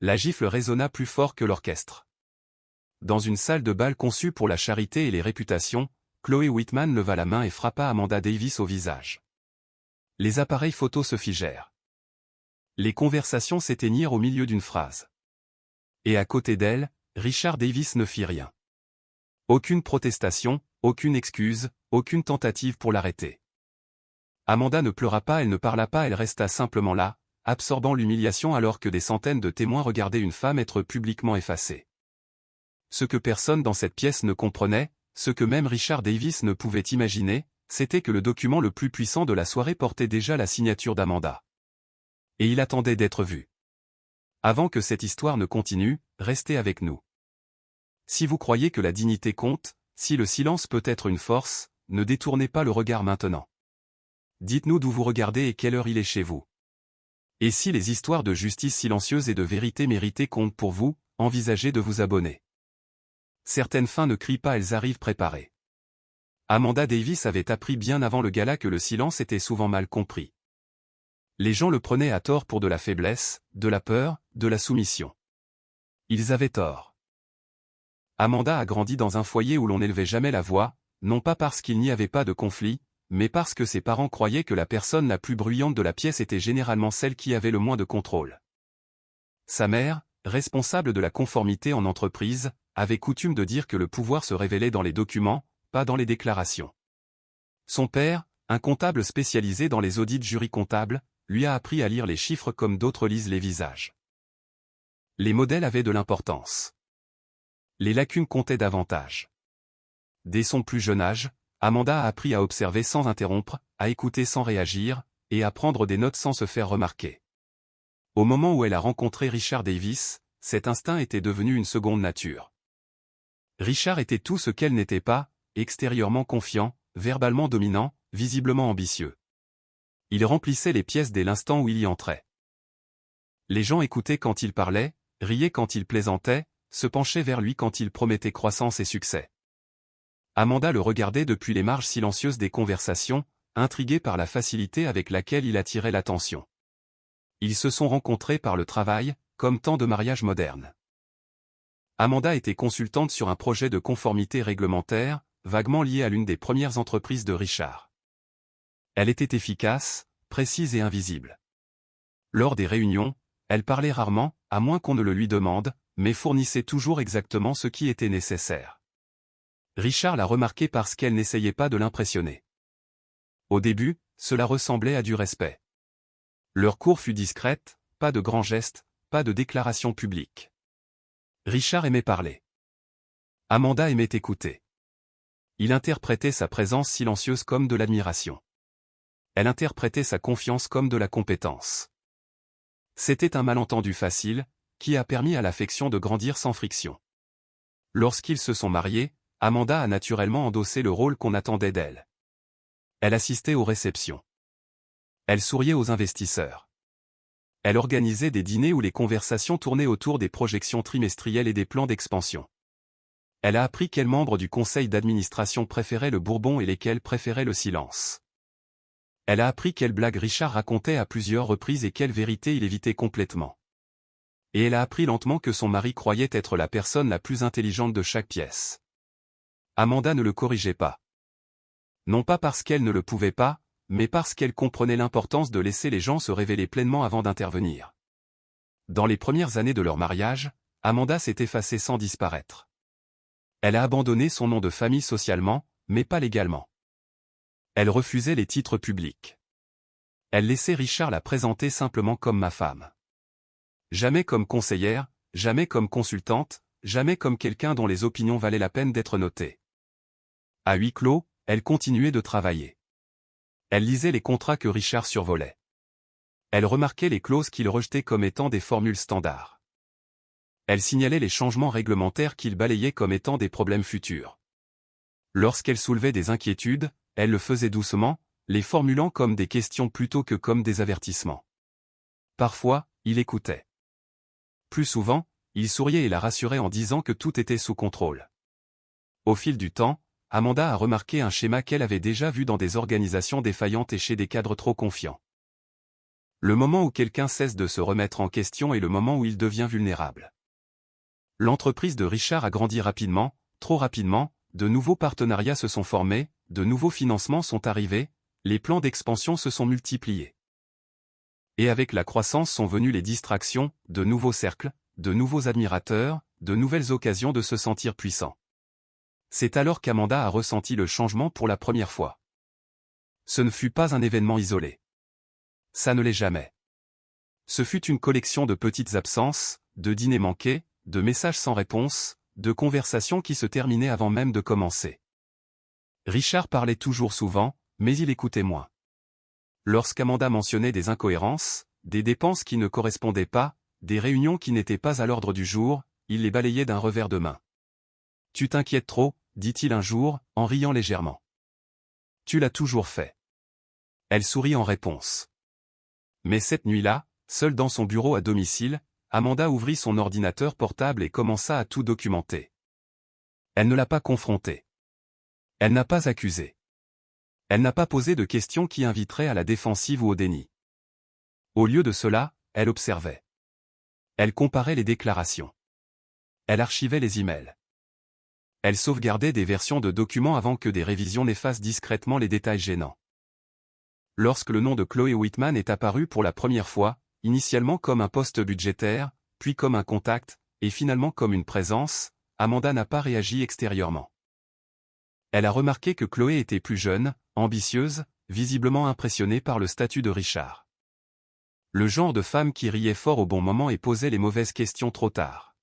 La gifle résonna plus fort que l'orchestre. Dans une salle de bal conçue pour la charité et les réputations, Chloé Whitman leva la main et frappa Amanda Davis au visage. Les appareils photos se figèrent. Les conversations s'éteignirent au milieu d'une phrase. Et à côté d'elle, Richard Davis ne fit rien. Aucune protestation, aucune excuse, aucune tentative pour l'arrêter. Amanda ne pleura pas, elle ne parla pas, elle resta simplement là, absorbant l'humiliation alors que des centaines de témoins regardaient une femme être publiquement effacée. Ce que personne dans cette pièce ne comprenait, ce que même Richard Davis ne pouvait imaginer, c'était que le document le plus puissant de la soirée portait déjà la signature d'Amanda. Et il attendait d'être vu. Avant que cette histoire ne continue, restez avec nous. Si vous croyez que la dignité compte, si le silence peut être une force, ne détournez pas le regard maintenant. Dites-nous d'où vous regardez et quelle heure il est chez vous. Et si les histoires de justice silencieuse et de vérité méritée comptent pour vous, envisagez de vous abonner. Certaines fins ne crient pas, elles arrivent préparées. Amanda Davis avait appris bien avant le gala que le silence était souvent mal compris. Les gens le prenaient à tort pour de la faiblesse, de la peur, de la soumission. Ils avaient tort. Amanda a grandi dans un foyer où l'on n'élevait jamais la voix, non pas parce qu'il n'y avait pas de conflit, mais parce que ses parents croyaient que la personne la plus bruyante de la pièce était généralement celle qui avait le moins de contrôle. Sa mère, responsable de la conformité en entreprise, avait coutume de dire que le pouvoir se révélait dans les documents, pas dans les déclarations. Son père, un comptable spécialisé dans les audits jury comptables, lui a appris à lire les chiffres comme d'autres lisent les visages. Les modèles avaient de l'importance. Les lacunes comptaient davantage. Dès son plus jeune âge, Amanda a appris à observer sans interrompre, à écouter sans réagir, et à prendre des notes sans se faire remarquer. Au moment où elle a rencontré Richard Davis, cet instinct était devenu une seconde nature. Richard était tout ce qu'elle n'était pas, extérieurement confiant, verbalement dominant, visiblement ambitieux. Il remplissait les pièces dès l'instant où il y entrait. Les gens écoutaient quand il parlait, riaient quand il plaisantait, se penchaient vers lui quand il promettait croissance et succès. Amanda le regardait depuis les marges silencieuses des conversations, intriguée par la facilité avec laquelle il attirait l'attention. Ils se sont rencontrés par le travail, comme tant de mariages modernes. Amanda était consultante sur un projet de conformité réglementaire, vaguement lié à l'une des premières entreprises de Richard. Elle était efficace, précise et invisible. Lors des réunions, elle parlait rarement, à moins qu'on ne le lui demande, mais fournissait toujours exactement ce qui était nécessaire. Richard l'a remarqué parce qu'elle n'essayait pas de l'impressionner. Au début, cela ressemblait à du respect. Leur cour fut discrète, pas de grands gestes, pas de déclarations publiques. Richard aimait parler. Amanda aimait écouter. Il interprétait sa présence silencieuse comme de l'admiration. Elle interprétait sa confiance comme de la compétence. C'était un malentendu facile, qui a permis à l'affection de grandir sans friction. Lorsqu'ils se sont mariés, Amanda a naturellement endossé le rôle qu'on attendait d'elle. Elle assistait aux réceptions. Elle souriait aux investisseurs. Elle organisait des dîners où les conversations tournaient autour des projections trimestrielles et des plans d'expansion. Elle a appris quels membres du conseil d'administration préféraient le bourbon et lesquels préféraient le silence. Elle a appris quelles blagues Richard racontait à plusieurs reprises et quelles vérités il évitait complètement. Et elle a appris lentement que son mari croyait être la personne la plus intelligente de chaque pièce. Amanda ne le corrigeait pas. Non pas parce qu'elle ne le pouvait pas, mais parce qu'elle comprenait l'importance de laisser les gens se révéler pleinement avant d'intervenir. Dans les premières années de leur mariage, Amanda s'est effacée sans disparaître. Elle a abandonné son nom de famille socialement, mais pas légalement. Elle refusait les titres publics. Elle laissait Richard la présenter simplement comme ma femme. Jamais comme conseillère, jamais comme consultante, jamais comme quelqu'un dont les opinions valaient la peine d'être notées. À huis clos, elle continuait de travailler. Elle lisait les contrats que Richard survolait. Elle remarquait les clauses qu'il rejetait comme étant des formules standards. Elle signalait les changements réglementaires qu'il balayait comme étant des problèmes futurs. Lorsqu'elle soulevait des inquiétudes, elle le faisait doucement, les formulant comme des questions plutôt que comme des avertissements. Parfois, il écoutait. Plus souvent, il souriait et la rassurait en disant que tout était sous contrôle. Au fil du temps, Amanda a remarqué un schéma qu'elle avait déjà vu dans des organisations défaillantes et chez des cadres trop confiants. Le moment où quelqu'un cesse de se remettre en question est le moment où il devient vulnérable. L'entreprise de Richard a grandi rapidement, trop rapidement, de nouveaux partenariats se sont formés, de nouveaux financements sont arrivés, les plans d'expansion se sont multipliés. Et avec la croissance sont venues les distractions, de nouveaux cercles, de nouveaux admirateurs, de nouvelles occasions de se sentir puissant. C'est alors qu'Amanda a ressenti le changement pour la première fois. Ce ne fut pas un événement isolé. Ça ne l'est jamais. Ce fut une collection de petites absences, de dîners manqués, de messages sans réponse, de conversations qui se terminaient avant même de commencer. Richard parlait toujours souvent, mais il écoutait moins. Lorsqu'Amanda mentionnait des incohérences, des dépenses qui ne correspondaient pas, des réunions qui n'étaient pas à l'ordre du jour, il les balayait d'un revers de main. « Tu t'inquiètes trop », dit-il un jour, en riant légèrement. « Tu l'as toujours fait. » Elle sourit en réponse. Mais cette nuit-là, seule dans son bureau à domicile, Amanda ouvrit son ordinateur portable et commença à tout documenter. Elle ne l'a pas confronté. Elle n'a pas accusé. Elle n'a pas posé de questions qui inviteraient à la défensive ou au déni. Au lieu de cela, elle observait. Elle comparait les déclarations. Elle archivait les emails. Elle sauvegardait des versions de documents avant que des révisions n'effacent discrètement les détails gênants. Lorsque le nom de Chloé Whitman est apparu pour la première fois, initialement comme un poste budgétaire, puis comme un contact, et finalement comme une présence, Amanda n'a pas réagi extérieurement. Elle a remarqué que Chloé était plus jeune, ambitieuse, visiblement impressionnée par le statut de Richard. Le genre de femme qui riait fort au bon moment et posait les mauvaises questions trop tard.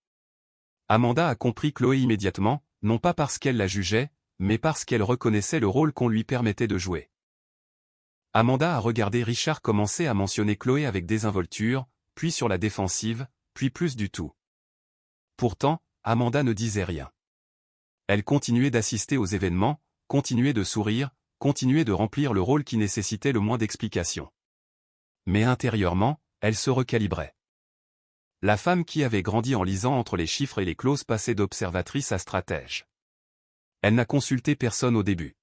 Amanda a compris Chloé immédiatement, non pas parce qu'elle la jugeait, mais parce qu'elle reconnaissait le rôle qu'on lui permettait de jouer. Amanda a regardé Richard commencer à mentionner Chloé avec désinvolture, puis sur la défensive, puis plus du tout. Pourtant, Amanda ne disait rien. Elle continuait d'assister aux événements, continuait de sourire, continuait de remplir le rôle qui nécessitait le moins d'explications. Mais intérieurement, elle se recalibrait. La femme qui avait grandi en lisant entre les chiffres et les clauses passait d'observatrice à stratège. Elle n'a consulté personne au début.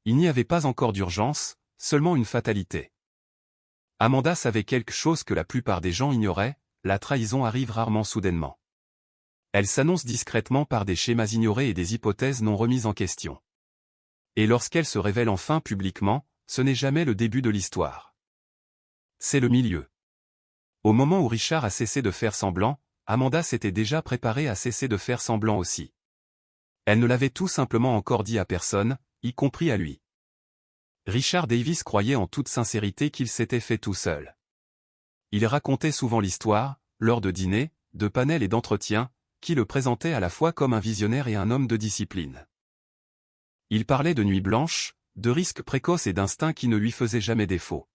Il n'y avait pas encore d'urgence, seulement une fatalité. Amanda savait quelque chose que la plupart des gens ignoraient, la trahison arrive rarement soudainement. Elle s'annonce discrètement par des schémas ignorés et des hypothèses non remises en question. Et lorsqu'elle se révèle enfin publiquement, ce n'est jamais le début de l'histoire. C'est le milieu. Au moment où Richard a cessé de faire semblant, Amanda s'était déjà préparée à cesser de faire semblant aussi. Elle ne l'avait tout simplement encore dit à personne, y compris à lui. Richard Davis croyait en toute sincérité qu'il s'était fait tout seul. Il racontait souvent l'histoire, lors de dîners, de panels et d'entretiens, qui le présentait à la fois comme un visionnaire et un homme de discipline. Il parlait de nuits blanches, de risques précoces et d'instincts qui ne lui faisaient jamais défaut.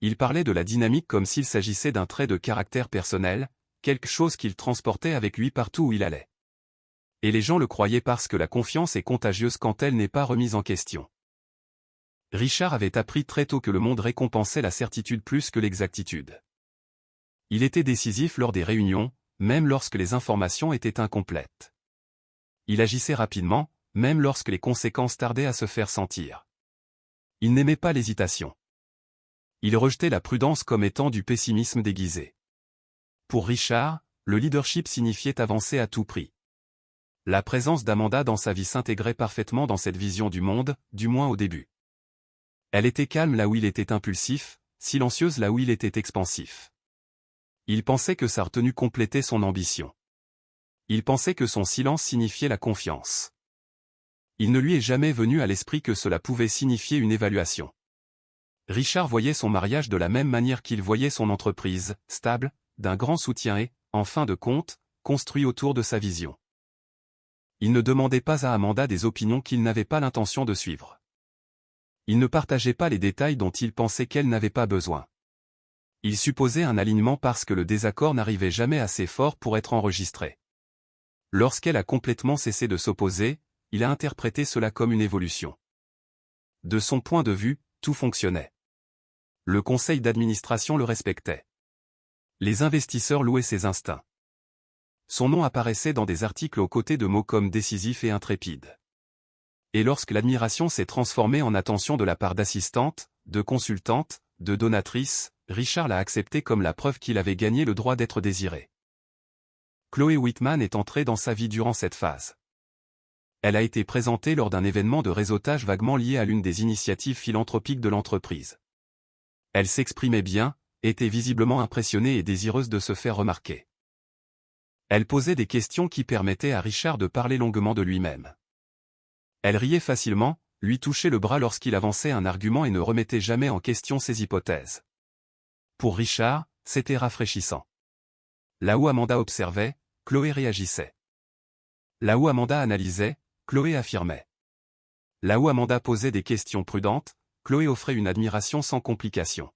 Il parlait de la dynamique comme s'il s'agissait d'un trait de caractère personnel, quelque chose qu'il transportait avec lui partout où il allait. Et les gens le croyaient parce que la confiance est contagieuse quand elle n'est pas remise en question. Richard avait appris très tôt que le monde récompensait la certitude plus que l'exactitude. Il était décisif lors des réunions, même lorsque les informations étaient incomplètes. Il agissait rapidement, même lorsque les conséquences tardaient à se faire sentir. Il n'aimait pas l'hésitation. Il rejetait la prudence comme étant du pessimisme déguisé. Pour Richard, le leadership signifiait avancer à tout prix. La présence d'Amanda dans sa vie s'intégrait parfaitement dans cette vision du monde, du moins au début. Elle était calme là où il était impulsif, silencieuse là où il était expansif. Il pensait que sa retenue complétait son ambition. Il pensait que son silence signifiait la confiance. Il ne lui est jamais venu à l'esprit que cela pouvait signifier une évaluation. Richard voyait son mariage de la même manière qu'il voyait son entreprise, stable, d'un grand soutien et, en fin de compte, construit autour de sa vision. Il ne demandait pas à Amanda des opinions qu'il n'avait pas l'intention de suivre. Il ne partageait pas les détails dont il pensait qu'elle n'avait pas besoin. Il supposait un alignement parce que le désaccord n'arrivait jamais assez fort pour être enregistré. Lorsqu'elle a complètement cessé de s'opposer, il a interprété cela comme une évolution. De son point de vue, tout fonctionnait. Le conseil d'administration le respectait. Les investisseurs louaient ses instincts. Son nom apparaissait dans des articles aux côtés de mots comme décisif et intrépide. Et lorsque l'admiration s'est transformée en attention de la part d'assistantes, de consultantes, de donatrices, Richard l'a accepté comme la preuve qu'il avait gagné le droit d'être désiré. Chloé Whitman est entrée dans sa vie durant cette phase. Elle a été présentée lors d'un événement de réseautage vaguement lié à l'une des initiatives philanthropiques de l'entreprise. Elle s'exprimait bien, était visiblement impressionnée et désireuse de se faire remarquer. Elle posait des questions qui permettaient à Richard de parler longuement de lui-même. Elle riait facilement, lui touchait le bras lorsqu'il avançait un argument et ne remettait jamais en question ses hypothèses. Pour Richard, c'était rafraîchissant. Là où Amanda observait, Chloé réagissait. Là où Amanda analysait, Chloé affirmait. Là où Amanda posait des questions prudentes, Chloé offrait une admiration sans complication.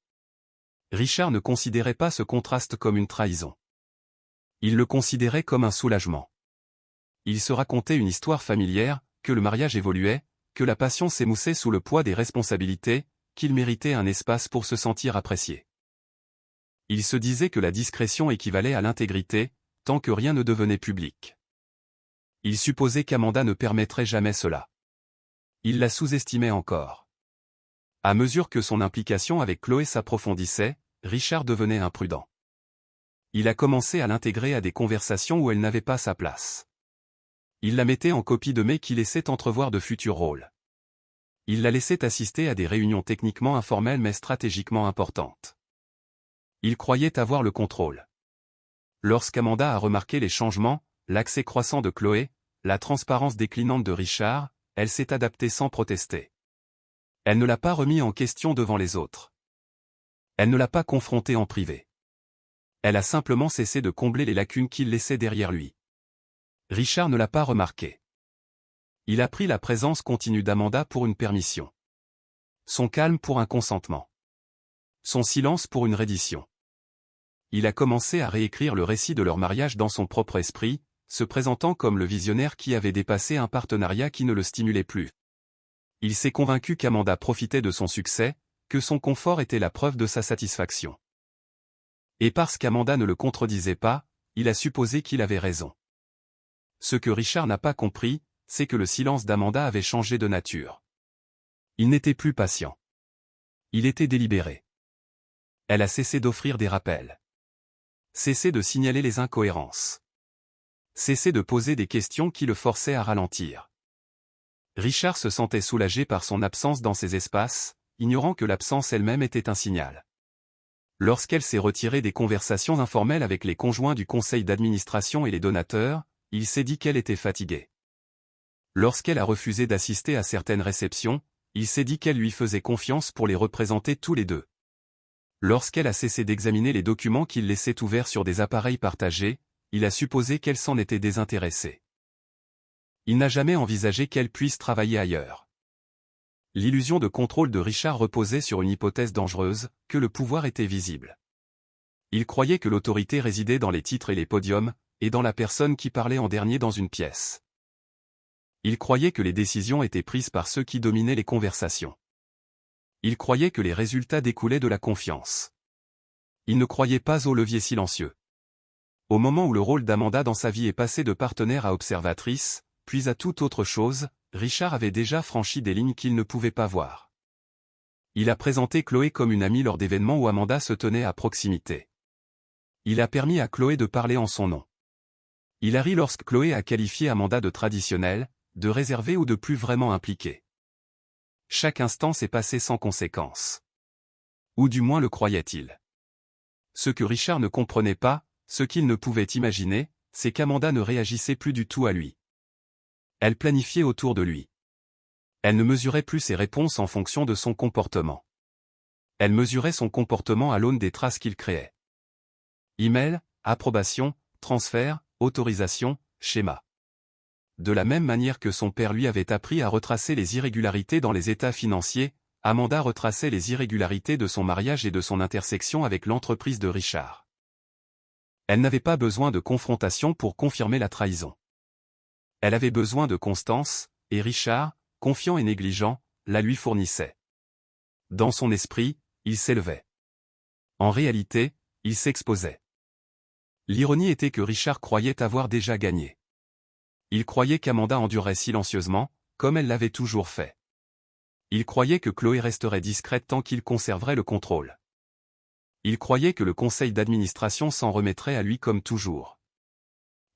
Richard ne considérait pas ce contraste comme une trahison. Il le considérait comme un soulagement. Il se racontait une histoire familière, que le mariage évoluait, que la passion s'émoussait sous le poids des responsabilités, qu'il méritait un espace pour se sentir apprécié. Il se disait que la discrétion équivalait à l'intégrité, tant que rien ne devenait public. Il supposait qu'Amanda ne permettrait jamais cela. Il la sous-estimait encore. À mesure que son implication avec Chloé s'approfondissait, Richard devenait imprudent. Il a commencé à l'intégrer à des conversations où elle n'avait pas sa place. Il la mettait en copie de mais qui laissaient entrevoir de futurs rôles. Il la laissait assister à des réunions techniquement informelles mais stratégiquement importantes. Il croyait avoir le contrôle. Lorsqu'Amanda a remarqué les changements, l'accès croissant de Chloé, la transparence déclinante de Richard, elle s'est adaptée sans protester. Elle ne l'a pas remis en question devant les autres. Elle ne l'a pas confronté en privé. Elle a simplement cessé de combler les lacunes qu'il laissait derrière lui. Richard ne l'a pas remarqué. Il a pris la présence continue d'Amanda pour une permission. Son calme pour un consentement. Son silence pour une reddition. Il a commencé à réécrire le récit de leur mariage dans son propre esprit, se présentant comme le visionnaire qui avait dépassé un partenariat qui ne le stimulait plus. Il s'est convaincu qu'Amanda profitait de son succès, que son confort était la preuve de sa satisfaction. Et parce qu'Amanda ne le contredisait pas, il a supposé qu'il avait raison. Ce que Richard n'a pas compris, c'est que le silence d'Amanda avait changé de nature. Il n'était plus patient. Il était délibéré. Elle a cessé d'offrir des rappels. Cessé de signaler les incohérences. Cessé de poser des questions qui le forçaient à ralentir. Richard se sentait soulagé par son absence dans ces espaces, ignorant que l'absence elle-même était un signal. Lorsqu'elle s'est retirée des conversations informelles avec les conjoints du conseil d'administration et les donateurs, il s'est dit qu'elle était fatiguée. Lorsqu'elle a refusé d'assister à certaines réceptions, il s'est dit qu'elle lui faisait confiance pour les représenter tous les deux. Lorsqu'elle a cessé d'examiner les documents qu'il laissait ouverts sur des appareils partagés, il a supposé qu'elle s'en était désintéressée. Il n'a jamais envisagé qu'elle puisse travailler ailleurs. L'illusion de contrôle de Richard reposait sur une hypothèse dangereuse, que le pouvoir était visible. Il croyait que l'autorité résidait dans les titres et les podiums, et dans la personne qui parlait en dernier dans une pièce. Il croyait que les décisions étaient prises par ceux qui dominaient les conversations. Il croyait que les résultats découlaient de la confiance. Il ne croyait pas au levier silencieux. Au moment où le rôle d'Amanda dans sa vie est passé de partenaire à observatrice, puis à toute autre chose, Richard avait déjà franchi des lignes qu'il ne pouvait pas voir. Il a présenté Chloé comme une amie lors d'événements où Amanda se tenait à proximité. Il a permis à Chloé de parler en son nom. Il a ri lorsque Chloé a qualifié Amanda de traditionnelle, de réservée ou de plus vraiment impliquée. Chaque instant s'est passé sans conséquence. Ou du moins le croyait-il. Ce que Richard ne comprenait pas, ce qu'il ne pouvait imaginer, c'est qu'Amanda ne réagissait plus du tout à lui. Elle planifiait autour de lui. Elle ne mesurait plus ses réponses en fonction de son comportement. Elle mesurait son comportement à l'aune des traces qu'il créait. Email, approbation, transfert, autorisation, schéma. De la même manière que son père lui avait appris à retracer les irrégularités dans les états financiers, Amanda retraçait les irrégularités de son mariage et de son intersection avec l'entreprise de Richard. Elle n'avait pas besoin de confrontation pour confirmer la trahison. Elle avait besoin de constance, et Richard, confiant et négligent, la lui fournissait. Dans son esprit, il s'élevait. En réalité, il s'exposait. L'ironie était que Richard croyait avoir déjà gagné. Il croyait qu'Amanda endurerait silencieusement, comme elle l'avait toujours fait. Il croyait que Chloé resterait discrète tant qu'il conserverait le contrôle. Il croyait que le conseil d'administration s'en remettrait à lui comme toujours.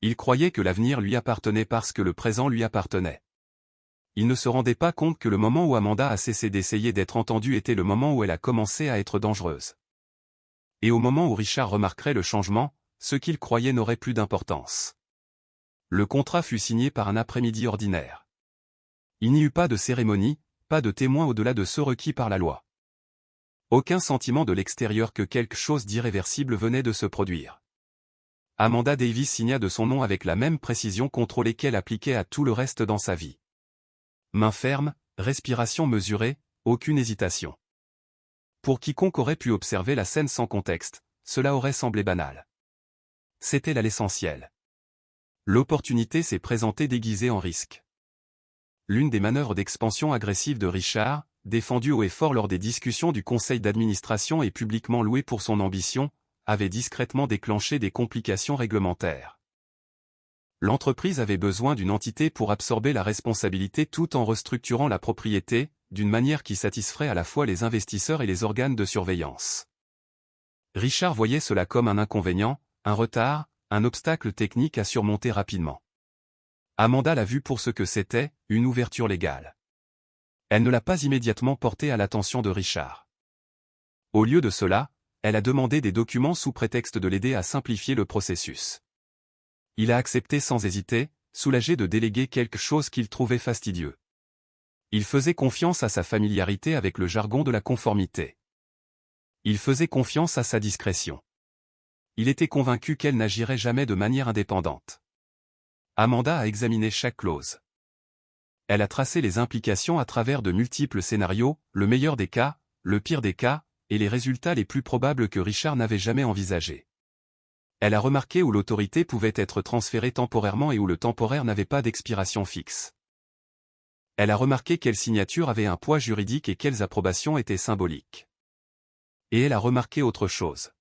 Il croyait que l'avenir lui appartenait parce que le présent lui appartenait. Il ne se rendait pas compte que le moment où Amanda a cessé d'essayer d'être entendue était le moment où elle a commencé à être dangereuse. Et au moment où Richard remarquerait le changement, ce qu'il croyait n'aurait plus d'importance. Le contrat fut signé par un après-midi ordinaire. Il n'y eut pas de cérémonie, pas de témoin au-delà de ceux requis par la loi. Aucun sentiment de l'extérieur que quelque chose d'irréversible venait de se produire. Amanda Davis signa de son nom avec la même précision contrôlée qu'elle appliquait à tout le reste dans sa vie. Main ferme, respiration mesurée, aucune hésitation. Pour quiconque aurait pu observer la scène sans contexte, cela aurait semblé banal. C'était là l'essentiel. L'opportunité s'est présentée déguisée en risque. L'une des manœuvres d'expansion agressive de Richard, défendue haut et fort lors des discussions du conseil d'administration et publiquement louée pour son ambition, avait discrètement déclenché des complications réglementaires. L'entreprise avait besoin d'une entité pour absorber la responsabilité tout en restructurant la propriété, d'une manière qui satisferait à la fois les investisseurs et les organes de surveillance. Richard voyait cela comme un inconvénient, un retard, un obstacle technique à surmonter rapidement. Amanda l'a vu pour ce que c'était, une ouverture légale. Elle ne l'a pas immédiatement porté à l'attention de Richard. Au lieu de cela, elle a demandé des documents sous prétexte de l'aider à simplifier le processus. Il a accepté sans hésiter, soulagé de déléguer quelque chose qu'il trouvait fastidieux. Il faisait confiance à sa familiarité avec le jargon de la conformité. Il faisait confiance à sa discrétion. Il était convaincu qu'elle n'agirait jamais de manière indépendante. Amanda a examiné chaque clause. Elle a tracé les implications à travers de multiples scénarios, le meilleur des cas, le pire des cas, et les résultats les plus probables que Richard n'avait jamais envisagés. Elle a remarqué où l'autorité pouvait être transférée temporairement et où le temporaire n'avait pas d'expiration fixe. Elle a remarqué quelles signatures avaient un poids juridique et quelles approbations étaient symboliques. Et elle a remarqué autre chose.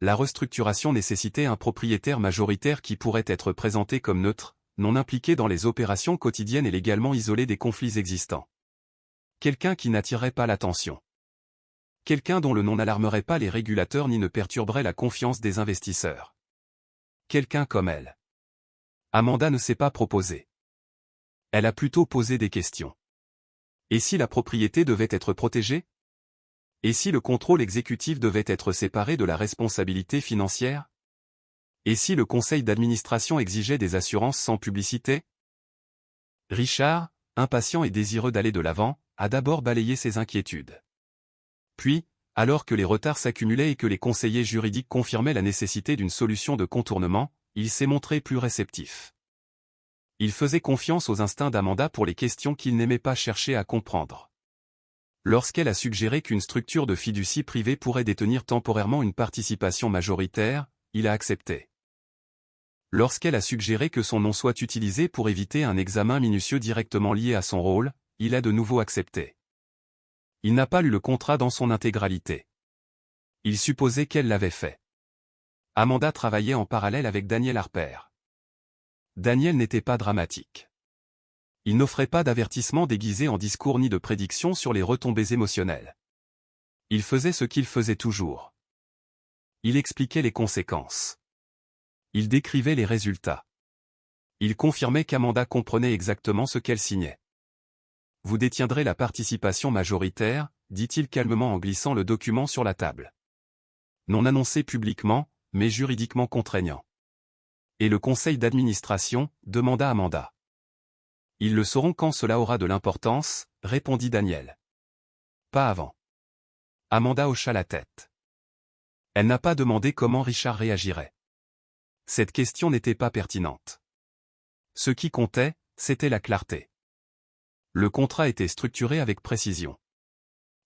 La restructuration nécessitait un propriétaire majoritaire qui pourrait être présenté comme neutre, non impliqué dans les opérations quotidiennes et légalement isolé des conflits existants. Quelqu'un qui n'attirerait pas l'attention. Quelqu'un dont le nom n'alarmerait pas les régulateurs ni ne perturberait la confiance des investisseurs. Quelqu'un comme elle. Amanda ne s'est pas proposée. Elle a plutôt posé des questions. Et si la propriété devait être protégée? Et si le contrôle exécutif devait être séparé de la responsabilité financière? Et si le conseil d'administration exigeait des assurances sans publicité? Richard, impatient et désireux d'aller de l'avant, a d'abord balayé ses inquiétudes. Puis, alors que les retards s'accumulaient et que les conseillers juridiques confirmaient la nécessité d'une solution de contournement, il s'est montré plus réceptif. Il faisait confiance aux instincts d'Amanda pour les questions qu'il n'aimait pas chercher à comprendre. Lorsqu'elle a suggéré qu'une structure de fiducie privée pourrait détenir temporairement une participation majoritaire, il a accepté. Lorsqu'elle a suggéré que son nom soit utilisé pour éviter un examen minutieux directement lié à son rôle, il a de nouveau accepté. Il n'a pas lu le contrat dans son intégralité. Il supposait qu'elle l'avait fait. Amanda travaillait en parallèle avec Daniel Harper. Daniel n'était pas dramatique. Il n'offrait pas d'avertissement déguisé en discours ni de prédiction sur les retombées émotionnelles. Il faisait ce qu'il faisait toujours. Il expliquait les conséquences. Il décrivait les résultats. Il confirmait qu'Amanda comprenait exactement ce qu'elle signait. « Vous détiendrez la participation majoritaire », dit-il calmement en glissant le document sur la table. Non annoncé publiquement, mais juridiquement contraignant. « Et le conseil d'administration » demanda Amanda. « Ils le sauront quand cela aura de l'importance », répondit Daniel. « Pas avant. » Amanda hocha la tête. Elle n'a pas demandé comment Richard réagirait. Cette question n'était pas pertinente. Ce qui comptait, c'était la clarté. Le contrat était structuré avec précision.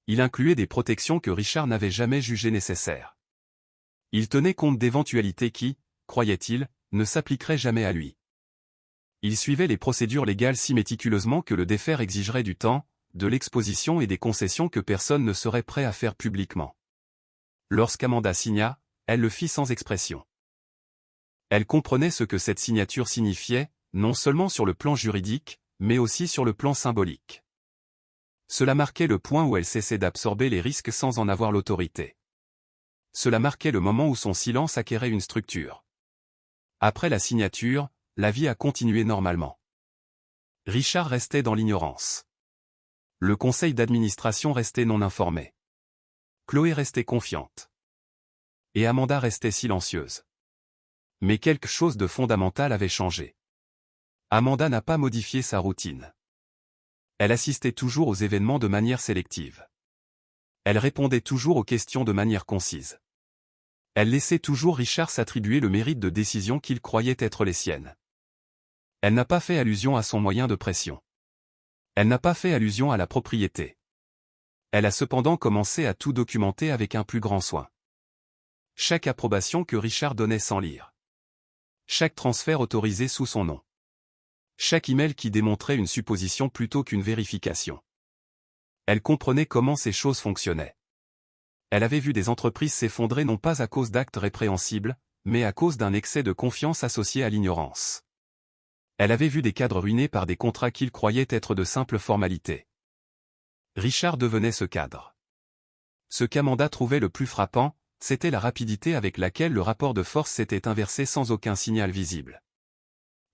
Il incluait des protections que Richard n'avait jamais jugées nécessaires. Il tenait compte d'éventualités qui, croyait-il, ne s'appliqueraient jamais à lui. Il suivait les procédures légales si méticuleusement que le défaire exigerait du temps, de l'exposition et des concessions que personne ne serait prêt à faire publiquement. Lorsqu'Amanda signa, elle le fit sans expression. Elle comprenait ce que cette signature signifiait, non seulement sur le plan juridique, mais aussi sur le plan symbolique. Cela marquait le point où elle cessait d'absorber les risques sans en avoir l'autorité. Cela marquait le moment où son silence acquérait une structure. Après la signature, la vie a continué normalement. Richard restait dans l'ignorance. Le conseil d'administration restait non informé. Chloé restait confiante. Et Amanda restait silencieuse. Mais quelque chose de fondamental avait changé. Amanda n'a pas modifié sa routine. Elle assistait toujours aux événements de manière sélective. Elle répondait toujours aux questions de manière concise. Elle laissait toujours Richard s'attribuer le mérite de décisions qu'il croyait être les siennes. Elle n'a pas fait allusion à son moyen de pression. Elle n'a pas fait allusion à la propriété. Elle a cependant commencé à tout documenter avec un plus grand soin. Chaque approbation que Richard donnait sans lire. Chaque transfert autorisé sous son nom. Chaque email qui démontrait une supposition plutôt qu'une vérification. Elle comprenait comment ces choses fonctionnaient. Elle avait vu des entreprises s'effondrer non pas à cause d'actes répréhensibles, mais à cause d'un excès de confiance associé à l'ignorance. Elle avait vu des cadres ruinés par des contrats qu'ils croyaient être de simples formalités. Richard devenait ce cadre. Ce qu'Amanda trouvait le plus frappant, c'était la rapidité avec laquelle le rapport de force s'était inversé sans aucun signal visible.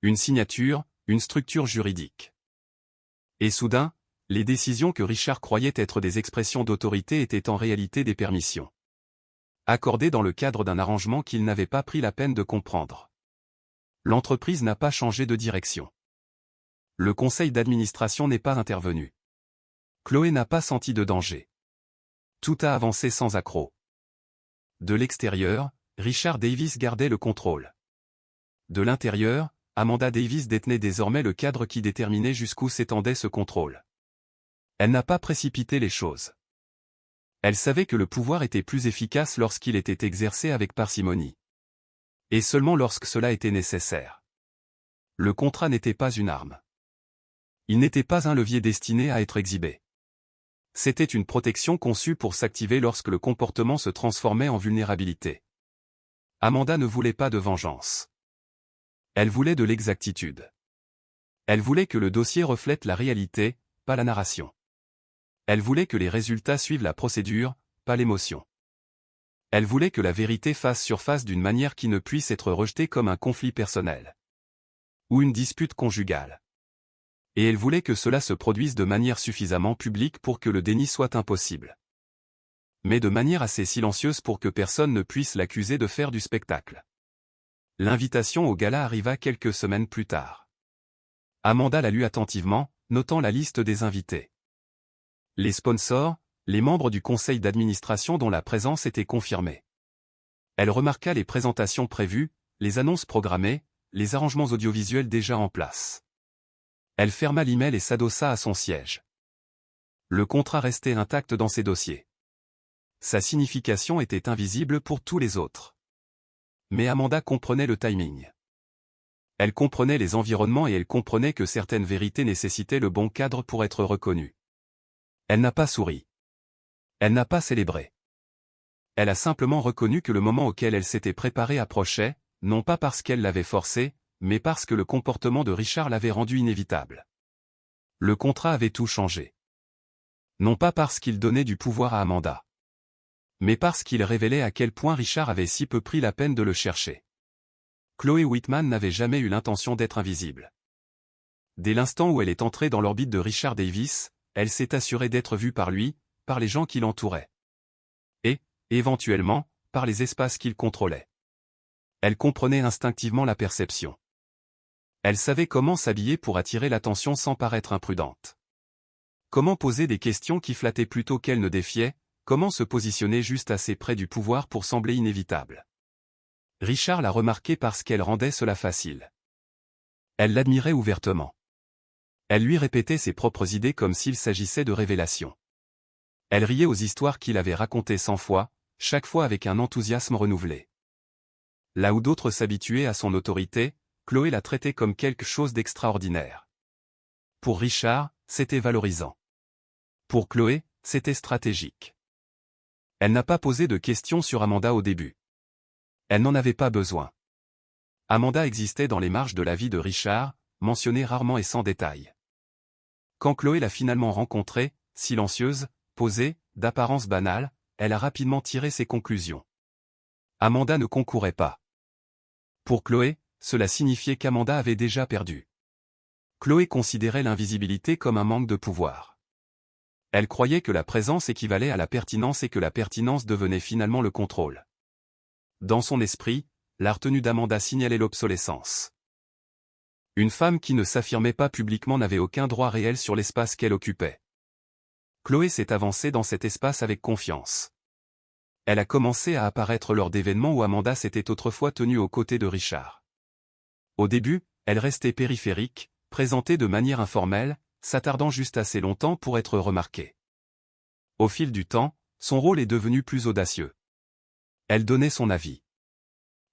Une signature, une structure juridique. Et soudain, les décisions que Richard croyait être des expressions d'autorité étaient en réalité des permissions. Accordées dans le cadre d'un arrangement qu'il n'avait pas pris la peine de comprendre. L'entreprise n'a pas changé de direction. Le conseil d'administration n'est pas intervenu. Chloé n'a pas senti de danger. Tout a avancé sans accroc. De l'extérieur, Richard Davis gardait le contrôle. De l'intérieur, Amanda Davis détenait désormais le cadre qui déterminait jusqu'où s'étendait ce contrôle. Elle n'a pas précipité les choses. Elle savait que le pouvoir était plus efficace lorsqu'il était exercé avec parcimonie. Et seulement lorsque cela était nécessaire. Le contrat n'était pas une arme. Il n'était pas un levier destiné à être exhibé. C'était une protection conçue pour s'activer lorsque le comportement se transformait en vulnérabilité. Amanda ne voulait pas de vengeance. Elle voulait de l'exactitude. Elle voulait que le dossier reflète la réalité, pas la narration. Elle voulait que les résultats suivent la procédure, pas l'émotion. Elle voulait que la vérité fasse surface d'une manière qui ne puisse être rejetée comme un conflit personnel. Ou une dispute conjugale. Et elle voulait que cela se produise de manière suffisamment publique pour que le déni soit impossible. Mais de manière assez silencieuse pour que personne ne puisse l'accuser de faire du spectacle. L'invitation au gala arriva quelques semaines plus tard. Amanda la lut attentivement, notant la liste des invités. Les sponsors, les membres du conseil d'administration dont la présence était confirmée. Elle remarqua les présentations prévues, les annonces programmées, les arrangements audiovisuels déjà en place. Elle ferma l'email et s'adossa à son siège. Le contrat restait intact dans ses dossiers. Sa signification était invisible pour tous les autres. Mais Amanda comprenait le timing. Elle comprenait les environnements et elle comprenait que certaines vérités nécessitaient le bon cadre pour être reconnues. Elle n'a pas souri. Elle n'a pas célébré. Elle a simplement reconnu que le moment auquel elle s'était préparée approchait, non pas parce qu'elle l'avait forcé, mais parce que le comportement de Richard l'avait rendu inévitable. Le contrat avait tout changé. Non pas parce qu'il donnait du pouvoir à Amanda. Mais parce qu'il révélait à quel point Richard avait si peu pris la peine de le chercher. Chloé Whitman n'avait jamais eu l'intention d'être invisible. Dès l'instant où elle est entrée dans l'orbite de Richard Davis, elle s'est assurée d'être vue par lui, par les gens qui l'entouraient. Et, éventuellement, par les espaces qu'il contrôlait. Elle comprenait instinctivement la perception. Elle savait comment s'habiller pour attirer l'attention sans paraître imprudente. Comment poser des questions qui flattaient plutôt qu'elles ne défiaient, comment se positionner juste assez près du pouvoir pour sembler inévitable. Richard l'a remarqué parce qu'elle rendait cela facile. Elle l'admirait ouvertement. Elle lui répétait ses propres idées comme s'il s'agissait de révélations. Elle riait aux histoires qu'il avait racontées 100 fois, chaque fois avec un enthousiasme renouvelé. Là où d'autres s'habituaient à son autorité, Chloé la traitait comme quelque chose d'extraordinaire. Pour Richard, c'était valorisant. Pour Chloé, c'était stratégique. Elle n'a pas posé de questions sur Amanda au début. Elle n'en avait pas besoin. Amanda existait dans les marges de la vie de Richard, mentionnée rarement et sans détail. Quand Chloé l'a finalement rencontrée, silencieuse, posée, d'apparence banale, elle a rapidement tiré ses conclusions. Amanda ne concourait pas. Pour Chloé, cela signifiait qu'Amanda avait déjà perdu. Chloé considérait l'invisibilité comme un manque de pouvoir. Elle croyait que la présence équivalait à la pertinence et que la pertinence devenait finalement le contrôle. Dans son esprit, la retenue d'Amanda signalait l'obsolescence. Une femme qui ne s'affirmait pas publiquement n'avait aucun droit réel sur l'espace qu'elle occupait. Chloé s'est avancée dans cet espace avec confiance. Elle a commencé à apparaître lors d'événements où Amanda s'était autrefois tenue aux côtés de Richard. Au début, elle restait périphérique, présentée de manière informelle, s'attardant juste assez longtemps pour être remarquée. Au fil du temps, son rôle est devenu plus audacieux. Elle donnait son avis.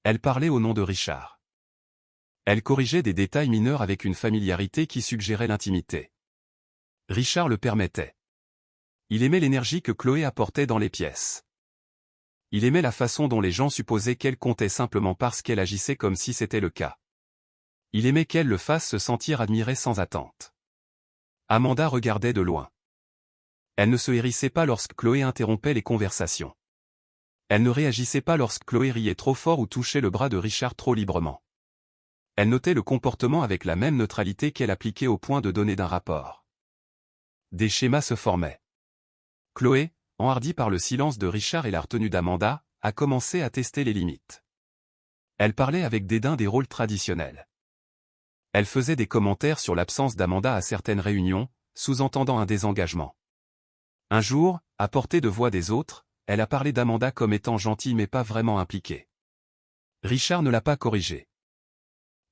Elle parlait au nom de Richard. Elle corrigeait des détails mineurs avec une familiarité qui suggérait l'intimité. Richard le permettait. Il aimait l'énergie que Chloé apportait dans les pièces. Il aimait la façon dont les gens supposaient qu'elle comptait simplement parce qu'elle agissait comme si c'était le cas. Il aimait qu'elle le fasse se sentir admirée sans attente. Amanda regardait de loin. Elle ne se hérissait pas lorsque Chloé interrompait les conversations. Elle ne réagissait pas lorsque Chloé riait trop fort ou touchait le bras de Richard trop librement. Elle notait le comportement avec la même neutralité qu'elle appliquait au point de donner d'un rapport. Des schémas se formaient. Chloé, enhardie par le silence de Richard et la retenue d'Amanda, a commencé à tester les limites. Elle parlait avec dédain des rôles traditionnels. Elle faisait des commentaires sur l'absence d'Amanda à certaines réunions, sous-entendant un désengagement. Un jour, à portée de voix des autres, elle a parlé d'Amanda comme étant gentille mais pas vraiment impliquée. Richard ne l'a pas corrigée.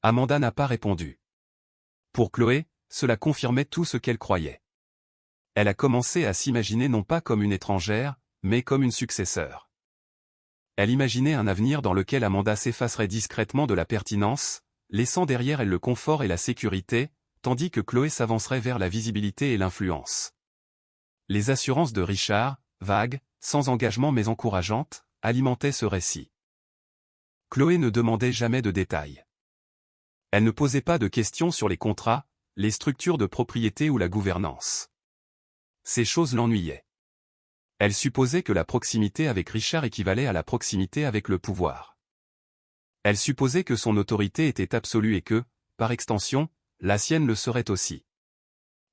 Amanda n'a pas répondu. Pour Chloé, cela confirmait tout ce qu'elle croyait. Elle a commencé à s'imaginer non pas comme une étrangère, mais comme une successeur. Elle imaginait un avenir dans lequel Amanda s'effacerait discrètement de la pertinence, laissant derrière elle le confort et la sécurité, tandis que Chloé s'avancerait vers la visibilité et l'influence. Les assurances de Richard, vagues, sans engagement mais encourageantes, alimentaient ce récit. Chloé ne demandait jamais de détails. Elle ne posait pas de questions sur les contrats, les structures de propriété ou la gouvernance. Ces choses l'ennuyaient. Elle supposait que la proximité avec Richard équivalait à la proximité avec le pouvoir. Elle supposait que son autorité était absolue et que, par extension, la sienne le serait aussi.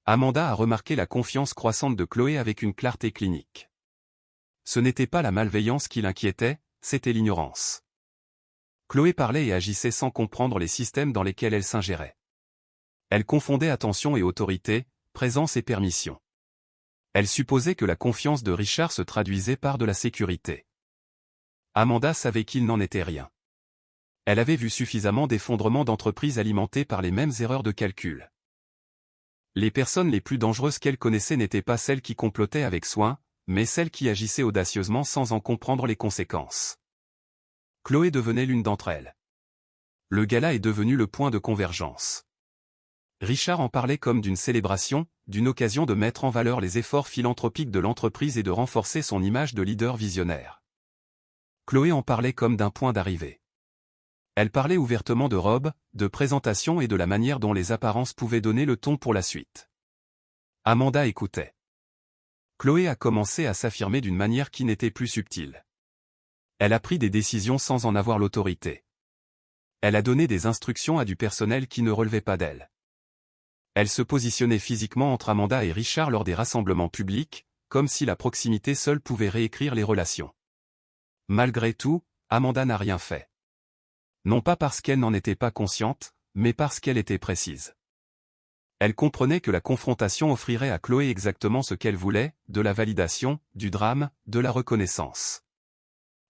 Amanda a remarqué la confiance croissante de Chloé avec une clarté clinique. Ce n'était pas la malveillance qui l'inquiétait, c'était l'ignorance. Chloé parlait et agissait sans comprendre les systèmes dans lesquels elle s'ingérait. Elle confondait attention et autorité, présence et permission. Elle supposait que la confiance de Richard se traduisait par de la sécurité. Amanda savait qu'il n'en était rien. Elle avait vu suffisamment d'effondrements d'entreprises alimentés par les mêmes erreurs de calcul. Les personnes les plus dangereuses qu'elle connaissait n'étaient pas celles qui complotaient avec soin, mais celles qui agissaient audacieusement sans en comprendre les conséquences. Chloé devenait l'une d'entre elles. Le gala est devenu le point de convergence. Richard en parlait comme d'une célébration, d'une occasion de mettre en valeur les efforts philanthropiques de l'entreprise et de renforcer son image de leader visionnaire. Chloé en parlait comme d'un point d'arrivée. Elle parlait ouvertement de robe, de présentation et de la manière dont les apparences pouvaient donner le ton pour la suite. Amanda écoutait. Chloé a commencé à s'affirmer d'une manière qui n'était plus subtile. Elle a pris des décisions sans en avoir l'autorité. Elle a donné des instructions à du personnel qui ne relevait pas d'elle. Elle se positionnait physiquement entre Amanda et Richard lors des rassemblements publics, comme si la proximité seule pouvait réécrire les relations. Malgré tout, Amanda n'a rien fait. Non pas parce qu'elle n'en était pas consciente, mais parce qu'elle était précise. Elle comprenait que la confrontation offrirait à Chloé exactement ce qu'elle voulait, de la validation, du drame, de la reconnaissance.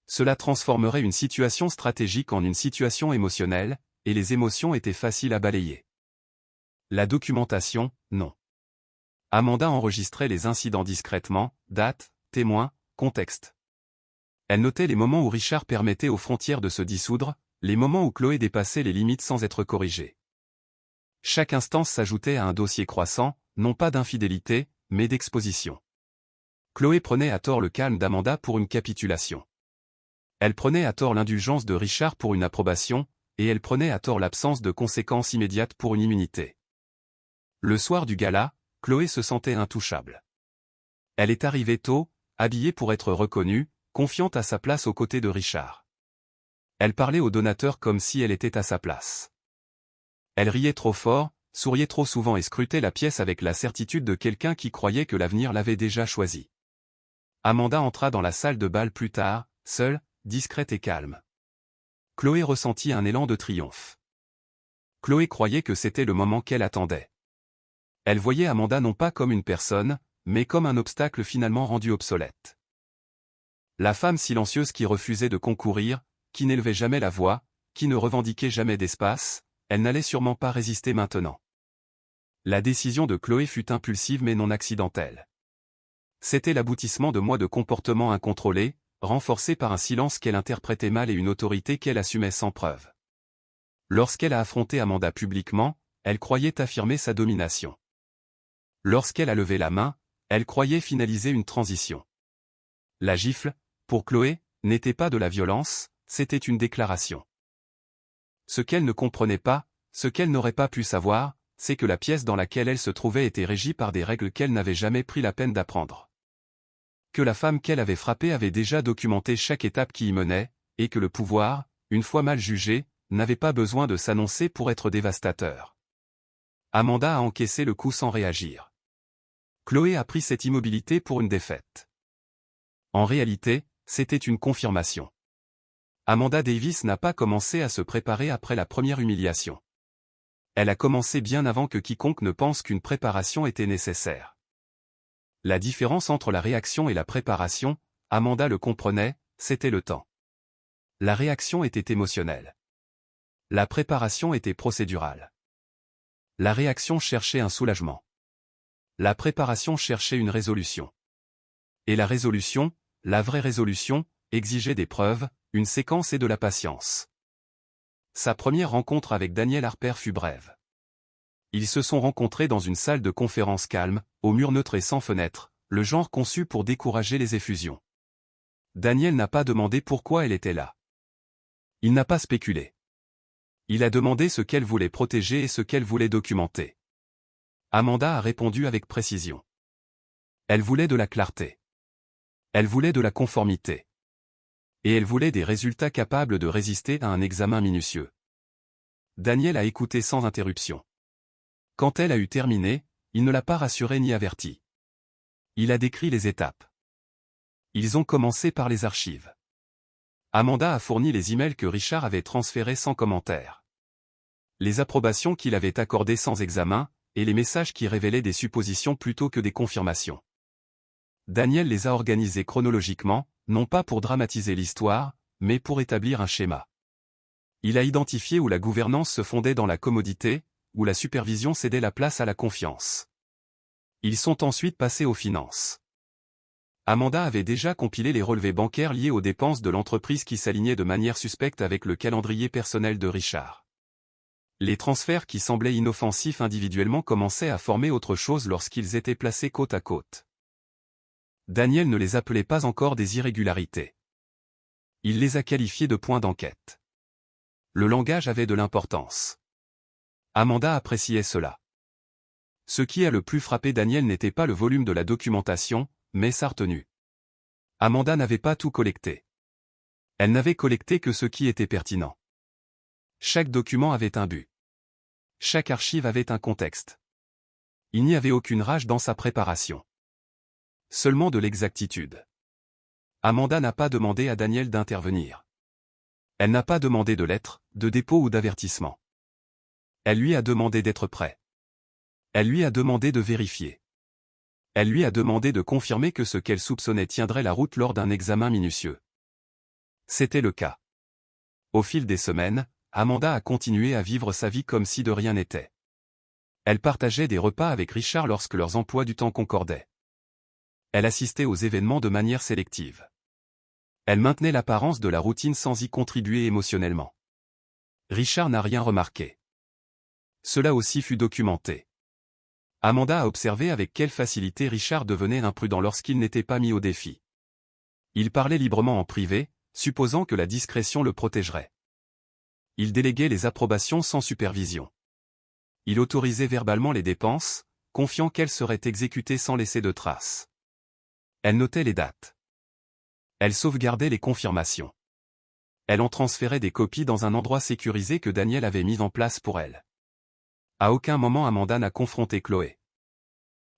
Cela transformerait une situation stratégique en une situation émotionnelle, et les émotions étaient faciles à balayer. La documentation, non. Amanda enregistrait les incidents discrètement, date, témoin, contexte. Elle notait les moments où Richard permettait aux frontières de se dissoudre, les moments où Chloé dépassait les limites sans être corrigée. Chaque instance s'ajoutait à un dossier croissant, non pas d'infidélité, mais d'exposition. Chloé prenait à tort le calme d'Amanda pour une capitulation. Elle prenait à tort l'indulgence de Richard pour une approbation, et elle prenait à tort l'absence de conséquences immédiates pour une immunité. Le soir du gala, Chloé se sentait intouchable. Elle est arrivée tôt, habillée pour être reconnue, confiante à sa place aux côtés de Richard. Elle parlait au donateur comme si elle était à sa place. Elle riait trop fort, souriait trop souvent et scrutait la pièce avec la certitude de quelqu'un qui croyait que l'avenir l'avait déjà choisi. Amanda entra dans la salle de bal plus tard, seule, discrète et calme. Chloé ressentit un élan de triomphe. Chloé croyait que c'était le moment qu'elle attendait. Elle voyait Amanda non pas comme une personne, mais comme un obstacle finalement rendu obsolète. La femme silencieuse qui refusait de concourir, qui n'élevait jamais la voix, qui ne revendiquait jamais d'espace, elle n'allait sûrement pas résister maintenant. La décision de Chloé fut impulsive mais non accidentelle. C'était l'aboutissement de mois de comportements incontrôlés, renforcés par un silence qu'elle interprétait mal et une autorité qu'elle assumait sans preuve. Lorsqu'elle a affronté Amanda publiquement, elle croyait affirmer sa domination. Lorsqu'elle a levé la main, elle croyait finaliser une transition. La gifle, pour Chloé, n'était pas de la violence, c'était une déclaration. Ce qu'elle ne comprenait pas, ce qu'elle n'aurait pas pu savoir, c'est que la pièce dans laquelle elle se trouvait était régie par des règles qu'elle n'avait jamais pris la peine d'apprendre. Que la femme qu'elle avait frappée avait déjà documenté chaque étape qui y menait, et que le pouvoir, une fois mal jugé, n'avait pas besoin de s'annoncer pour être dévastateur. Amanda a encaissé le coup sans réagir. Chloé a pris cette immobilité pour une défaite. En réalité, c'était une confirmation. Amanda Davis n'a pas commencé à se préparer après la première humiliation. Elle a commencé bien avant que quiconque ne pense qu'une préparation était nécessaire. La différence entre la réaction et la préparation, Amanda le comprenait, c'était le temps. La réaction était émotionnelle. La préparation était procédurale. La réaction cherchait un soulagement. La préparation cherchait une résolution. Et la résolution, la vraie résolution, exigeait des preuves, une séquence et de la patience. Sa première rencontre avec Daniel Harper fut brève. Ils se sont rencontrés dans une salle de conférence calme, aux murs neutres et sans fenêtre, le genre conçu pour décourager les effusions. Daniel n'a pas demandé pourquoi elle était là. Il n'a pas spéculé. Il a demandé ce qu'elle voulait protéger et ce qu'elle voulait documenter. Amanda a répondu avec précision. Elle voulait de la clarté. Elle voulait de la conformité. Et elle voulait des résultats capables de résister à un examen minutieux. Daniel a écouté sans interruption. Quand elle a eu terminé, il ne l'a pas rassurée ni avertie. Il a décrit les étapes. Ils ont commencé par les archives. Amanda a fourni les emails que Richard avait transférés sans commentaire. Les approbations qu'il avait accordées sans examen, et les messages qui révélaient des suppositions plutôt que des confirmations. Daniel les a organisés chronologiquement, non pas pour dramatiser l'histoire, mais pour établir un schéma. Il a identifié où la gouvernance se fondait dans la commodité, où la supervision cédait la place à la confiance. Ils sont ensuite passés aux finances. Amanda avait déjà compilé les relevés bancaires liés aux dépenses de l'entreprise qui s'alignaient de manière suspecte avec le calendrier personnel de Richard. Les transferts qui semblaient inoffensifs individuellement commençaient à former autre chose lorsqu'ils étaient placés côte à côte. Daniel ne les appelait pas encore des irrégularités. Il les a qualifiés de points d'enquête. Le langage avait de l'importance. Amanda appréciait cela. Ce qui a le plus frappé Daniel n'était pas le volume de la documentation, mais sa retenue. Amanda n'avait pas tout collecté. Elle n'avait collecté que ce qui était pertinent. Chaque document avait un but. Chaque archive avait un contexte. Il n'y avait aucune rage dans sa préparation. Seulement de l'exactitude. Amanda n'a pas demandé à Daniel d'intervenir. Elle n'a pas demandé de lettre, de dépôt ou d'avertissement. Elle lui a demandé d'être prêt. Elle lui a demandé de vérifier. Elle lui a demandé de confirmer que ce qu'elle soupçonnait tiendrait la route lors d'un examen minutieux. C'était le cas. Au fil des semaines, Amanda a continué à vivre sa vie comme si de rien n'était. Elle partageait des repas avec Richard lorsque leurs emplois du temps concordaient. Elle assistait aux événements de manière sélective. Elle maintenait l'apparence de la routine sans y contribuer émotionnellement. Richard n'a rien remarqué. Cela aussi fut documenté. Amanda a observé avec quelle facilité Richard devenait imprudent lorsqu'il n'était pas mis au défi. Il parlait librement en privé, supposant que la discrétion le protégerait. Il déléguait les approbations sans supervision. Il autorisait verbalement les dépenses, confiant qu'elles seraient exécutées sans laisser de traces. Elle notait les dates. Elle sauvegardait les confirmations. Elle en transférait des copies dans un endroit sécurisé que Daniel avait mis en place pour elle. À aucun moment Amanda n'a confronté Chloé.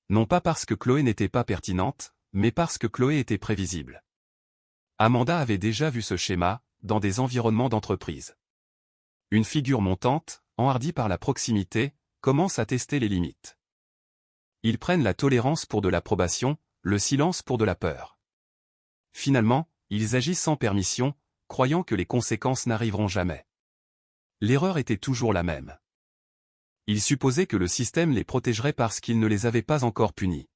Non pas parce que Chloé n'était pas pertinente, mais parce que Chloé était prévisible. Amanda avait déjà vu ce schéma, dans des environnements d'entreprise. Une figure montante, enhardie par la proximité, commence à tester les limites. Ils prennent la tolérance pour de l'approbation, le silence pour de la peur. Finalement, ils agissent sans permission, croyant que les conséquences n'arriveront jamais. L'erreur était toujours la même. Ils supposaient que le système les protégerait parce qu'il ne les avait pas encore punis.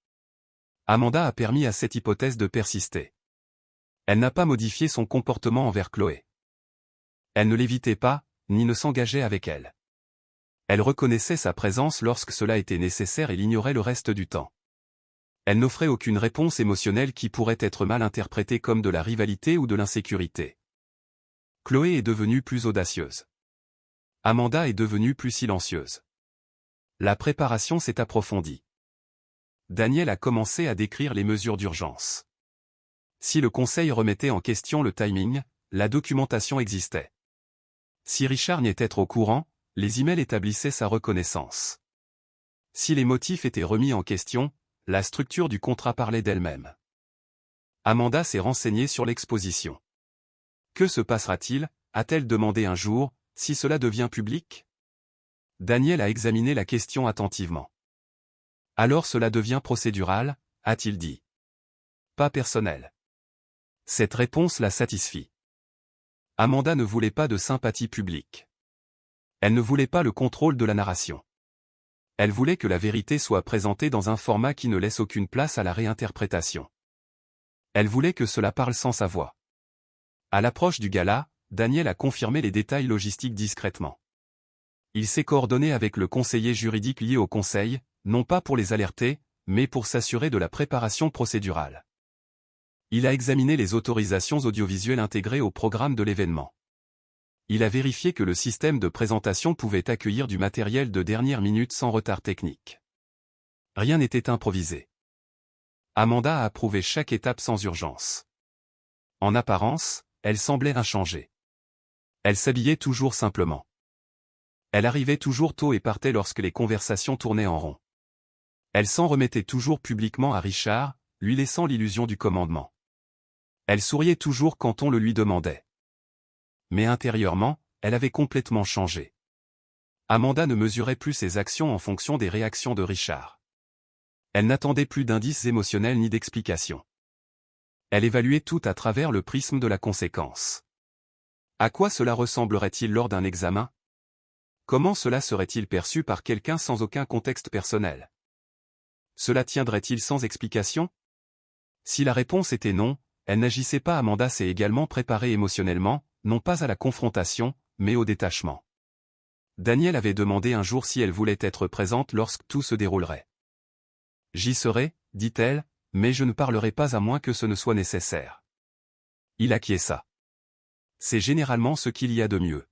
Amanda a permis à cette hypothèse de persister. Elle n'a pas modifié son comportement envers Chloé. Elle ne l'évitait pas, ni ne s'engageait avec elle. Elle reconnaissait sa présence lorsque cela était nécessaire et l'ignorait le reste du temps. Elle n'offrait aucune réponse émotionnelle qui pourrait être mal interprétée comme de la rivalité ou de l'insécurité. Chloé est devenue plus audacieuse. Amanda est devenue plus silencieuse. La préparation s'est approfondie. Daniel a commencé à décrire les mesures d'urgence. Si le conseil remettait en question le timing, la documentation existait. Si Richard n'y était au courant, les emails établissaient sa reconnaissance. Si les motifs étaient remis en question, la structure du contrat parlait d'elle-même. Amanda s'est renseignée sur l'exposition. Que se passera-t-il, a-t-elle demandé un jour, si cela devient public? Daniel a examiné la question attentivement. Alors cela devient procédural, a-t-il dit. Pas personnel. Cette réponse la satisfit. Amanda ne voulait pas de sympathie publique. Elle ne voulait pas le contrôle de la narration. Elle voulait que la vérité soit présentée dans un format qui ne laisse aucune place à la réinterprétation. Elle voulait que cela parle sans sa voix. À l'approche du gala, Daniel a confirmé les détails logistiques discrètement. Il s'est coordonné avec le conseiller juridique lié au conseil, non pas pour les alerter, mais pour s'assurer de la préparation procédurale. Il a examiné les autorisations audiovisuelles intégrées au programme de l'événement. Il a vérifié que le système de présentation pouvait accueillir du matériel de dernière minute sans retard technique. Rien n'était improvisé. Amanda a approuvé chaque étape sans urgence. En apparence, elle semblait inchangée. Elle s'habillait toujours simplement. Elle arrivait toujours tôt et partait lorsque les conversations tournaient en rond. Elle s'en remettait toujours publiquement à Richard, lui laissant l'illusion du commandement. Elle souriait toujours quand on le lui demandait. Mais intérieurement, elle avait complètement changé. Amanda ne mesurait plus ses actions en fonction des réactions de Richard. Elle n'attendait plus d'indices émotionnels ni d'explications. Elle évaluait tout à travers le prisme de la conséquence. À quoi cela ressemblerait-il lors d'un examen? Comment cela serait-il perçu par quelqu'un sans aucun contexte personnel? Cela tiendrait-il sans explication? Si la réponse était non, elle n'agissait pas. Amanda s'est également préparée émotionnellement, non pas à la confrontation, mais au détachement. Daniel avait demandé un jour si elle voulait être présente lorsque tout se déroulerait. J'y serai, dit-elle, mais je ne parlerai pas à moins que ce ne soit nécessaire. Il acquiesça. C'est généralement ce qu'il y a de mieux.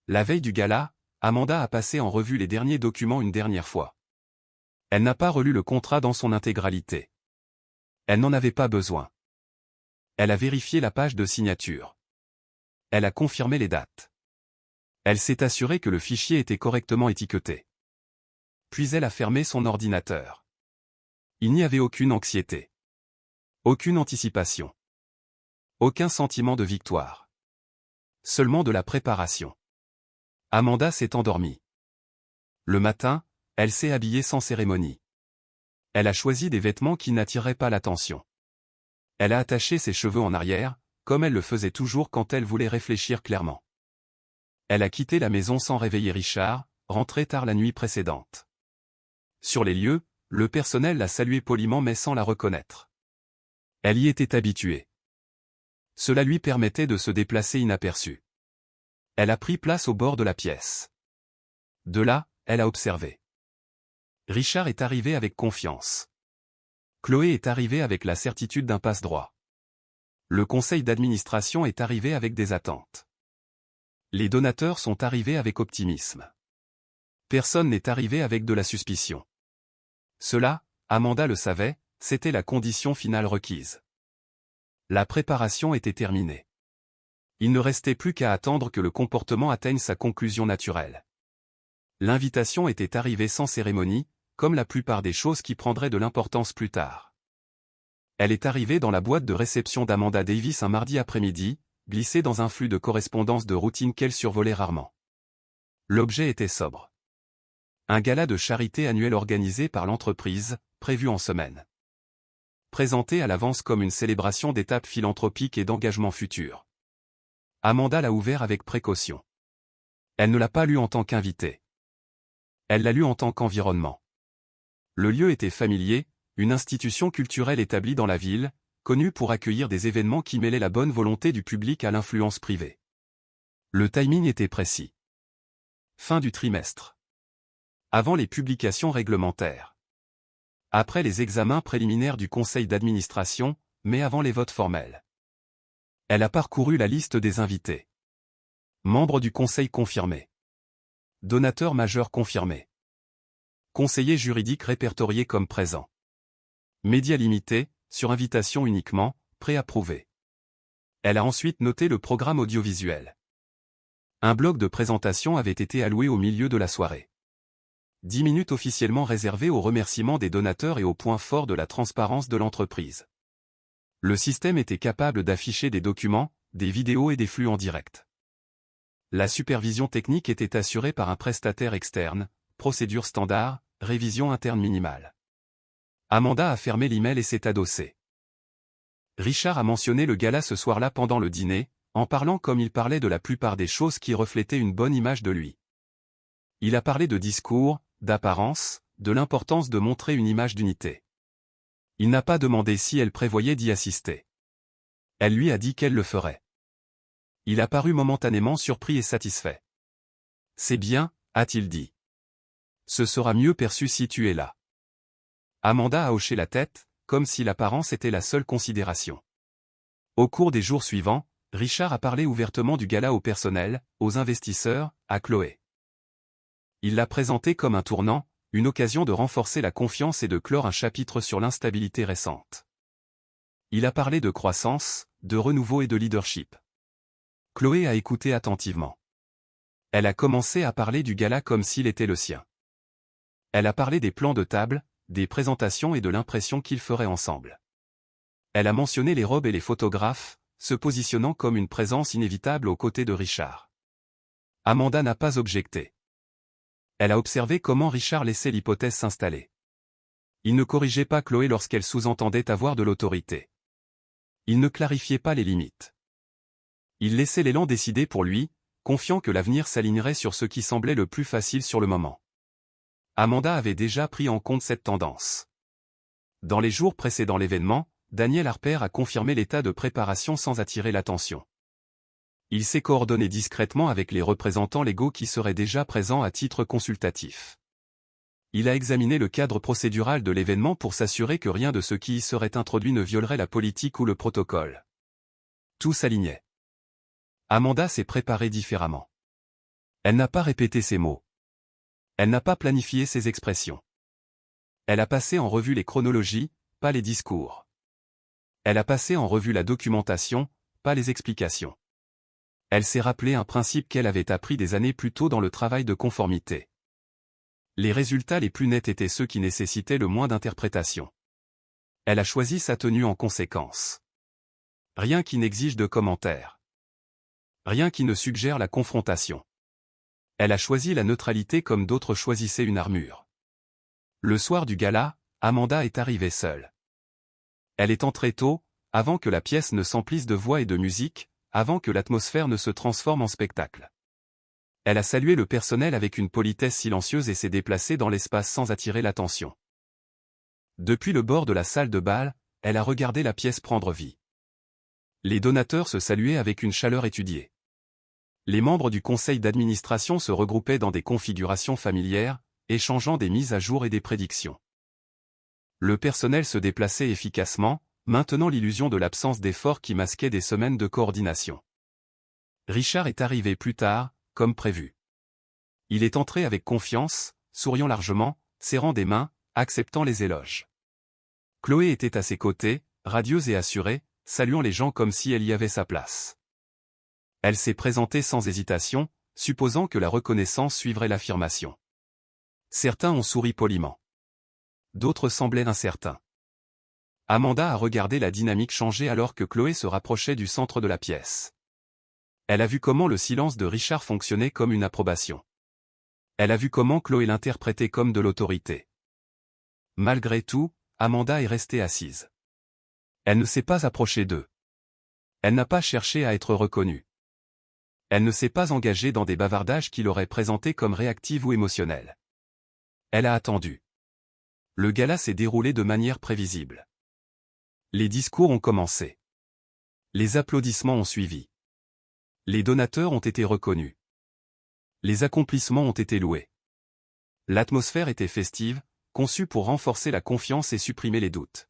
La veille du gala, Amanda a passé en revue les derniers documents une dernière fois. Elle n'a pas relu le contrat dans son intégralité. Elle n'en avait pas besoin. Elle a vérifié la page de signature. Elle a confirmé les dates. Elle s'est assurée que le fichier était correctement étiqueté. Puis elle a fermé son ordinateur. Il n'y avait aucune anxiété. Aucune anticipation. Aucun sentiment de victoire. Seulement de la préparation. Amanda s'est endormie. Le matin, elle s'est habillée sans cérémonie. Elle a choisi des vêtements qui n'attiraient pas l'attention. Elle a attaché ses cheveux en arrière, comme elle le faisait toujours quand elle voulait réfléchir clairement. Elle a quitté la maison sans réveiller Richard, rentré tard la nuit précédente. Sur les lieux, le personnel l'a saluée poliment mais sans la reconnaître. Elle y était habituée. Cela lui permettait de se déplacer inaperçue. Elle a pris place au bord de la pièce. De là, elle a observé. Richard est arrivé avec confiance. Chloé est arrivée avec la certitude d'un passe-droit. Le conseil d'administration est arrivé avec des attentes. Les donateurs sont arrivés avec optimisme. Personne n'est arrivé avec de la suspicion. Cela, Amanda le savait, c'était la condition finale requise. La préparation était terminée. Il ne restait plus qu'à attendre que le comportement atteigne sa conclusion naturelle. L'invitation était arrivée sans cérémonie, comme la plupart des choses qui prendraient de l'importance plus tard. Elle est arrivée dans la boîte de réception d'Amanda Davis un mardi après-midi, glissée dans un flux de correspondance de routine qu'elle survolait rarement. L'objet était sobre. Un gala de charité annuel organisé par l'entreprise, prévu en semaine. Présenté à l'avance comme une célébration d'étapes philanthropiques et d'engagements futurs. Amanda l'a ouvert avec précaution. Elle ne l'a pas lu en tant qu'invité. Elle l'a lu en tant qu'environnement. Le lieu était familier, une institution culturelle établie dans la ville, connue pour accueillir des événements qui mêlaient la bonne volonté du public à l'influence privée. Le timing était précis. Fin du trimestre. Avant les publications réglementaires. Après les examens préliminaires du conseil d'administration, mais avant les votes formels. Elle a parcouru la liste des invités. Membres du conseil confirmés. Donateurs majeurs confirmés. Conseillers juridiques répertoriés comme présents. Médias limités, sur invitation uniquement, préapprouvés. Elle a ensuite noté le programme audiovisuel. Un bloc de présentation avait été alloué au milieu de la soirée. 10 minutes officiellement réservées aux remerciements des donateurs et aux points forts de la transparence de l'entreprise. Le système était capable d'afficher des documents, des vidéos et des flux en direct. La supervision technique était assurée par un prestataire externe, procédure standard, révision interne minimale. Amanda a fermé l'email et s'est adossée. Richard a mentionné le gala ce soir-là pendant le dîner, en parlant comme il parlait de la plupart des choses qui reflétaient une bonne image de lui. Il a parlé de discours, d'apparence, de l'importance de montrer une image d'unité. Il n'a pas demandé si elle prévoyait d'y assister. Elle lui a dit qu'elle le ferait. Il a paru momentanément surpris et satisfait. « C'est bien », a-t-il dit. « Ce sera mieux perçu si tu es là. » Amanda a hoché la tête, comme si l'apparence était la seule considération. Au cours des jours suivants, Richard a parlé ouvertement du gala au personnel, aux investisseurs, à Chloé. Il l'a présenté comme un tournant, une occasion de renforcer la confiance et de clore un chapitre sur l'instabilité récente. Il a parlé de croissance, de renouveau et de leadership. Chloé a écouté attentivement. Elle a commencé à parler du gala comme s'il était le sien. Elle a parlé des plans de table, des présentations et de l'impression qu'ils feraient ensemble. Elle a mentionné les robes et les photographes, se positionnant comme une présence inévitable aux côtés de Richard. Amanda n'a pas objecté. Elle a observé comment Richard laissait l'hypothèse s'installer. Il ne corrigeait pas Chloé lorsqu'elle sous-entendait avoir de l'autorité. Il ne clarifiait pas les limites. Il laissait l'élan décider pour lui, confiant que l'avenir s'alignerait sur ce qui semblait le plus facile sur le moment. Amanda avait déjà pris en compte cette tendance. Dans les jours précédant l'événement, Daniel Harper a confirmé l'état de préparation sans attirer l'attention. Il s'est coordonné discrètement avec les représentants légaux qui seraient déjà présents à titre consultatif. Il a examiné le cadre procédural de l'événement pour s'assurer que rien de ce qui y serait introduit ne violerait la politique ou le protocole. Tout s'alignait. Amanda s'est préparée différemment. Elle n'a pas répété ses mots. Elle n'a pas planifié ses expressions. Elle a passé en revue les chronologies, pas les discours. Elle a passé en revue la documentation, pas les explications. Elle s'est rappelé un principe qu'elle avait appris des années plus tôt dans le travail de conformité. Les résultats les plus nets étaient ceux qui nécessitaient le moins d'interprétation. Elle a choisi sa tenue en conséquence. Rien qui n'exige de commentaires. Rien qui ne suggère la confrontation. Elle a choisi la neutralité comme d'autres choisissaient une armure. Le soir du gala, Amanda est arrivée seule. Elle est entrée tôt, avant que la pièce ne s'emplisse de voix et de musique, avant que l'atmosphère ne se transforme en spectacle. Elle a salué le personnel avec une politesse silencieuse et s'est déplacée dans l'espace sans attirer l'attention. Depuis le bord de la salle de bal, elle a regardé la pièce prendre vie. Les donateurs se saluaient avec une chaleur étudiée. Les membres du conseil d'administration se regroupaient dans des configurations familières, échangeant des mises à jour et des prédictions. Le personnel se déplaçait efficacement, maintenant l'illusion de l'absence d'effort qui masquait des semaines de coordination. Richard est arrivé plus tard, comme prévu. Il est entré avec confiance, souriant largement, serrant des mains, acceptant les éloges. Chloé était à ses côtés, radieuse et assurée, saluant les gens comme si elle y avait sa place. Elle s'est présentée sans hésitation, supposant que la reconnaissance suivrait l'affirmation. Certains ont souri poliment. D'autres semblaient incertains. Amanda a regardé la dynamique changer alors que Chloé se rapprochait du centre de la pièce. Elle a vu comment le silence de Richard fonctionnait comme une approbation. Elle a vu comment Chloé l'interprétait comme de l'autorité. Malgré tout, Amanda est restée assise. Elle ne s'est pas approchée d'eux. Elle n'a pas cherché à être reconnue. Elle ne s'est pas engagée dans des bavardages qui l'auraient présentée comme réactive ou émotionnelle. Elle a attendu. Le gala s'est déroulé de manière prévisible. Les discours ont commencé. Les applaudissements ont suivi. Les donateurs ont été reconnus. Les accomplissements ont été loués. L'atmosphère était festive, conçue pour renforcer la confiance et supprimer les doutes.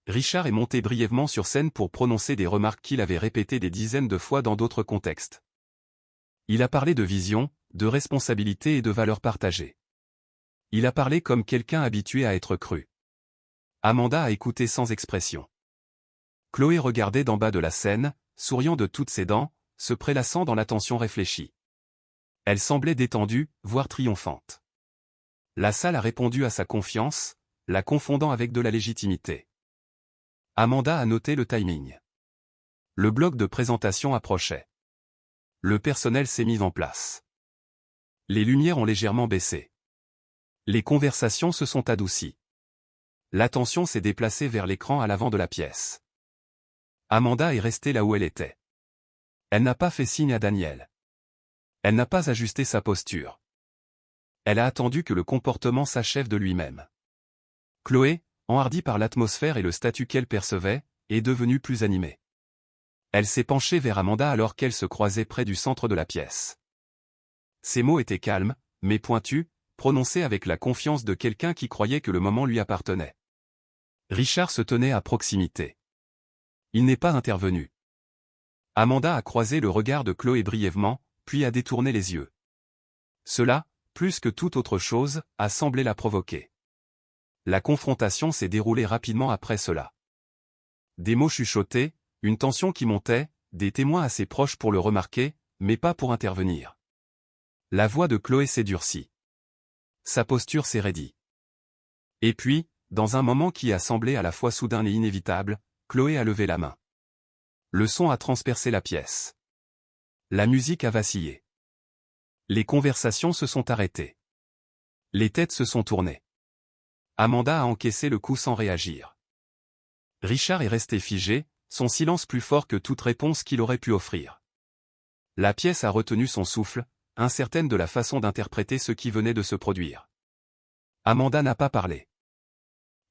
Richard est monté brièvement sur scène pour prononcer des remarques qu'il avait répétées des dizaines de fois dans d'autres contextes. Il a parlé de vision, de responsabilité et de valeurs partagées. Il a parlé comme quelqu'un habitué à être cru. Amanda a écouté sans expression. Chloé regardait d'en bas de la scène, souriant de toutes ses dents, se prélassant dans l'attention réfléchie. Elle semblait détendue, voire triomphante. La salle a répondu à sa confiance, la confondant avec de la légitimité. Amanda a noté le timing. Le bloc de présentation approchait. Le personnel s'est mis en place. Les lumières ont légèrement baissé. Les conversations se sont adoucies. L'attention s'est déplacée vers l'écran à l'avant de la pièce. Amanda est restée là où elle était. Elle n'a pas fait signe à Daniel. Elle n'a pas ajusté sa posture. Elle a attendu que le comportement s'achève de lui-même. Chloé, enhardie par l'atmosphère et le statut qu'elle percevait, est devenue plus animée. Elle s'est penchée vers Amanda alors qu'elle se croisait près du centre de la pièce. Ses mots étaient calmes, mais pointus, prononcés avec la confiance de quelqu'un qui croyait que le moment lui appartenait. Richard se tenait à proximité. Il n'est pas intervenu. Amanda a croisé le regard de Chloé brièvement, puis a détourné les yeux. Cela, plus que toute autre chose, a semblé la provoquer. La confrontation s'est déroulée rapidement après cela. Des mots chuchotés, une tension qui montait, des témoins assez proches pour le remarquer, mais pas pour intervenir. La voix de Chloé s'est durcie. Sa posture s'est raidie. Et puis, dans un moment qui a semblé à la fois soudain et inévitable, Chloé a levé la main. Le son a transpercé la pièce. La musique a vacillé. Les conversations se sont arrêtées. Les têtes se sont tournées. Amanda a encaissé le coup sans réagir. Richard est resté figé, son silence plus fort que toute réponse qu'il aurait pu offrir. La pièce a retenu son souffle, incertaine de la façon d'interpréter ce qui venait de se produire. Amanda n'a pas parlé.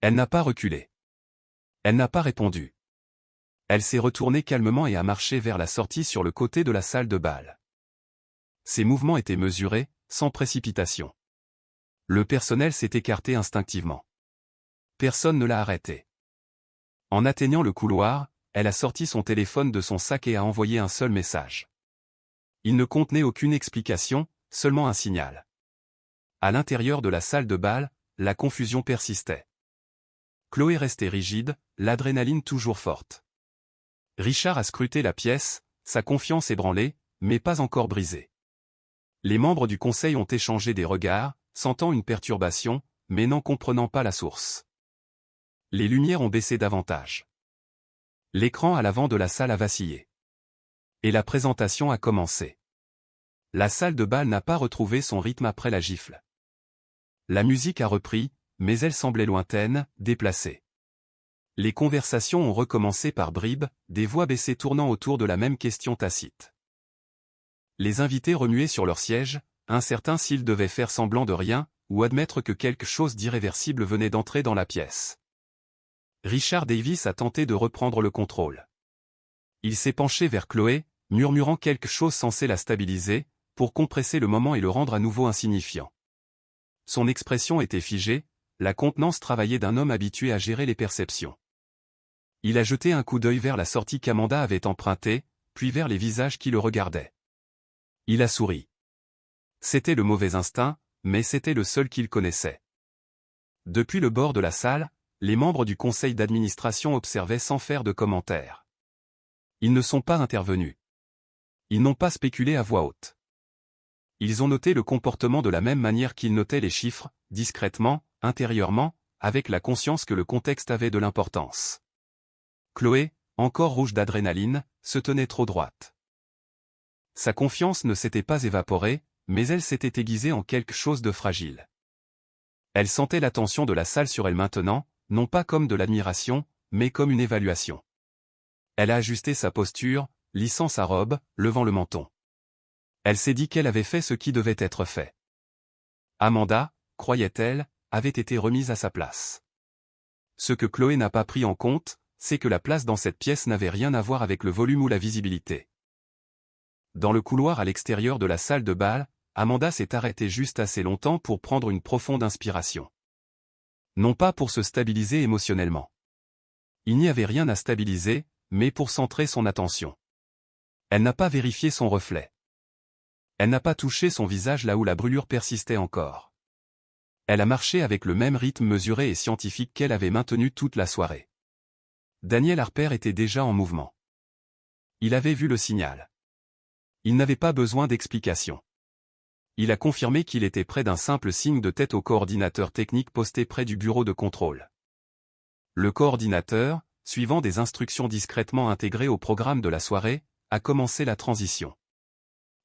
Elle n'a pas reculé. Elle n'a pas répondu. Elle s'est retournée calmement et a marché vers la sortie sur le côté de la salle de bal. Ses mouvements étaient mesurés, sans précipitation. Le personnel s'est écarté instinctivement. Personne ne l'a arrêtée. En atteignant le couloir, elle a sorti son téléphone de son sac et a envoyé un seul message. Il ne contenait aucune explication, seulement un signal. À l'intérieur de la salle de bal, la confusion persistait. Chloé restait rigide, l'adrénaline toujours forte. Richard a scruté la pièce, sa confiance ébranlée, mais pas encore brisée. Les membres du conseil ont échangé des regards, sentant une perturbation, mais n'en comprenant pas la source. Les lumières ont baissé davantage. L'écran à l'avant de la salle a vacillé. Et la présentation a commencé. La salle de bal n'a pas retrouvé son rythme après la gifle. La musique a repris, mais elle semblait lointaine, déplacée. Les conversations ont recommencé par bribes, des voix baissées tournant autour de la même question tacite. Les invités remuaient sur leur siège, incertains s'ils devaient faire semblant de rien, ou admettre que quelque chose d'irréversible venait d'entrer dans la pièce. Richard Davis a tenté de reprendre le contrôle. Il s'est penché vers Chloé, murmurant quelque chose censé la stabiliser, pour compresser le moment et le rendre à nouveau insignifiant. Son expression était figée, la contenance travaillée d'un homme habitué à gérer les perceptions. Il a jeté un coup d'œil vers la sortie qu'Amanda avait empruntée, puis vers les visages qui le regardaient. Il a souri. C'était le mauvais instinct, mais c'était le seul qu'il connaissait. Depuis le bord de la salle, les membres du conseil d'administration observaient sans faire de commentaires. Ils ne sont pas intervenus. Ils n'ont pas spéculé à voix haute. Ils ont noté le comportement de la même manière qu'ils notaient les chiffres, discrètement, intérieurement, avec la conscience que le contexte avait de l'importance. Chloé, encore rouge d'adrénaline, se tenait trop droite. Sa confiance ne s'était pas évaporée, mais elle s'était aiguisée en quelque chose de fragile. Elle sentait l'attention de la salle sur elle maintenant, non pas comme de l'admiration, mais comme une évaluation. Elle a ajusté sa posture, lissant sa robe, levant le menton. Elle s'est dit qu'elle avait fait ce qui devait être fait. Amanda, croyait-elle, avait été remise à sa place. Ce que Chloé n'a pas pris en compte, c'est que la place dans cette pièce n'avait rien à voir avec le volume ou la visibilité. Dans le couloir à l'extérieur de la salle de bal, Amanda s'est arrêtée juste assez longtemps pour prendre une profonde inspiration. Non pas pour se stabiliser émotionnellement. Il n'y avait rien à stabiliser, mais pour centrer son attention. Elle n'a pas vérifié son reflet. Elle n'a pas touché son visage là où la brûlure persistait encore. Elle a marché avec le même rythme mesuré et scientifique qu'elle avait maintenu toute la soirée. Daniel Harper était déjà en mouvement. Il avait vu le signal. Il n'avait pas besoin d'explication. Il a confirmé qu'il était près d'un simple signe de tête au coordinateur technique posté près du bureau de contrôle. Le coordinateur, suivant des instructions discrètement intégrées au programme de la soirée, a commencé la transition.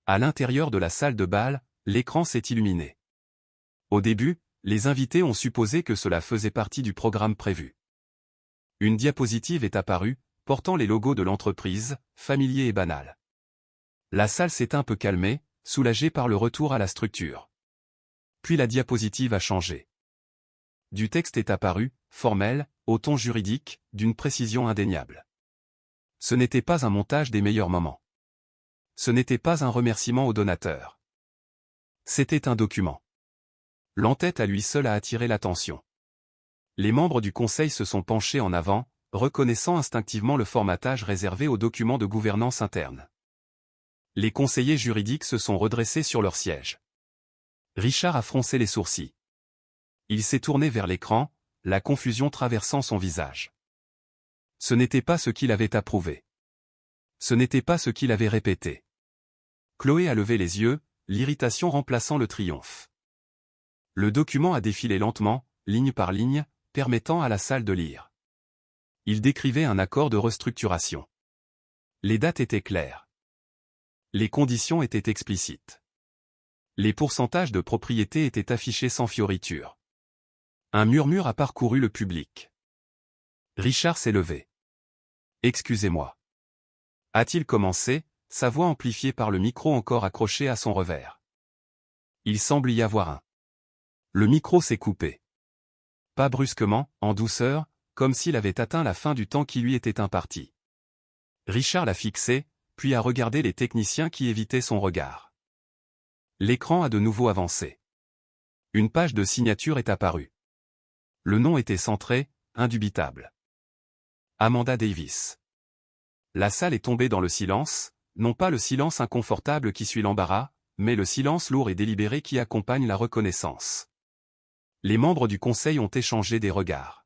À l'intérieur de la salle de bal, l'écran s'est illuminé. Au début, les invités ont supposé que cela faisait partie du programme prévu. Une diapositive est apparue, portant les logos de l'entreprise, familier et banal. La salle s'est un peu calmée, soulagée par le retour à la structure. Puis la diapositive a changé. Du texte est apparu, formel, au ton juridique, d'une précision indéniable. Ce n'était pas un montage des meilleurs moments. Ce n'était pas un remerciement aux donateurs. C'était un document. L'entête à lui seul a attiré l'attention. Les membres du conseil se sont penchés en avant, reconnaissant instinctivement le formatage réservé aux documents de gouvernance interne. Les conseillers juridiques se sont redressés sur leur siège. Richard a froncé les sourcils. Il s'est tourné vers l'écran, la confusion traversant son visage. Ce n'était pas ce qu'il avait approuvé. Ce n'était pas ce qu'il avait répété. Chloé a levé les yeux, l'irritation remplaçant le triomphe. Le document a défilé lentement, ligne par ligne, permettant à la salle de lire. Il décrivait un accord de restructuration. Les dates étaient claires. Les conditions étaient explicites. Les pourcentages de propriété étaient affichés sans fioriture. Un murmure a parcouru le public. Richard s'est levé. « Excusez-moi. » A-t-il commencé, sa voix amplifiée par le micro encore accroché à son revers. Il semble y avoir un. Le micro s'est coupé. Pas brusquement, en douceur, comme s'il avait atteint la fin du temps qui lui était imparti. Richard l'a fixé, puis a regardé les techniciens qui évitaient son regard. L'écran a de nouveau avancé. Une page de signature est apparue. Le nom était centré, indubitable. Amanda Davis. La salle est tombée dans le silence, non pas le silence inconfortable qui suit l'embarras, mais le silence lourd et délibéré qui accompagne la reconnaissance. Les membres du conseil ont échangé des regards.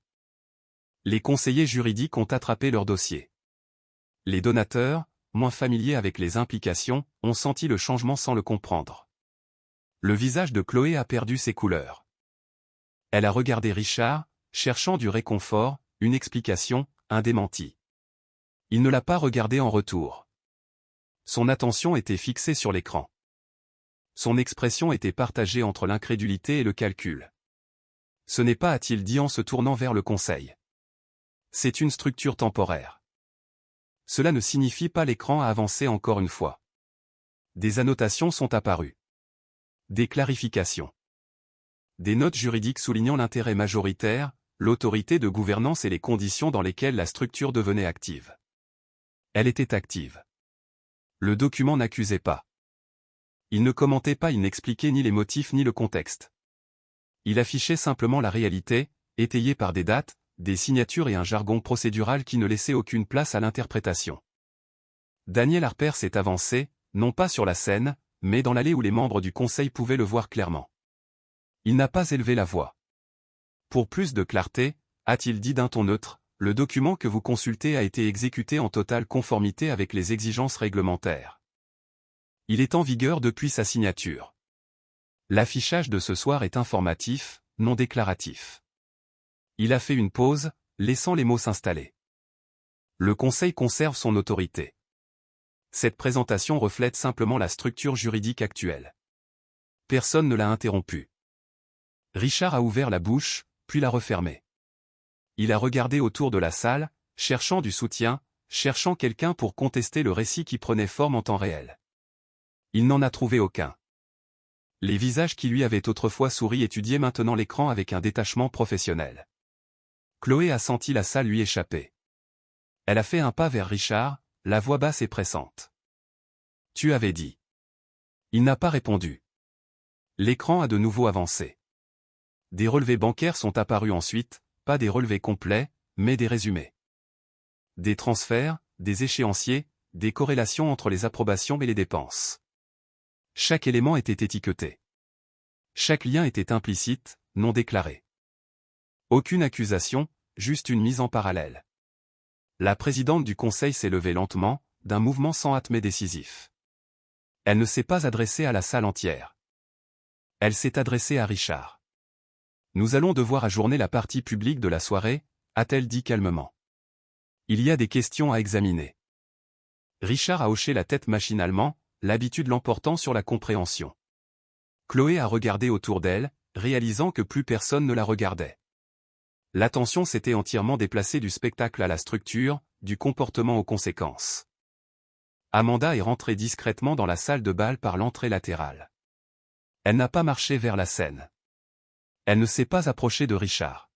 Les conseillers juridiques ont attrapé leur dossier. Les donateurs, moins familiers avec les implications, ont senti le changement sans le comprendre. Le visage de Chloé a perdu ses couleurs. Elle a regardé Richard, cherchant du réconfort, une explication, un démenti. Il ne l'a pas regardé en retour. Son attention était fixée sur l'écran. Son expression était partagée entre l'incrédulité et le calcul. Ce n'est pas, a-t-il dit en se tournant vers le conseil. C'est une structure temporaire. Cela ne signifie pas l'écran a avancé encore une fois. Des annotations sont apparues. Des clarifications. Des notes juridiques soulignant l'intérêt majoritaire, l'autorité de gouvernance et les conditions dans lesquelles la structure devenait active. Elle était active. Le document n'accusait pas. Il ne commentait pas, il n'expliquait ni les motifs ni le contexte. Il affichait simplement la réalité, étayée par des dates, des signatures et un jargon procédural qui ne laissait aucune place à l'interprétation. Daniel Harper s'est avancé, non pas sur la scène, mais dans l'allée où les membres du conseil pouvaient le voir clairement. Il n'a pas élevé la voix. Pour plus de clarté, a-t-il dit d'un ton neutre, le document que vous consultez a été exécuté en totale conformité avec les exigences réglementaires. Il est en vigueur depuis sa signature. L'affichage de ce soir est informatif, non déclaratif. Il a fait une pause, laissant les mots s'installer. Le Conseil conserve son autorité. Cette présentation reflète simplement la structure juridique actuelle. Personne ne l'a interrompu. Richard a ouvert la bouche, puis l'a refermée. Il a regardé autour de la salle, cherchant du soutien, cherchant quelqu'un pour contester le récit qui prenait forme en temps réel. Il n'en a trouvé aucun. Les visages qui lui avaient autrefois souri étudiaient maintenant l'écran avec un détachement professionnel. Chloé a senti la salle lui échapper. Elle a fait un pas vers Richard, la voix basse et pressante. « Tu avais dit. » Il n'a pas répondu. L'écran a de nouveau avancé. Des relevés bancaires sont apparus ensuite, pas des relevés complets, mais des résumés. Des transferts, des échéanciers, des corrélations entre les approbations et les dépenses. Chaque élément était étiqueté. Chaque lien était implicite, non déclaré. Aucune accusation, juste une mise en parallèle. La présidente du conseil s'est levée lentement, d'un mouvement sans hâte mais décisif. Elle ne s'est pas adressée à la salle entière. Elle s'est adressée à Richard. « Nous allons devoir ajourner la partie publique de la soirée », a-t-elle dit calmement. « Il y a des questions à examiner. » Richard a hoché la tête machinalement, l'habitude l'emportant sur la compréhension. Chloé a regardé autour d'elle, réalisant que plus personne ne la regardait. L'attention s'était entièrement déplacée du spectacle à la structure, du comportement aux conséquences. Amanda est rentrée discrètement dans la salle de bal par l'entrée latérale. Elle n'a pas marché vers la scène. Elle ne s'est pas approchée de Richard.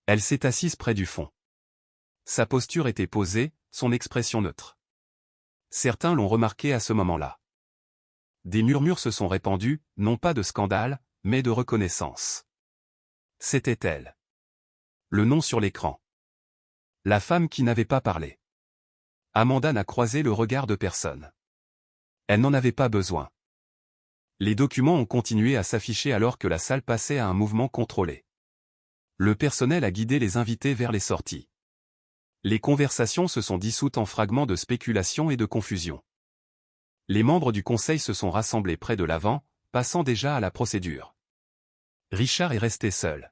Elle s'est assise près du fond. Sa posture était posée, son expression neutre. Certains l'ont remarqué à ce moment-là. Des murmures se sont répandus, non pas de scandale, mais de reconnaissance. C'était elle. Le nom sur l'écran. La femme qui n'avait pas parlé. Amanda n'a croisé le regard de personne. Elle n'en avait pas besoin. Les documents ont continué à s'afficher alors que la salle passait à un mouvement contrôlé. Le personnel a guidé les invités vers les sorties. Les conversations se sont dissoutes en fragments de spéculation et de confusion. Les membres du conseil se sont rassemblés près de l'avant, passant déjà à la procédure. Richard est resté seul.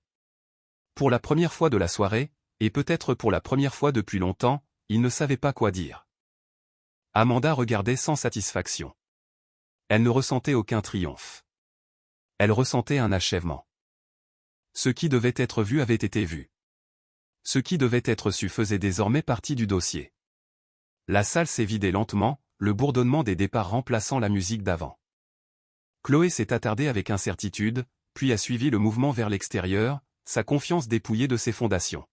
Pour la première fois de la soirée, et peut-être pour la première fois depuis longtemps, il ne savait pas quoi dire. Amanda regardait sans satisfaction. Elle ne ressentait aucun triomphe. Elle ressentait un achèvement. Ce qui devait être vu avait été vu. Ce qui devait être su faisait désormais partie du dossier. La salle s'est vidée lentement, le bourdonnement des départs remplaçant la musique d'avant. Chloé s'est attardée avec incertitude, puis a suivi le mouvement vers l'extérieur, sa confiance dépouillée de ses fondations.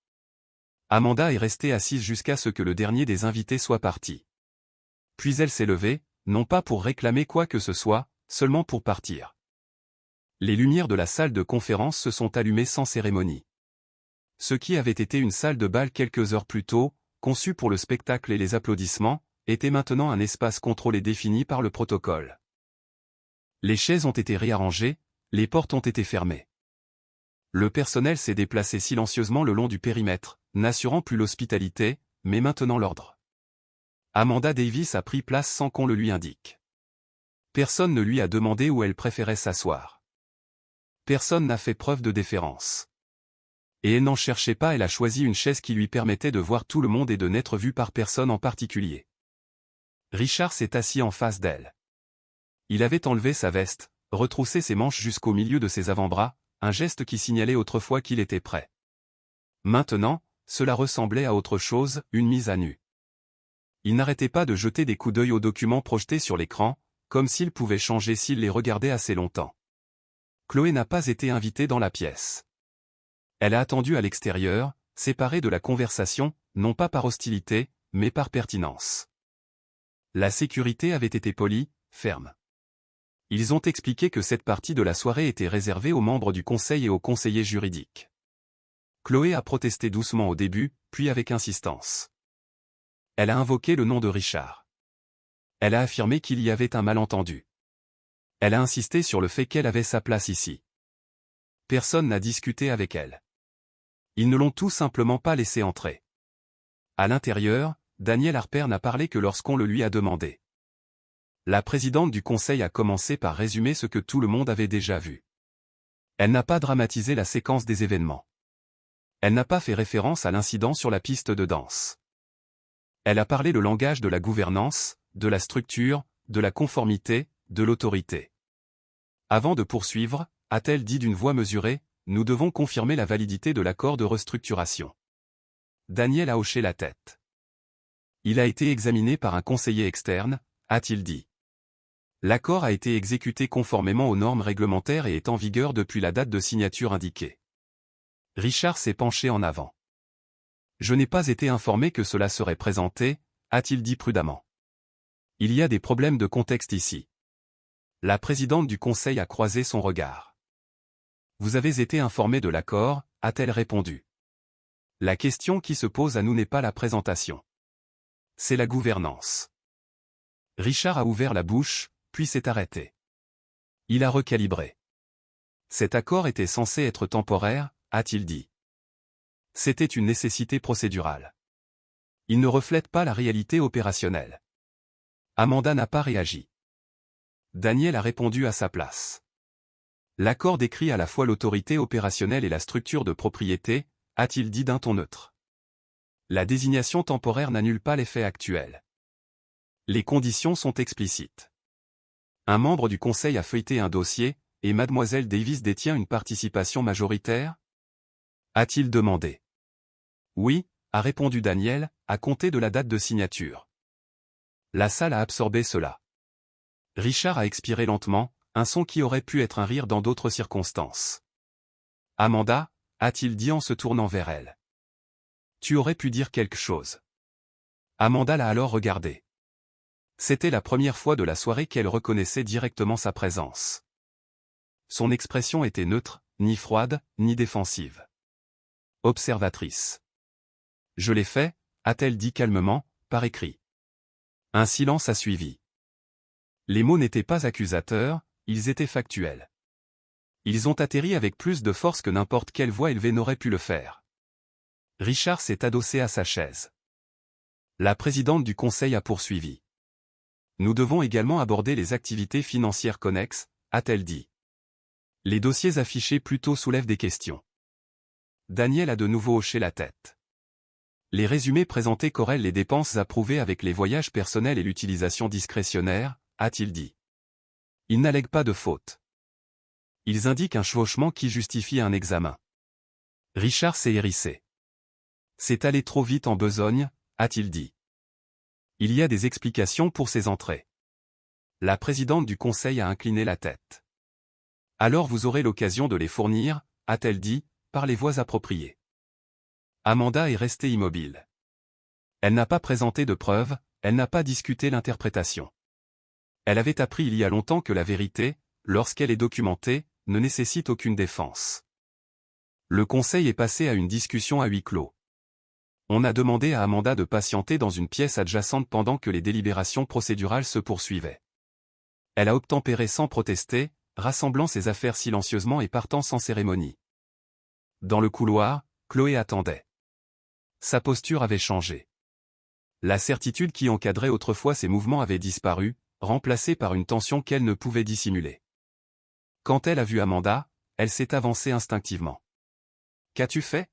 Amanda est restée assise jusqu'à ce que le dernier des invités soit parti. Puis elle s'est levée, non pas pour réclamer quoi que ce soit, seulement pour partir. Les lumières de la salle de conférence se sont allumées sans cérémonie. Ce qui avait été une salle de bal quelques heures plus tôt, conçue pour le spectacle et les applaudissements, était maintenant un espace contrôlé défini par le protocole. Les chaises ont été réarrangées, les portes ont été fermées. Le personnel s'est déplacé silencieusement le long du périmètre, n'assurant plus l'hospitalité, mais maintenant l'ordre. Amanda Davis a pris place sans qu'on le lui indique. Personne ne lui a demandé où elle préférait s'asseoir. Personne n'a fait preuve de déférence. Et elle n'en cherchait pas, elle a choisi une chaise qui lui permettait de voir tout le monde et de n'être vue par personne en particulier. Richard s'est assis en face d'elle. Il avait enlevé sa veste, retroussé ses manches jusqu'au milieu de ses avant-bras, un geste qui signalait autrefois qu'il était prêt. Maintenant, cela ressemblait à autre chose, une mise à nu. Il n'arrêtait pas de jeter des coups d'œil aux documents projetés sur l'écran, comme s'ils pouvaient changer s'il les regardait assez longtemps. Chloé n'a pas été invitée dans la pièce. Elle a attendu à l'extérieur, séparée de la conversation, non pas par hostilité, mais par pertinence. La sécurité avait été polie, ferme. Ils ont expliqué que cette partie de la soirée était réservée aux membres du conseil et aux conseillers juridiques. Chloé a protesté doucement au début, puis avec insistance. Elle a invoqué le nom de Richard. Elle a affirmé qu'il y avait un malentendu. Elle a insisté sur le fait qu'elle avait sa place ici. Personne n'a discuté avec elle. Ils ne l'ont tout simplement pas laissée entrer. À l'intérieur, Daniel Harper n'a parlé que lorsqu'on le lui a demandé. La présidente du conseil a commencé par résumer ce que tout le monde avait déjà vu. Elle n'a pas dramatisé la séquence des événements. Elle n'a pas fait référence à l'incident sur la piste de danse. Elle a parlé le langage de la gouvernance, de la structure, de la conformité, de l'autorité. Avant de poursuivre, a-t-elle dit d'une voix mesurée, nous devons confirmer la validité de l'accord de restructuration. Daniel a hoché la tête. Il a été examiné par un conseiller externe, a-t-il dit. L'accord a été exécuté conformément aux normes réglementaires et est en vigueur depuis la date de signature indiquée. Richard s'est penché en avant. Je n'ai pas été informé que cela serait présenté, a-t-il dit prudemment. Il y a des problèmes de contexte ici. La présidente du conseil a croisé son regard. Vous avez été informé de l'accord, a-t-elle répondu. La question qui se pose à nous n'est pas la présentation. C'est la gouvernance. Richard a ouvert la bouche, puis s'est arrêté. Il a recalibré. Cet accord était censé être temporaire, a-t-il dit. C'était une nécessité procédurale. Il ne reflète pas la réalité opérationnelle. Amanda n'a pas réagi. Daniel a répondu à sa place. L'accord décrit à la fois l'autorité opérationnelle et la structure de propriété, a-t-il dit d'un ton neutre. La désignation temporaire n'annule pas l'effet actuel. Les conditions sont explicites. Un membre du conseil a feuilleté un dossier, et Mademoiselle Davis détient une participation majoritaire? A-t-il demandé. Oui, a répondu Daniel, à compter de la date de signature. La salle a absorbé cela. Richard a expiré lentement, un son qui aurait pu être un rire dans d'autres circonstances. Amanda, a-t-il dit en se tournant vers elle. Tu aurais pu dire quelque chose. Amanda l'a alors regardé. C'était la première fois de la soirée qu'elle reconnaissait directement sa présence. Son expression était neutre, ni froide, ni défensive. Observatrice. Je l'ai fait, a-t-elle dit calmement, par écrit. Un silence a suivi. Les mots n'étaient pas accusateurs, ils étaient factuels. Ils ont atterri avec plus de force que n'importe quelle voix élevée n'aurait pu le faire. Richard s'est adossé à sa chaise. La présidente du conseil a poursuivi. Nous devons également aborder les activités financières connexes, a-t-elle dit. Les dossiers affichés plus tôt soulèvent des questions. Daniel a de nouveau hoché la tête. Les résumés présentés corrèlent les dépenses approuvées avec les voyages personnels et l'utilisation discrétionnaire, a-t-il dit. Ils n'allèguent pas de faute. Ils indiquent un chevauchement qui justifie un examen. Richard s'est hérissé. C'est allé trop vite en besogne, a-t-il dit. Il y a des explications pour ces entrées. La présidente du conseil a incliné la tête. Alors vous aurez l'occasion de les fournir, a-t-elle dit, par les voies appropriées. Amanda est restée immobile. Elle n'a pas présenté de preuves, elle n'a pas discuté l'interprétation. Elle avait appris il y a longtemps que la vérité, lorsqu'elle est documentée, ne nécessite aucune défense. Le conseil est passé à une discussion à huis clos. On a demandé à Amanda de patienter dans une pièce adjacente pendant que les délibérations procédurales se poursuivaient. Elle a obtempéré sans protester, rassemblant ses affaires silencieusement et partant sans cérémonie. Dans le couloir, Chloé attendait. Sa posture avait changé. La certitude qui encadrait autrefois ses mouvements avait disparu, remplacée par une tension qu'elle ne pouvait dissimuler. Quand elle a vu Amanda, elle s'est avancée instinctivement. « Qu'as-tu fait »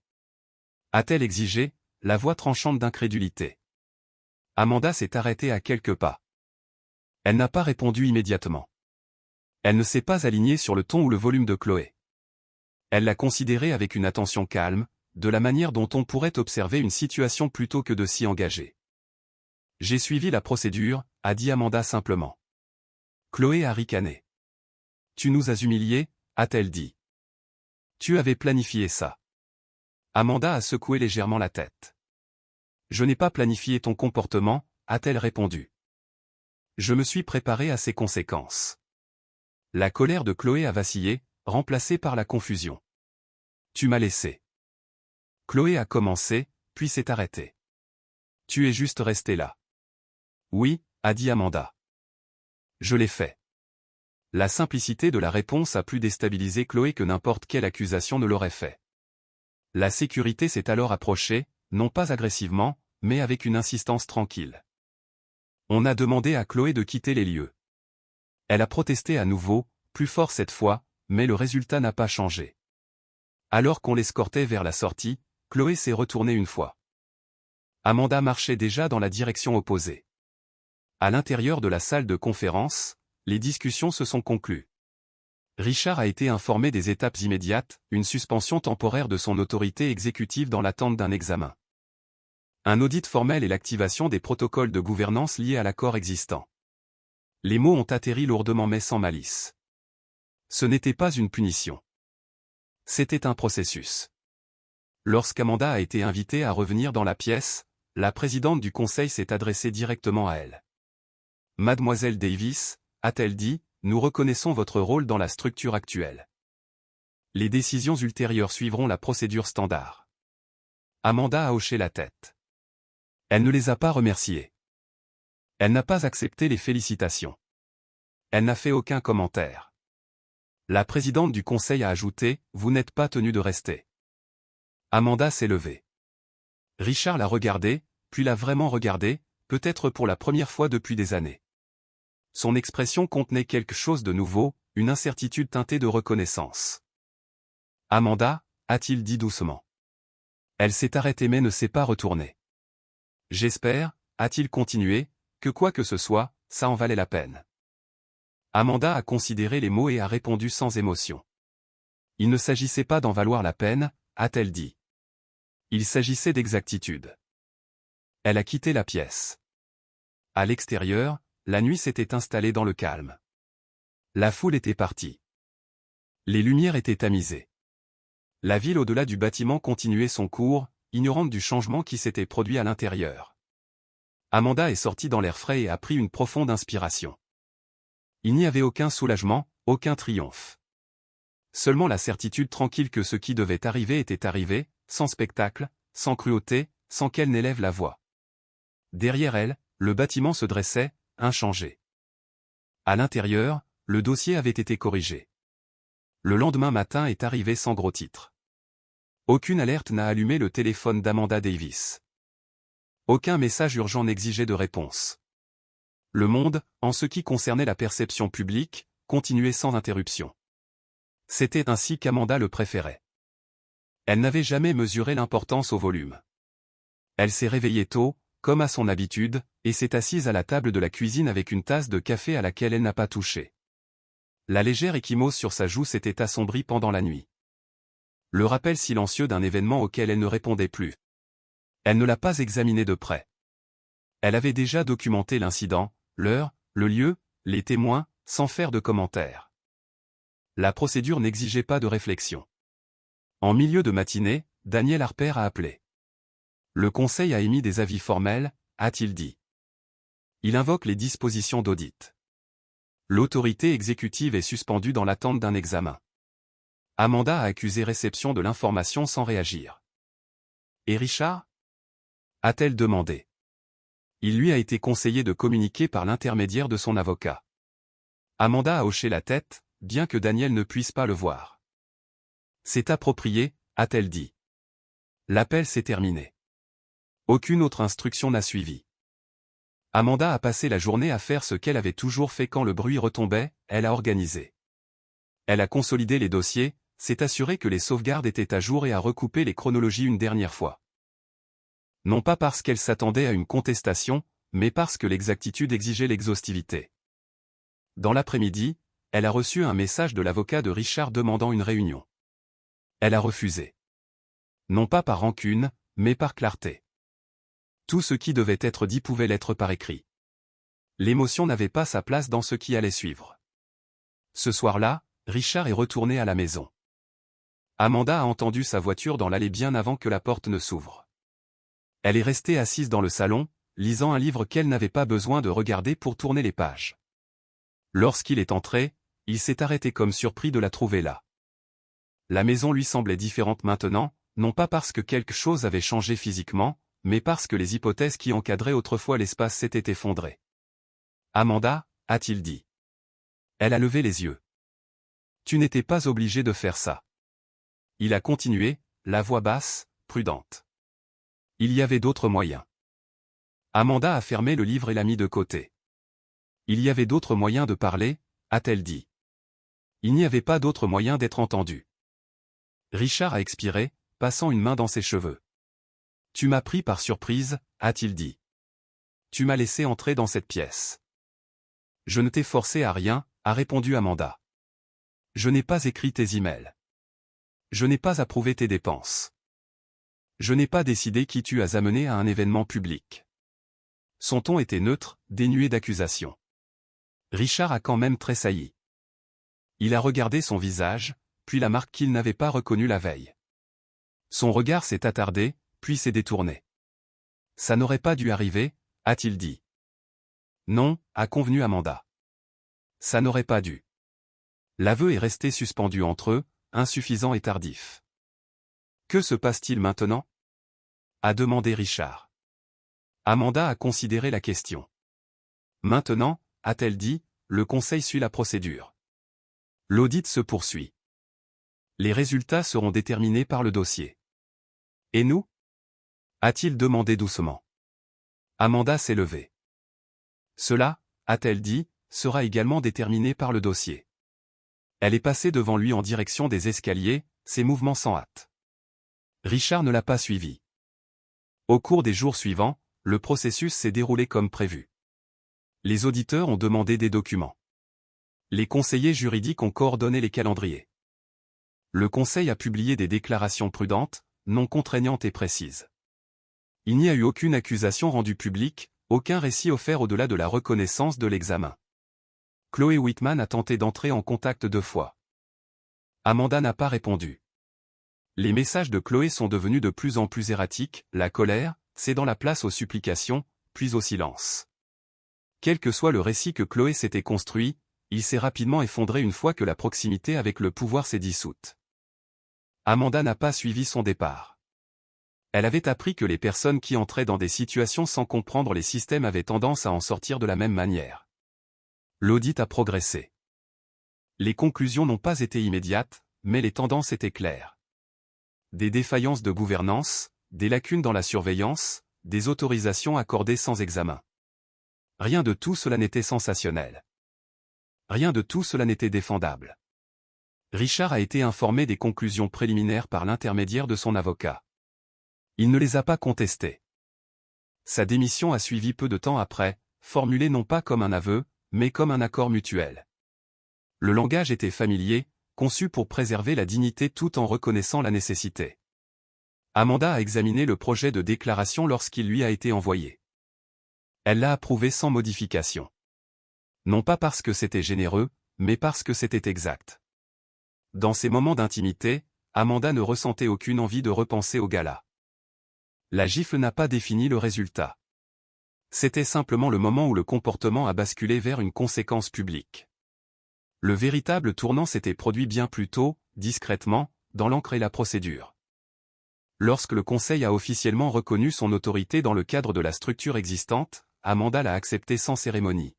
a-t-elle exigé, la voix tranchante d'incrédulité. Amanda s'est arrêtée à quelques pas. Elle n'a pas répondu immédiatement. Elle ne s'est pas alignée sur le ton ou le volume de Chloé. Elle l'a considérée avec une attention calme, de la manière dont on pourrait observer une situation plutôt que de s'y engager. « J'ai suivi la procédure », a dit Amanda simplement. Chloé a ricané. « Tu nous as humiliés », a-t-elle dit. « Tu avais planifié ça. » Amanda a secoué légèrement la tête. « Je n'ai pas planifié ton comportement », a-t-elle répondu. « Je me suis préparé à ses conséquences. » La colère de Chloé a vacillé, remplacée par la confusion. « Tu m'as laissé. » Chloé a commencé, puis s'est arrêtée. « Tu es juste resté là. » « Oui, » a dit Amanda. « Je l'ai fait. » La simplicité de la réponse a plus déstabilisé Chloé que n'importe quelle accusation ne l'aurait fait. La sécurité s'est alors approchée, non pas agressivement, mais avec une insistance tranquille. On a demandé à Chloé de quitter les lieux. Elle a protesté à nouveau, plus fort cette fois, mais le résultat n'a pas changé. Alors qu'on l'escortait vers la sortie, Chloé s'est retournée une fois. Amanda marchait déjà dans la direction opposée. À l'intérieur de la salle de conférence, les discussions se sont conclues. Richard a été informé des étapes immédiates, une suspension temporaire de son autorité exécutive dans l'attente d'un examen. Un audit formel et l'activation des protocoles de gouvernance liés à l'accord existant. Les mots ont atterri lourdement mais sans malice. Ce n'était pas une punition. C'était un processus. Lorsqu'Amanda a été invitée à revenir dans la pièce, la présidente du conseil s'est adressée directement à elle. « Mademoiselle Davis », a-t-elle dit, « nous reconnaissons votre rôle dans la structure actuelle. Les décisions ultérieures suivront la procédure standard. » Amanda a hoché la tête. Elle ne les a pas remerciés. Elle n'a pas accepté les félicitations. Elle n'a fait aucun commentaire. La présidente du conseil a ajouté, « Vous n'êtes pas tenu de rester. » Amanda s'est levée. Richard l'a regardée, puis l'a vraiment regardée, peut-être pour la première fois depuis des années. Son expression contenait quelque chose de nouveau, une incertitude teintée de reconnaissance. « Amanda » a-t-il dit doucement. Elle s'est arrêtée mais ne s'est pas retournée. « J'espère » a-t-il continué, « que quoi que ce soit, ça en valait la peine. » Amanda a considéré les mots et a répondu sans émotion. « Il ne s'agissait pas d'en valoir la peine » a-t-elle dit. Il s'agissait d'exactitude. Elle a quitté la pièce. À l'extérieur, la nuit s'était installée dans le calme. La foule était partie. Les lumières étaient tamisées. La ville au-delà du bâtiment continuait son cours, ignorante du changement qui s'était produit à l'intérieur. Amanda est sortie dans l'air frais et a pris une profonde inspiration. Il n'y avait aucun soulagement, aucun triomphe. Seulement la certitude tranquille que ce qui devait arriver était arrivé, sans spectacle, sans cruauté, sans qu'elle n'élève la voix. Derrière elle, le bâtiment se dressait, inchangé. À l'intérieur, le dossier avait été corrigé. Le lendemain matin est arrivé sans gros titre. Aucune alerte n'a allumé le téléphone d'Amanda Davis. Aucun message urgent n'exigeait de réponse. Le monde, en ce qui concernait la perception publique, continuait sans interruption. C'était ainsi qu'Amanda le préférait. Elle n'avait jamais mesuré l'importance au volume. Elle s'est réveillée tôt, comme à son habitude, et s'est assise à la table de la cuisine avec une tasse de café à laquelle elle n'a pas touché. La légère ecchymose sur sa joue s'était assombrie pendant la nuit. Le rappel silencieux d'un événement auquel elle ne répondait plus. Elle ne l'a pas examiné de près. Elle avait déjà documenté l'incident, l'heure, le lieu, les témoins, sans faire de commentaires. La procédure n'exigeait pas de réflexion. En milieu de matinée, Daniel Harper a appelé. Le conseil a émis des avis formels, a-t-il dit. Il invoque les dispositions d'audit. L'autorité exécutive est suspendue dans l'attente d'un examen. Amanda a accusé réception de l'information sans réagir. Et Richard ? A-t-elle demandé. Il lui a été conseillé de communiquer par l'intermédiaire de son avocat. Amanda a hoché la tête, bien que Daniel ne puisse pas le voir. C'est approprié, a-t-elle dit. L'appel s'est terminé. Aucune autre instruction n'a suivi. Amanda a passé la journée à faire ce qu'elle avait toujours fait quand le bruit retombait, elle a organisé. Elle a consolidé les dossiers, s'est assurée que les sauvegardes étaient à jour et a recoupé les chronologies une dernière fois. Non pas parce qu'elle s'attendait à une contestation, mais parce que l'exactitude exigeait l'exhaustivité. Dans l'après-midi, elle a reçu un message de l'avocat de Richard demandant une réunion. Elle a refusé. Non pas par rancune, mais par clarté. Tout ce qui devait être dit pouvait l'être par écrit. L'émotion n'avait pas sa place dans ce qui allait suivre. Ce soir-là, Richard est retourné à la maison. Amanda a entendu sa voiture dans l'allée bien avant que la porte ne s'ouvre. Elle est restée assise dans le salon, lisant un livre qu'elle n'avait pas besoin de regarder pour tourner les pages. Lorsqu'il est entré, il s'est arrêté comme surpris de la trouver là. La maison lui semblait différente maintenant, non pas parce que quelque chose avait changé physiquement, mais parce que les hypothèses qui encadraient autrefois l'espace s'étaient effondrées. « Amanda » a-t-il dit. Elle a levé les yeux. « Tu n'étais pas obligée de faire ça. » Il a continué, la voix basse, prudente. Il y avait d'autres moyens. Amanda a fermé le livre et l'a mis de côté. Il y avait d'autres moyens de parler, a-t-elle dit. Il n'y avait pas d'autre moyen d'être entendu. Richard a expiré, passant une main dans ses cheveux. Tu m'as pris par surprise, a-t-il dit. Tu m'as laissé entrer dans cette pièce. Je ne t'ai forcé à rien, a répondu Amanda. Je n'ai pas écrit tes emails. Je n'ai pas approuvé tes dépenses. Je n'ai pas décidé qui tu as amené à un événement public. Son ton était neutre, dénué d'accusation. Richard a quand même tressailli. Il a regardé son visage, puis la marque qu'il n'avait pas reconnue la veille. Son regard s'est attardé, puis s'est détourné. Ça n'aurait pas dû arriver, a-t-il dit. Non, a convenu Amanda. Ça n'aurait pas dû. L'aveu est resté suspendu entre eux, insuffisant et tardif. Que se passe-t-il maintenant? A demandé Richard. Amanda a considéré la question. Maintenant, a-t-elle dit, le conseil suit la procédure. L'audit se poursuit. Les résultats seront déterminés par le dossier. Et nous? A-t-il demandé doucement. Amanda s'est levée. Cela, a-t-elle dit, sera également déterminé par le dossier. Elle est passée devant lui en direction des escaliers, ses mouvements sans hâte. Richard ne l'a pas suivi. Au cours des jours suivants, le processus s'est déroulé comme prévu. Les auditeurs ont demandé des documents. Les conseillers juridiques ont coordonné les calendriers. Le Conseil a publié des déclarations prudentes, non contraignantes et précises. Il n'y a eu aucune accusation rendue publique, aucun récit offert au-delà de la reconnaissance de l'examen. Chloé Whitman a tenté d'entrer en contact 2 fois. Amanda n'a pas répondu. Les messages de Chloé sont devenus de plus en plus erratiques, la colère, cédant la place aux supplications, puis au silence. Quel que soit le récit que Chloé s'était construit, il s'est rapidement effondré une fois que la proximité avec le pouvoir s'est dissoute. Amanda n'a pas suivi son départ. Elle avait appris que les personnes qui entraient dans des situations sans comprendre les systèmes avaient tendance à en sortir de la même manière. L'audit a progressé. Les conclusions n'ont pas été immédiates, mais les tendances étaient claires. Des défaillances de gouvernance, des lacunes dans la surveillance, des autorisations accordées sans examen. Rien de tout cela n'était sensationnel. Rien de tout cela n'était défendable. Richard a été informé des conclusions préliminaires par l'intermédiaire de son avocat. Il ne les a pas contestées. Sa démission a suivi peu de temps après, formulée non pas comme un aveu, mais comme un accord mutuel. Le langage était familier, conçu pour préserver la dignité tout en reconnaissant la nécessité. Amanda a examiné le projet de déclaration lorsqu'il lui a été envoyé. Elle l'a approuvé sans modification. Non pas parce que c'était généreux, mais parce que c'était exact. Dans ces moments d'intimité, Amanda ne ressentait aucune envie de repenser au gala. La gifle n'a pas défini le résultat. C'était simplement le moment où le comportement a basculé vers une conséquence publique. Le véritable tournant s'était produit bien plus tôt, discrètement, dans l'encre et la procédure. Lorsque le Conseil a officiellement reconnu son autorité dans le cadre de la structure existante, Amanda l'a accepté sans cérémonie.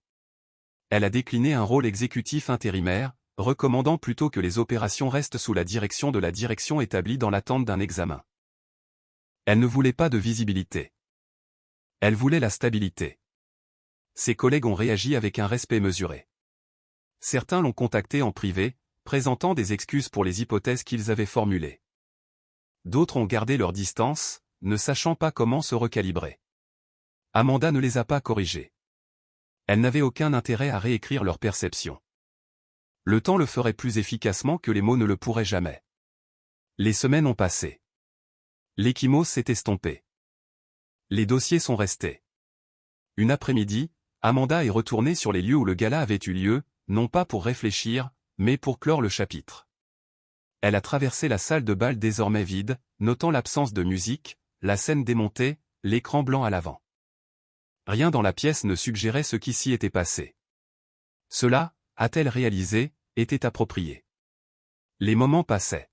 Elle a décliné un rôle exécutif intérimaire, recommandant plutôt que les opérations restent sous la direction de la direction établie dans l'attente d'un examen. Elle ne voulait pas de visibilité. Elle voulait la stabilité. Ses collègues ont réagi avec un respect mesuré. Certains l'ont contactée en privé, présentant des excuses pour les hypothèses qu'ils avaient formulées. D'autres ont gardé leur distance, ne sachant pas comment se recalibrer. Amanda ne les a pas corrigés. Elle n'avait aucun intérêt à réécrire leur perception. Le temps le ferait plus efficacement que les mots ne le pourraient jamais. Les semaines ont passé. L'échymose s'est estompée. Les dossiers sont restés. Une après-midi, Amanda est retournée sur les lieux où le gala avait eu lieu, non pas pour réfléchir, mais pour clore le chapitre. Elle a traversé la salle de bal désormais vide, notant l'absence de musique, la scène démontée, l'écran blanc à l'avant. Rien dans la pièce ne suggérait ce qui s'y était passé. Cela, a-t-elle réalisé, était approprié. Les moments passaient.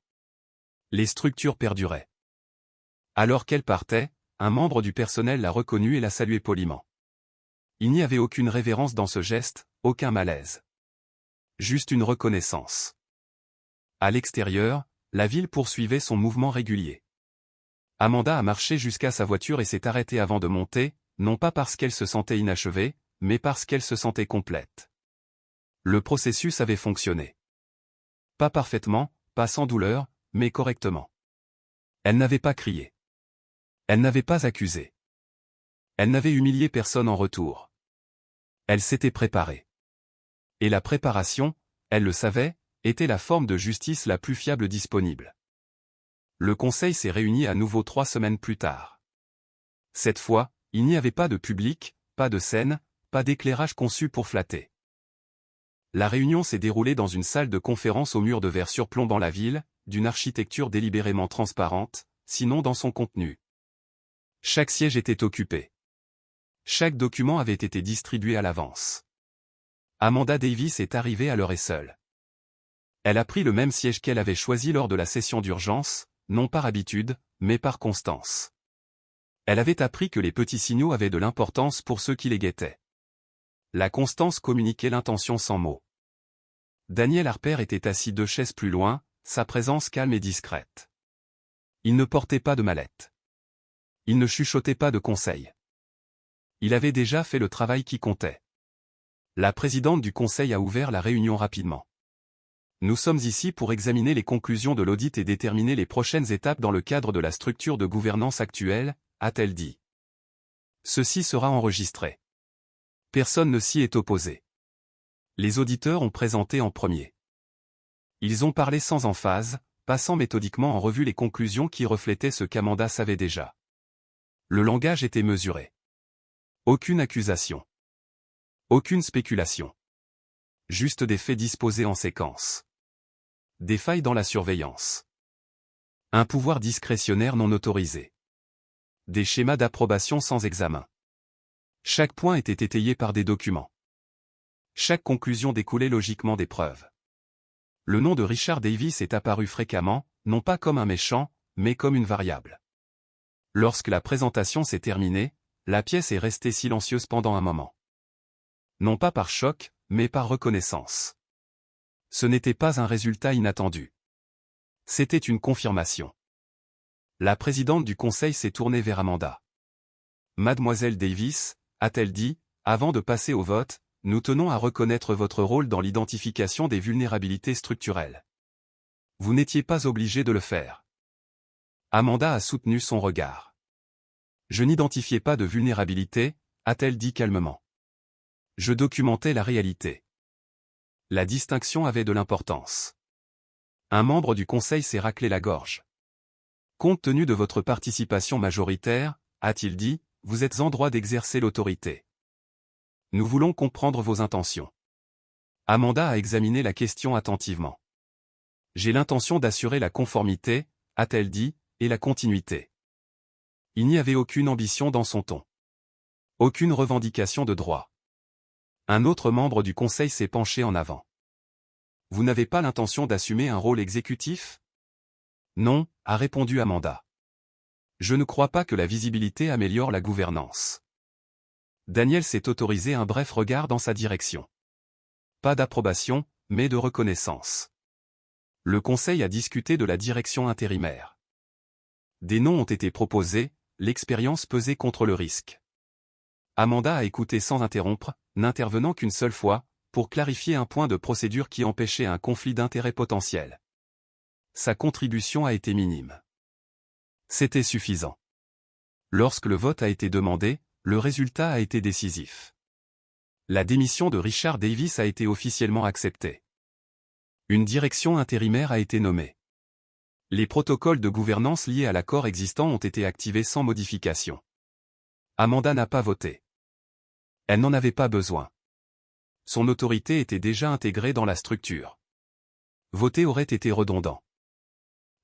Les structures perduraient. Alors qu'elle partait, un membre du personnel l'a reconnue et l'a saluée poliment. Il n'y avait aucune révérence dans ce geste, aucun malaise. Juste une reconnaissance. À l'extérieur, la ville poursuivait son mouvement régulier. Amanda a marché jusqu'à sa voiture et s'est arrêtée avant de monter, non pas parce qu'elle se sentait inachevée, mais parce qu'elle se sentait complète. Le processus avait fonctionné. Pas parfaitement, pas sans douleur, mais correctement. Elle n'avait pas crié. Elle n'avait pas accusé. Elle n'avait humilié personne en retour. Elle s'était préparée. Et la préparation, elle le savait, était la forme de justice la plus fiable disponible. Le Conseil s'est réuni à nouveau 3 semaines plus tard. Cette fois, il n'y avait pas de public, pas de scène, pas d'éclairage conçu pour flatter. La réunion s'est déroulée dans une salle de conférence aux murs de verre surplombant la ville, d'une architecture délibérément transparente, sinon dans son contenu. Chaque siège était occupé. Chaque document avait été distribué à l'avance. Amanda Davis est arrivée à l'heure et seule. Elle a pris le même siège qu'elle avait choisi lors de la session d'urgence, non par habitude, mais par constance. Elle avait appris que les petits signaux avaient de l'importance pour ceux qui les guettaient. La constance communiquait l'intention sans mots. Daniel Harper était assis 2 chaises plus loin, sa présence calme et discrète. Il ne portait pas de mallette. Il ne chuchotait pas de conseils. Il avait déjà fait le travail qui comptait. La présidente du conseil a ouvert la réunion rapidement. Nous sommes ici pour examiner les conclusions de l'audit et déterminer les prochaines étapes dans le cadre de la structure de gouvernance actuelle, a-t-elle dit. Ceci sera enregistré. Personne ne s'y est opposé. Les auditeurs ont présenté en premier. Ils ont parlé sans emphase, passant méthodiquement en revue les conclusions qui reflétaient ce qu'Amanda savait déjà. Le langage était mesuré. Aucune accusation. Aucune spéculation. Juste des faits disposés en séquence. Des failles dans la surveillance. Un pouvoir discrétionnaire non autorisé. Des schémas d'approbation sans examen. Chaque point était étayé par des documents. Chaque conclusion découlait logiquement des preuves. Le nom de Richard Davis est apparu fréquemment, non pas comme un méchant, mais comme une variable. Lorsque la présentation s'est terminée, la pièce est restée silencieuse pendant un moment. Non pas par choc, mais par reconnaissance. Ce n'était pas un résultat inattendu. C'était une confirmation. La présidente du conseil s'est tournée vers Amanda. Mademoiselle Davis, a-t-elle dit, avant de passer au vote, nous tenons à reconnaître votre rôle dans l'identification des vulnérabilités structurelles. Vous n'étiez pas obligé de le faire. Amanda a soutenu son regard. Je n'identifiais pas de vulnérabilité, a-t-elle dit calmement. Je documentais la réalité. La distinction avait de l'importance. Un membre du conseil s'est raclé la gorge. Compte tenu de votre participation majoritaire, a-t-il dit, vous êtes en droit d'exercer l'autorité. Nous voulons comprendre vos intentions. Amanda a examiné la question attentivement. J'ai l'intention d'assurer la conformité, a-t-elle dit, et la continuité. Il n'y avait aucune ambition dans son ton. Aucune revendication de droit. Un autre membre du conseil s'est penché en avant. Vous n'avez pas l'intention d'assumer un rôle exécutif? Non, a répondu Amanda. Je ne crois pas que la visibilité améliore la gouvernance. Daniel s'est autorisé un bref regard dans sa direction. Pas d'approbation, mais de reconnaissance. Le conseil a discuté de la direction intérimaire. Des noms ont été proposés, l'expérience pesait contre le risque. Amanda a écouté sans interrompre, n'intervenant qu'une seule fois, pour clarifier un point de procédure qui empêchait un conflit d'intérêts potentiel. Sa contribution a été minime. C'était suffisant. Lorsque le vote a été demandé, le résultat a été décisif. La démission de Richard Davis a été officiellement acceptée. Une direction intérimaire a été nommée. Les protocoles de gouvernance liés à l'accord existant ont été activés sans modification. Amanda n'a pas voté. Elle n'en avait pas besoin. Son autorité était déjà intégrée dans la structure. Voter aurait été redondant.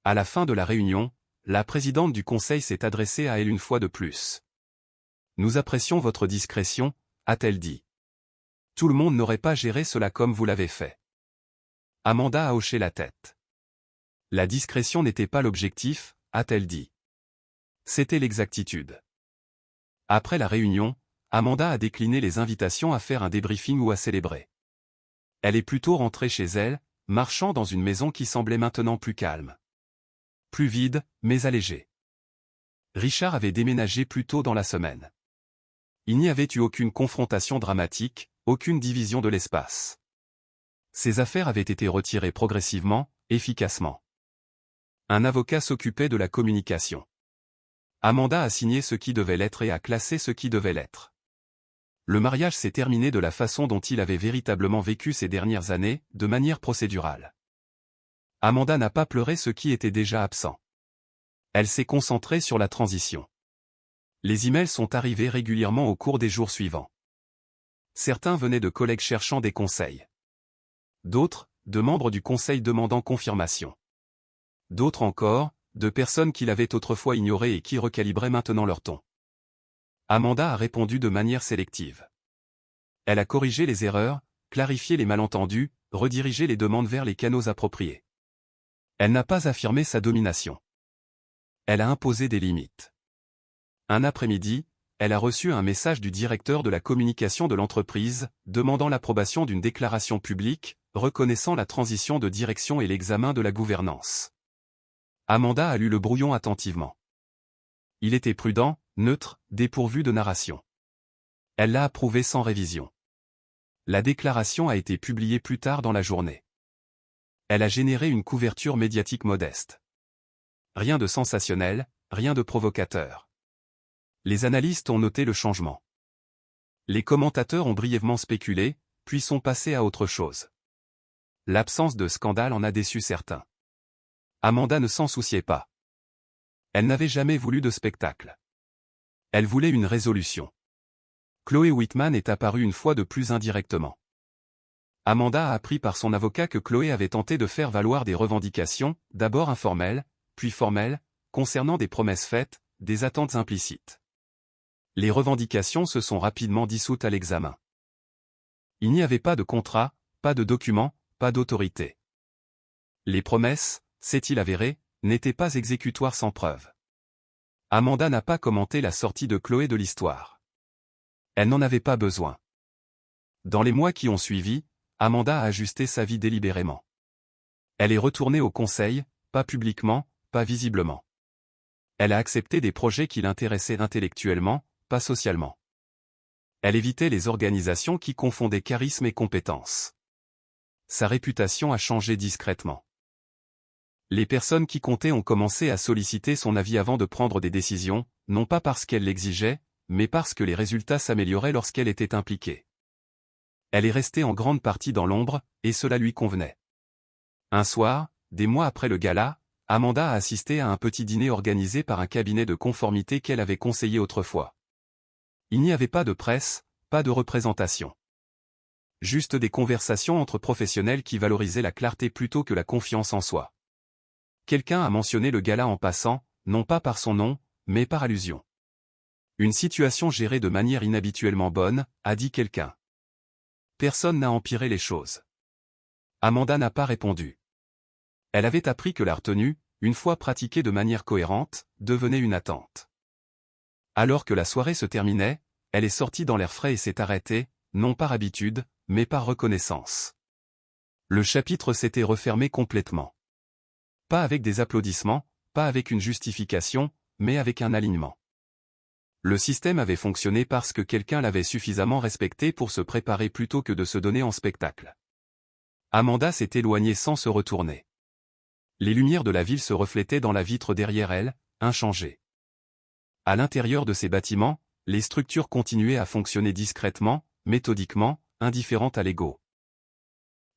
À la fin de la réunion, la présidente du conseil s'est adressée à elle une fois de plus. Nous apprécions votre discrétion, a-t-elle dit. Tout le monde n'aurait pas géré cela comme vous l'avez fait. Amanda a hoché la tête. La discrétion n'était pas l'objectif, a-t-elle dit. C'était l'exactitude. Après la réunion, Amanda a décliné les invitations à faire un débriefing ou à célébrer. Elle est plutôt rentrée chez elle, marchant dans une maison qui semblait maintenant plus calme. Plus vide, mais allégée. Richard avait déménagé plus tôt dans la semaine. Il n'y avait eu aucune confrontation dramatique, aucune division de l'espace. Ses affaires avaient été retirées progressivement, efficacement. Un avocat s'occupait de la communication. Amanda a signé ce qui devait l'être et a classé ce qui devait l'être. Le mariage s'est terminé de la façon dont il avait véritablement vécu ces dernières années, de manière procédurale. Amanda n'a pas pleuré ce qui était déjà absent. Elle s'est concentrée sur la transition. Les emails sont arrivés régulièrement au cours des jours suivants. Certains venaient de collègues cherchant des conseils. D'autres, de membres du conseil demandant confirmation. D'autres encore, de personnes qui l'avaient autrefois ignoré et qui recalibraient maintenant leur ton. Amanda a répondu de manière sélective. Elle a corrigé les erreurs, clarifié les malentendus, redirigé les demandes vers les canaux appropriés. Elle n'a pas affirmé sa domination. Elle a imposé des limites. Un après-midi, elle a reçu un message du directeur de la communication de l'entreprise, demandant l'approbation d'une déclaration publique, reconnaissant la transition de direction et l'examen de la gouvernance. Amanda a lu le brouillon attentivement. Il était prudent, neutre, dépourvu de narration. Elle l'a approuvé sans révision. La déclaration a été publiée plus tard dans la journée. Elle a généré une couverture médiatique modeste. Rien de sensationnel, rien de provocateur. Les analystes ont noté le changement. Les commentateurs ont brièvement spéculé, puis sont passés à autre chose. L'absence de scandale en a déçu certains. Amanda ne s'en souciait pas. Elle n'avait jamais voulu de spectacle. Elle voulait une résolution. Chloé Whitman est apparue une fois de plus indirectement. Amanda a appris par son avocat que Chloé avait tenté de faire valoir des revendications, d'abord informelles, puis formelles, concernant des promesses faites, des attentes implicites. Les revendications se sont rapidement dissoutes à l'examen. Il n'y avait pas de contrat, pas de document, pas d'autorité. Les promesses, s'est-il avéré, n'étaient pas exécutoires sans preuve. Amanda n'a pas commenté la sortie de Chloé de l'histoire. Elle n'en avait pas besoin. Dans les mois qui ont suivi, Amanda a ajusté sa vie délibérément. Elle est retournée au conseil, pas publiquement, pas visiblement. Elle a accepté des projets qui l'intéressaient intellectuellement, pas socialement. Elle évitait les organisations qui confondaient charisme et compétence. Sa réputation a changé discrètement. Les personnes qui comptaient ont commencé à solliciter son avis avant de prendre des décisions, non pas parce qu'elle l'exigeait, mais parce que les résultats s'amélioraient lorsqu'elle était impliquée. Elle est restée en grande partie dans l'ombre, et cela lui convenait. Un soir, des mois après le gala, Amanda a assisté à un petit dîner organisé par un cabinet de conformité qu'elle avait conseillé autrefois. Il n'y avait pas de presse, pas de représentation. Juste des conversations entre professionnels qui valorisaient la clarté plutôt que la confiance en soi. Quelqu'un a mentionné le gala en passant, non pas par son nom, mais par allusion. Une situation gérée de manière inhabituellement bonne, a dit quelqu'un. Personne n'a empiré les choses. Amanda n'a pas répondu. Elle avait appris que la retenue, une fois pratiquée de manière cohérente, devenait une attente. Alors que la soirée se terminait, elle est sortie dans l'air frais et s'est arrêtée, non par habitude, mais par reconnaissance. Le chapitre s'était refermé complètement. Pas avec des applaudissements, pas avec une justification, mais avec un alignement. Le système avait fonctionné parce que quelqu'un l'avait suffisamment respecté pour se préparer plutôt que de se donner en spectacle. Amanda s'est éloignée sans se retourner. Les lumières de la ville se reflétaient dans la vitre derrière elle, inchangées. À l'intérieur de ces bâtiments, les structures continuaient à fonctionner discrètement, méthodiquement, indifférentes à l'ego.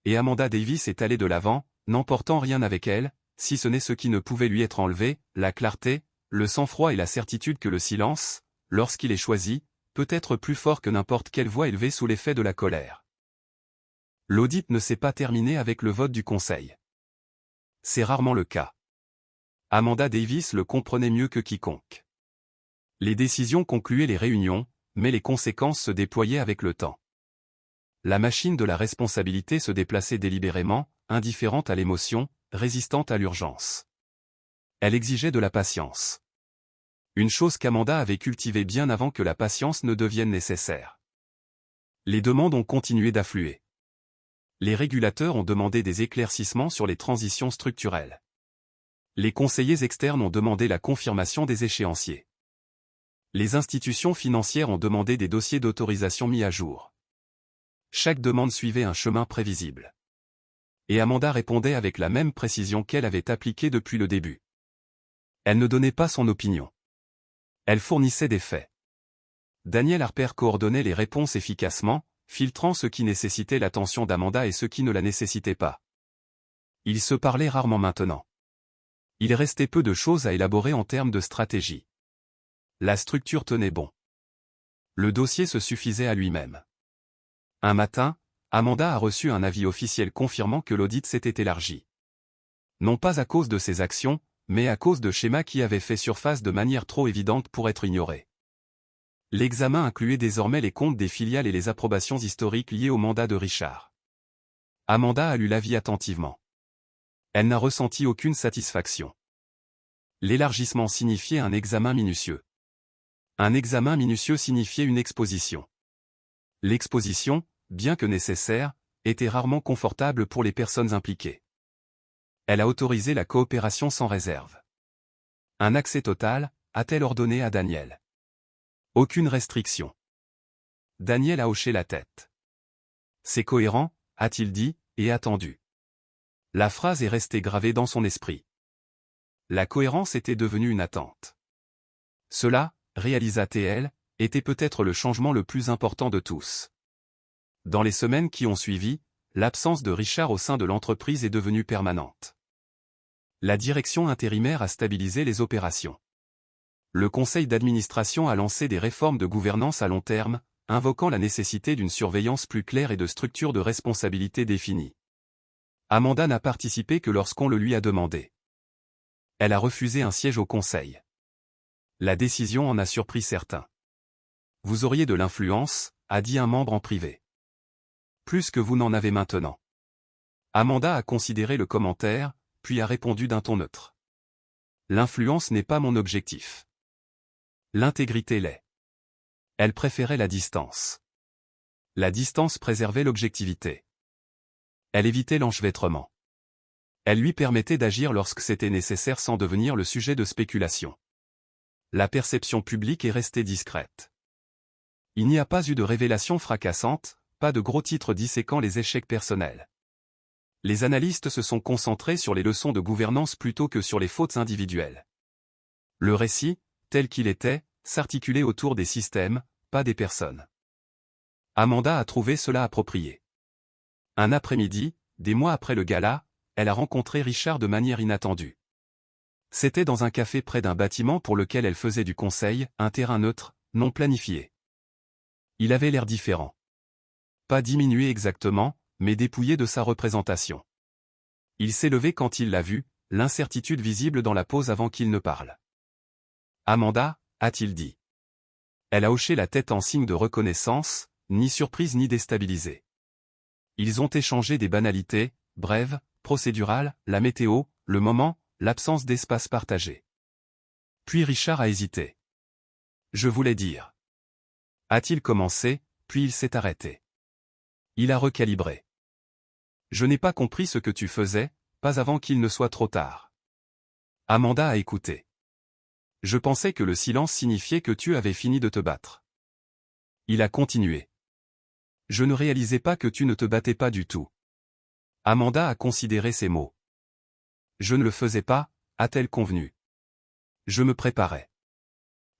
Et Amanda Davis est allée de l'avant, n'emportant rien avec elle, si ce n'est ce qui ne pouvait lui être enlevé, la clarté, le sang-froid et la certitude que le silence, lorsqu'il est choisi, peut être plus fort que n'importe quelle voix élevée sous l'effet de la colère. L'audit ne s'est pas terminé avec le vote du conseil. C'est rarement le cas. Amanda Davis le comprenait mieux que quiconque. Les décisions concluaient les réunions, mais les conséquences se déployaient avec le temps. La machine de la responsabilité se déplaçait délibérément, indifférente à l'émotion, résistante à l'urgence. Elle exigeait de la patience. Une chose qu'Amanda avait cultivée bien avant que la patience ne devienne nécessaire. Les demandes ont continué d'affluer. Les régulateurs ont demandé des éclaircissements sur les transitions structurelles. Les conseillers externes ont demandé la confirmation des échéanciers. Les institutions financières ont demandé des dossiers d'autorisation mis à jour. Chaque demande suivait un chemin prévisible. Et Amanda répondait avec la même précision qu'elle avait appliquée depuis le début. Elle ne donnait pas son opinion. Elle fournissait des faits. Daniel Harper coordonnait les réponses efficacement, filtrant ce qui nécessitait l'attention d'Amanda et ce qui ne la nécessitait pas. Ils se parlaient rarement maintenant. Il restait peu de choses à élaborer en termes de stratégie. La structure tenait bon. Le dossier se suffisait à lui-même. Un matin, Amanda a reçu un avis officiel confirmant que l'audit s'était élargi. Non pas à cause de ses actions, mais à cause de schémas qui avaient fait surface de manière trop évidente pour être ignorés. L'examen incluait désormais les comptes des filiales et les approbations historiques liées au mandat de Richard. Amanda a lu l'avis attentivement. Elle n'a ressenti aucune satisfaction. L'élargissement signifiait un examen minutieux. Un examen minutieux signifiait une exposition. L'exposition, bien que nécessaire, était rarement confortable pour les personnes impliquées. Elle a autorisé la coopération sans réserve. Un accès total, a-t-elle ordonné à Daniel. Aucune restriction. Daniel a hoché la tête. C'est cohérent, a-t-il dit, et attendu. La phrase est restée gravée dans son esprit. La cohérence était devenue une attente. Cela, réalisa-t-elle, était peut-être le changement le plus important de tous. Dans les semaines qui ont suivi, l'absence de Richard au sein de l'entreprise est devenue permanente. La direction intérimaire a stabilisé les opérations. Le conseil d'administration a lancé des réformes de gouvernance à long terme, invoquant la nécessité d'une surveillance plus claire et de structures de responsabilité définies. Amanda n'a participé que lorsqu'on le lui a demandé. Elle a refusé un siège au conseil. La décision en a surpris certains. Vous auriez de l'influence, a dit un membre en privé. Plus que vous n'en avez maintenant. Amanda a considéré le commentaire, puis a répondu d'un ton neutre. L'influence n'est pas mon objectif. L'intégrité l'est. Elle préférait la distance. La distance préservait l'objectivité. Elle évitait l'enchevêtrement. Elle lui permettait d'agir lorsque c'était nécessaire sans devenir le sujet de spéculation. La perception publique est restée discrète. Il n'y a pas eu de révélations fracassantes, pas de gros titres disséquant les échecs personnels. Les analystes se sont concentrés sur les leçons de gouvernance plutôt que sur les fautes individuelles. Le récit, tel qu'il était, s'articulait autour des systèmes, pas des personnes. Amanda a trouvé cela approprié. Un après-midi, des mois après le gala, elle a rencontré Richard de manière inattendue. C'était dans un café près d'un bâtiment pour lequel elle faisait du conseil, un terrain neutre, non planifié. Il avait l'air différent. Pas diminué exactement, mais dépouillé de sa représentation. Il s'est levé quand il l'a vu, l'incertitude visible dans la pose avant qu'il ne parle. Amanda, a-t-il dit. Elle a hoché la tête en signe de reconnaissance, ni surprise ni déstabilisée. Ils ont échangé des banalités, brèves, procédurales, la météo, le moment, l'absence d'espace partagé. Puis Richard a hésité. Je voulais dire. A-t-il commencé, puis il s'est arrêté. Il a recalibré. Je n'ai pas compris ce que tu faisais, pas avant qu'il ne soit trop tard. Amanda a écouté. Je pensais que le silence signifiait que tu avais fini de te battre. Il a continué. Je ne réalisais pas que tu ne te battais pas du tout. Amanda a considéré ses mots. Je ne le faisais pas, a-t-elle convenu. Je me préparais.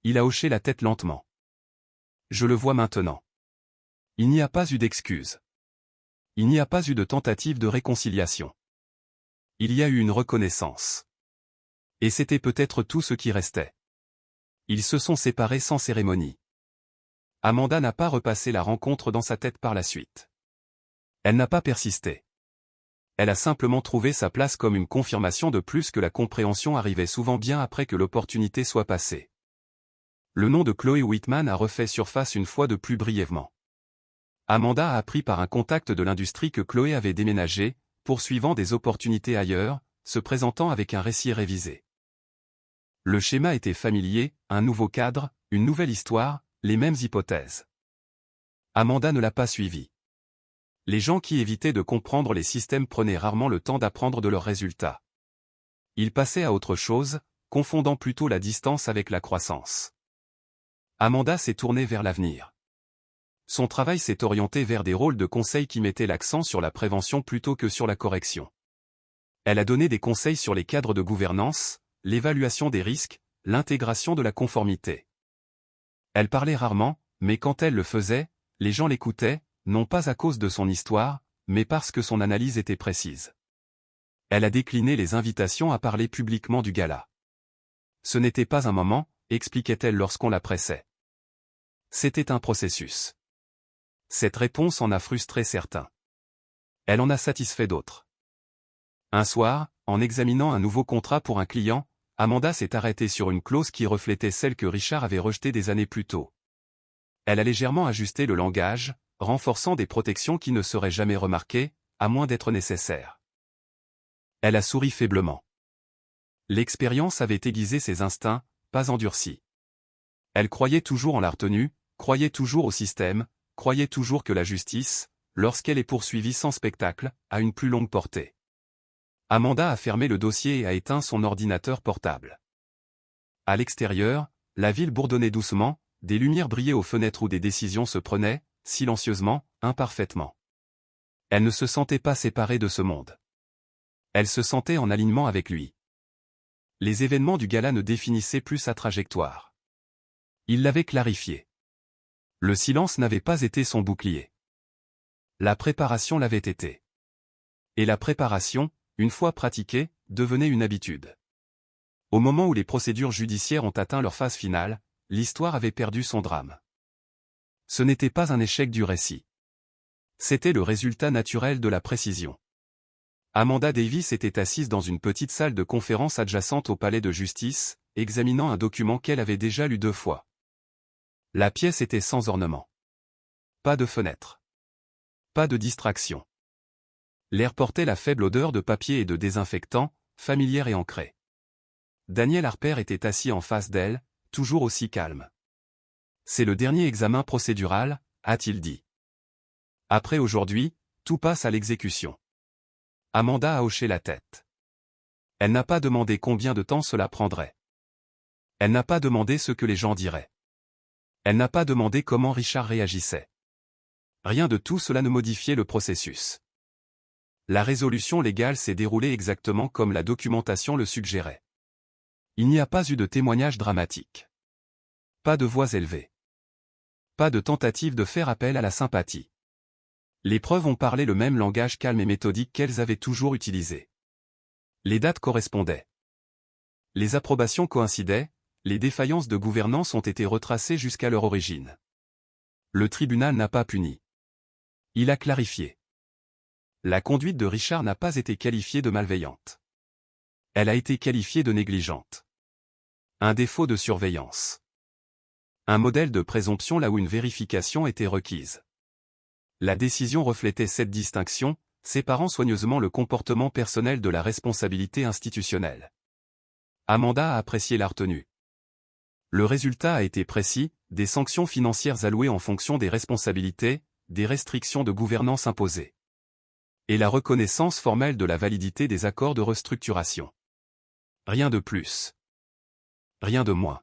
Il a hoché la tête lentement. Je le vois maintenant. Il n'y a pas eu d'excuse. Il n'y a pas eu de tentative de réconciliation. Il y a eu une reconnaissance. Et c'était peut-être tout ce qui restait. Ils se sont séparés sans cérémonie. Amanda n'a pas repassé la rencontre dans sa tête par la suite. Elle n'a pas persisté. Elle a simplement trouvé sa place comme une confirmation de plus que la compréhension arrivait souvent bien après que l'opportunité soit passée. Le nom de Chloé Whitman a refait surface une fois de plus brièvement. Amanda a appris par un contact de l'industrie que Chloé avait déménagé, poursuivant des opportunités ailleurs, se présentant avec un récit révisé. Le schéma était familier, un nouveau cadre, une nouvelle histoire, les mêmes hypothèses. Amanda ne l'a pas suivi. Les gens qui évitaient de comprendre les systèmes prenaient rarement le temps d'apprendre de leurs résultats. Ils passaient à autre chose, confondant plutôt la distance avec la croissance. Amanda s'est tournée vers l'avenir. Son travail s'est orienté vers des rôles de conseil qui mettaient l'accent sur la prévention plutôt que sur la correction. Elle a donné des conseils sur les cadres de gouvernance, l'évaluation des risques, l'intégration de la conformité. Elle parlait rarement, mais quand elle le faisait, les gens l'écoutaient, non pas à cause de son histoire, mais parce que son analyse était précise. Elle a décliné les invitations à parler publiquement du gala. Ce n'était pas un moment, expliquait-elle lorsqu'on la pressait. C'était un processus. Cette réponse en a frustré certains. Elle en a satisfait d'autres. Un soir, en examinant un nouveau contrat pour un client, Amanda s'est arrêtée sur une clause qui reflétait celle que Richard avait rejetée des années plus tôt. Elle a légèrement ajusté le langage, renforçant des protections qui ne seraient jamais remarquées, à moins d'être nécessaires. Elle a souri faiblement. L'expérience avait aiguisé ses instincts, pas endurci. Elle croyait toujours en la retenue, croyait toujours au système, croyait toujours que la justice, lorsqu'elle est poursuivie sans spectacle, a une plus longue portée. Amanda a fermé le dossier et a éteint son ordinateur portable. À l'extérieur, la ville bourdonnait doucement, des lumières brillaient aux fenêtres où des décisions se prenaient, silencieusement, imparfaitement. Elle ne se sentait pas séparée de ce monde. Elle se sentait en alignement avec lui. Les événements du gala ne définissaient plus sa trajectoire. Ils l'avaient clarifié. Le silence n'avait pas été son bouclier. La préparation l'avait été. Et la préparation, une fois pratiquée, devenait une habitude. Au moment où les procédures judiciaires ont atteint leur phase finale, l'histoire avait perdu son drame. Ce n'était pas un échec du récit. C'était le résultat naturel de la précision. Amanda Davis était assise dans une petite salle de conférence adjacente au palais de justice, examinant un document qu'elle avait déjà lu 2 fois. La pièce était sans ornement. Pas de fenêtre. Pas de distraction. L'air portait la faible odeur de papier et de désinfectant, familière et ancrée. Daniel Harper était assis en face d'elle, toujours aussi calme. « C'est le dernier examen procédural », a-t-il dit. Après aujourd'hui, tout passe à l'exécution. Amanda a hoché la tête. Elle n'a pas demandé combien de temps cela prendrait. Elle n'a pas demandé ce que les gens diraient. Elle n'a pas demandé comment Richard réagissait. Rien de tout cela ne modifiait le processus. La résolution légale s'est déroulée exactement comme la documentation le suggérait. Il n'y a pas eu de témoignage dramatique. Pas de voix élevées. Pas de tentative de faire appel à la sympathie. Les preuves ont parlé le même langage calme et méthodique qu'elles avaient toujours utilisé. Les dates correspondaient. Les approbations coïncidaient, les défaillances de gouvernance ont été retracées jusqu'à leur origine. Le tribunal n'a pas puni. Il a clarifié. La conduite de Richard n'a pas été qualifiée de malveillante. Elle a été qualifiée de négligente. Un défaut de surveillance. Un modèle de présomption là où une vérification était requise. La décision reflétait cette distinction, séparant soigneusement le comportement personnel de la responsabilité institutionnelle. Amanda a apprécié la retenue. Le résultat a été précis, des sanctions financières allouées en fonction des responsabilités, des restrictions de gouvernance imposées. Et la reconnaissance formelle de la validité des accords de restructuration. Rien de plus. Rien de moins.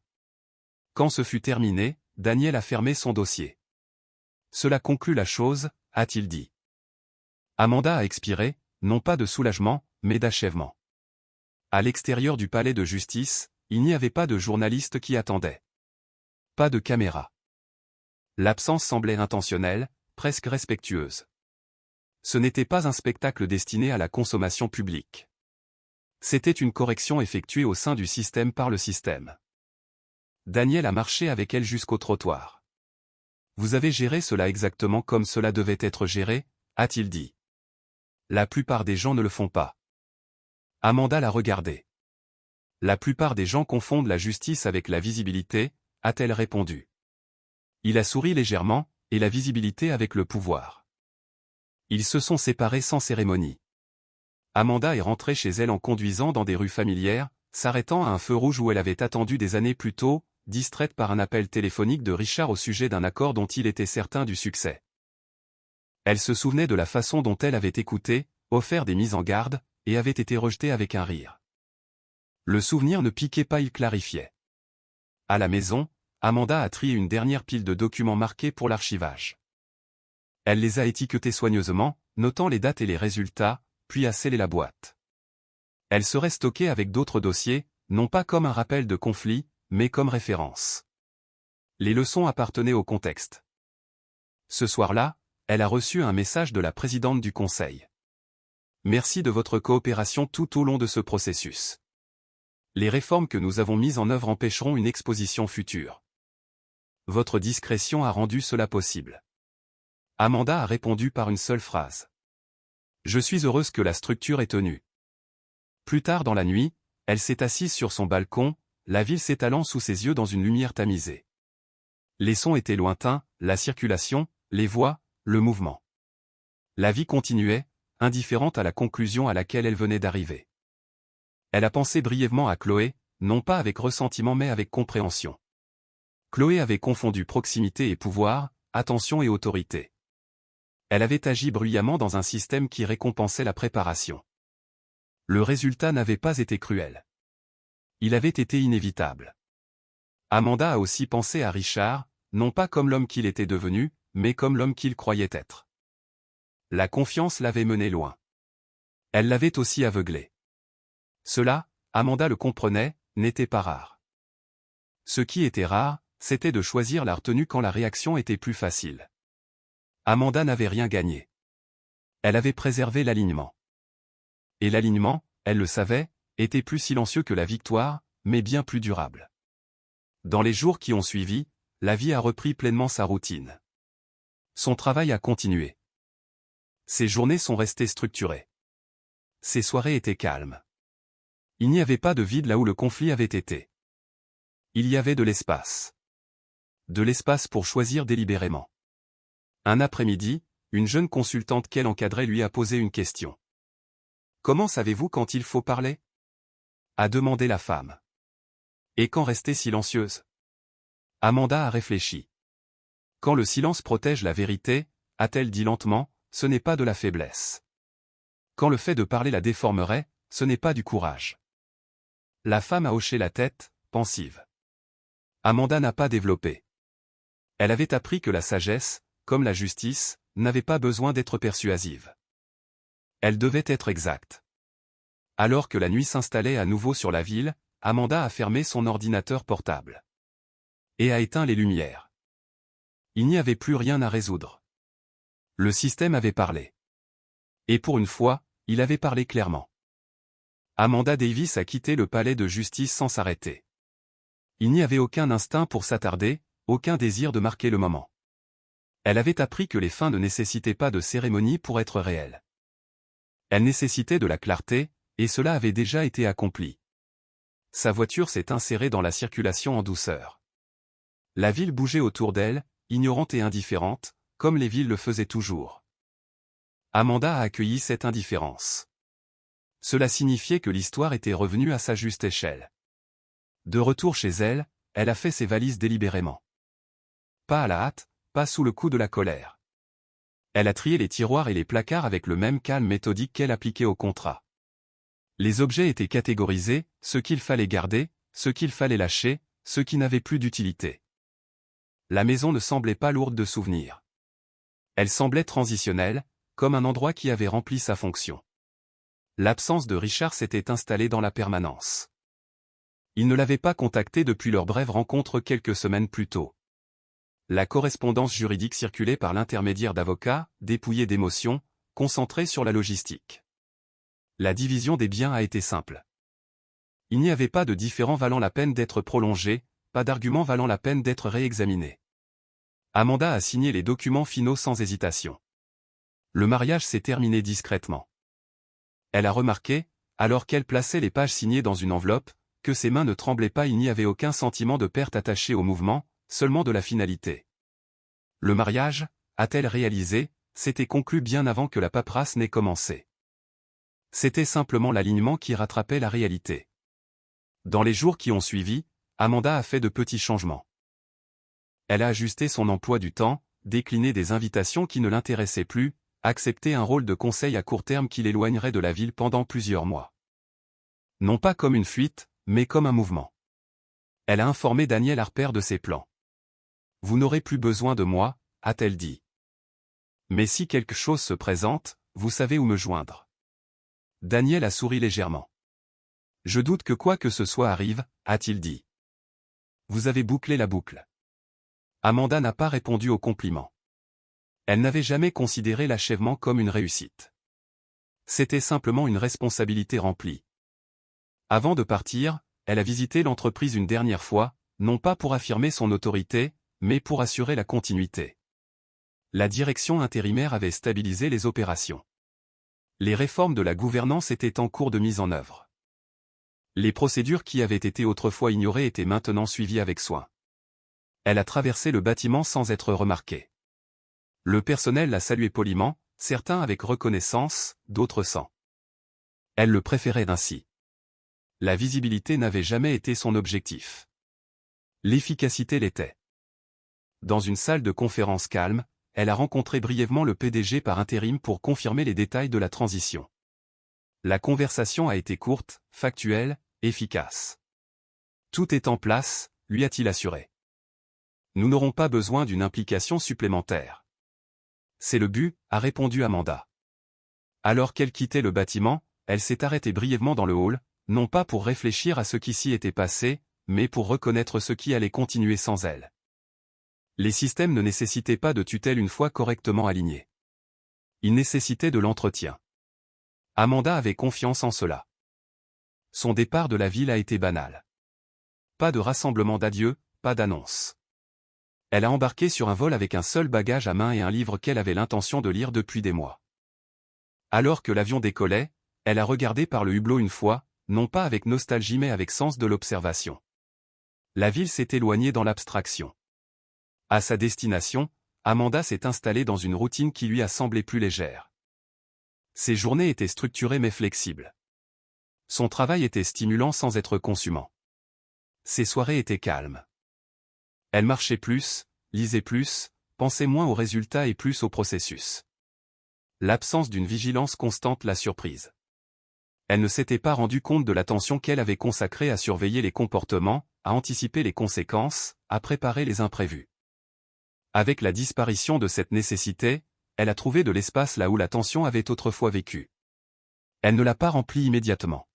Quand ce fut terminé, Daniel a fermé son dossier. Cela conclut la chose, a-t-il dit. Amanda a expiré, non pas de soulagement, mais d'achèvement. À l'extérieur du palais de justice, il n'y avait pas de journalistes qui attendaient. Pas de caméra. L'absence semblait intentionnelle, presque respectueuse. Ce n'était pas un spectacle destiné à la consommation publique. C'était une correction effectuée au sein du système par le système. Daniel a marché avec elle jusqu'au trottoir. « Vous avez géré cela exactement comme cela devait être géré ?» a-t-il dit. La plupart des gens ne le font pas. Amanda l'a regardé. La plupart des gens confondent la justice avec la visibilité, a-t-elle répondu. Il a souri légèrement, et la visibilité avec le pouvoir. Ils se sont séparés sans cérémonie. Amanda est rentrée chez elle en conduisant dans des rues familières, s'arrêtant à un feu rouge où elle avait attendu des années plus tôt, distraite par un appel téléphonique de Richard au sujet d'un accord dont il était certain du succès. Elle se souvenait de la façon dont elle avait écouté, offert des mises en garde, et avait été rejetée avec un rire. Le souvenir ne piquait pas, il clarifiait. À la maison, Amanda a trié une dernière pile de documents marqués pour l'archivage. Elle les a étiquetés soigneusement, notant les dates et les résultats, puis a scellé la boîte. Elle serait stockée avec d'autres dossiers, non pas comme un rappel de conflit, mais comme référence. Les leçons appartenaient au contexte. Ce soir-là, elle a reçu un message de la présidente du conseil. Merci de votre coopération tout au long de ce processus. Les réformes que nous avons mises en œuvre empêcheront une exposition future. Votre discrétion a rendu cela possible. Amanda a répondu par une seule phrase. Je suis heureuse que la structure est tenue. Plus tard dans la nuit, elle s'est assise sur son balcon, la ville s'étalant sous ses yeux dans une lumière tamisée. Les sons étaient lointains, la circulation, les voix, le mouvement. La vie continuait, indifférente à la conclusion à laquelle elle venait d'arriver. Elle a pensé brièvement à Chloé, non pas avec ressentiment mais avec compréhension. Chloé avait confondu proximité et pouvoir, attention et autorité. Elle avait agi bruyamment dans un système qui récompensait la préparation. Le résultat n'avait pas été cruel. Il avait été inévitable. Amanda a aussi pensé à Richard, non pas comme l'homme qu'il était devenu, mais comme l'homme qu'il croyait être. La confiance l'avait mené loin. Elle l'avait aussi aveuglé. Cela, Amanda le comprenait, n'était pas rare. Ce qui était rare, c'était de choisir la retenue quand la réaction était plus facile. Amanda n'avait rien gagné. Elle avait préservé l'alignement. Et l'alignement, elle le savait, était plus silencieux que la victoire, mais bien plus durable. Dans les jours qui ont suivi, la vie a repris pleinement sa routine. Son travail a continué. Ses journées sont restées structurées. Ses soirées étaient calmes. Il n'y avait pas de vide là où le conflit avait été. Il y avait de l'espace. De l'espace pour choisir délibérément. Un après-midi, une jeune consultante qu'elle encadrait lui a posé une question. « Comment savez-vous quand il faut parler ?» a demandé la femme. Et quand rester silencieuse? Amanda a réfléchi. Quand le silence protège la vérité, a-t-elle dit lentement, ce n'est pas de la faiblesse. Quand le fait de parler la déformerait, ce n'est pas du courage. La femme a hoché la tête, pensive. Amanda n'a pas développé. Elle avait appris que la sagesse, comme la justice, n'avait pas besoin d'être persuasive. Elle devait être exacte. Alors que la nuit s'installait à nouveau sur la ville, Amanda a fermé son ordinateur portable. Et a éteint les lumières. Il n'y avait plus rien à résoudre. Le système avait parlé. Et pour une fois, il avait parlé clairement. Amanda Davis a quitté le palais de justice sans s'arrêter. Il n'y avait aucun instinct pour s'attarder, aucun désir de marquer le moment. Elle avait appris que les fins ne nécessitaient pas de cérémonie pour être réelles. Elles nécessitaient de la clarté, et cela avait déjà été accompli. Sa voiture s'est insérée dans la circulation en douceur. La ville bougeait autour d'elle, ignorante et indifférente, comme les villes le faisaient toujours. Amanda a accueilli cette indifférence. Cela signifiait que l'histoire était revenue à sa juste échelle. De retour chez elle, elle a fait ses valises délibérément. Pas à la hâte, pas sous le coup de la colère. Elle a trié les tiroirs et les placards avec le même calme méthodique qu'elle appliquait au contrat. Les objets étaient catégorisés, ce qu'il fallait garder, ce qu'il fallait lâcher, ce qui n'avait plus d'utilité. La maison ne semblait pas lourde de souvenirs. Elle semblait transitionnelle, comme un endroit qui avait rempli sa fonction. L'absence de Richard s'était installée dans la permanence. Il ne l'avait pas contacté depuis leur brève rencontre quelques semaines plus tôt. La correspondance juridique circulait par l'intermédiaire d'avocats, dépouillés d'émotions, concentrés sur la logistique. La division des biens a été simple. Il n'y avait pas de différend valant la peine d'être prolongé, pas d'argument valant la peine d'être réexaminé. Amanda a signé les documents finaux sans hésitation. Le mariage s'est terminé discrètement. Elle a remarqué, alors qu'elle plaçait les pages signées dans une enveloppe, que ses mains ne tremblaient pas. Il n'y avait aucun sentiment de perte attaché au mouvement, seulement de la finalité. Le mariage, a-t-elle réalisé, s'était conclu bien avant que la paperasse n'ait commencé. C'était simplement l'alignement qui rattrapait la réalité. Dans les jours qui ont suivi, Amanda a fait de petits changements. Elle a ajusté son emploi du temps, décliné des invitations qui ne l'intéressaient plus, accepté un rôle de conseil à court terme qui l'éloignerait de la ville pendant plusieurs mois. Non pas comme une fuite, mais comme un mouvement. Elle a informé Daniel Harper de ses plans. « Vous n'aurez plus besoin de moi », a-t-elle dit. Mais si quelque chose se présente, vous savez où me joindre. Daniel a souri légèrement. Je doute que quoi que ce soit arrive, a-t-il dit. Vous avez bouclé la boucle. Amanda n'a pas répondu au compliment. Elle n'avait jamais considéré l'achèvement comme une réussite. C'était simplement une responsabilité remplie. Avant de partir, elle a visité l'entreprise une dernière fois, non pas pour affirmer son autorité, mais pour assurer la continuité. La direction intérimaire avait stabilisé les opérations. Les réformes de la gouvernance étaient en cours de mise en œuvre. Les procédures qui avaient été autrefois ignorées étaient maintenant suivies avec soin. Elle a traversé le bâtiment sans être remarquée. Le personnel l'a salué poliment, certains avec reconnaissance, d'autres sans. Elle le préférait ainsi. La visibilité n'avait jamais été son objectif. L'efficacité l'était. Dans une salle de conférence calme, elle a rencontré brièvement le PDG par intérim pour confirmer les détails de la transition. La conversation a été courte, factuelle, efficace. Tout est en place, lui a-t-il assuré. Nous n'aurons pas besoin d'une implication supplémentaire. C'est le but, a répondu Amanda. Alors qu'elle quittait le bâtiment, elle s'est arrêtée brièvement dans le hall, non pas pour réfléchir à ce qui s'y était passé, mais pour reconnaître ce qui allait continuer sans elle. Les systèmes ne nécessitaient pas de tutelle une fois correctement alignés. Ils nécessitaient de l'entretien. Amanda avait confiance en cela. Son départ de la ville a été banal. Pas de rassemblement d'adieu, pas d'annonce. Elle a embarqué sur un vol avec un seul bagage à main et un livre qu'elle avait l'intention de lire depuis des mois. Alors que l'avion décollait, elle a regardé par le hublot une fois, non pas avec nostalgie mais avec sens de l'observation. La ville s'est éloignée dans l'abstraction. À sa destination, Amanda s'est installée dans une routine qui lui a semblé plus légère. Ses journées étaient structurées mais flexibles. Son travail était stimulant sans être consumant. Ses soirées étaient calmes. Elle marchait plus, lisait plus, pensait moins aux résultats et plus au processus. L'absence d'une vigilance constante l'a surprise. Elle ne s'était pas rendue compte de l'attention qu'elle avait consacrée à surveiller les comportements, à anticiper les conséquences, à préparer les imprévus. Avec la disparition de cette nécessité, elle a trouvé de l'espace là où la tension avait autrefois vécu. Elle ne l'a pas rempli immédiatement.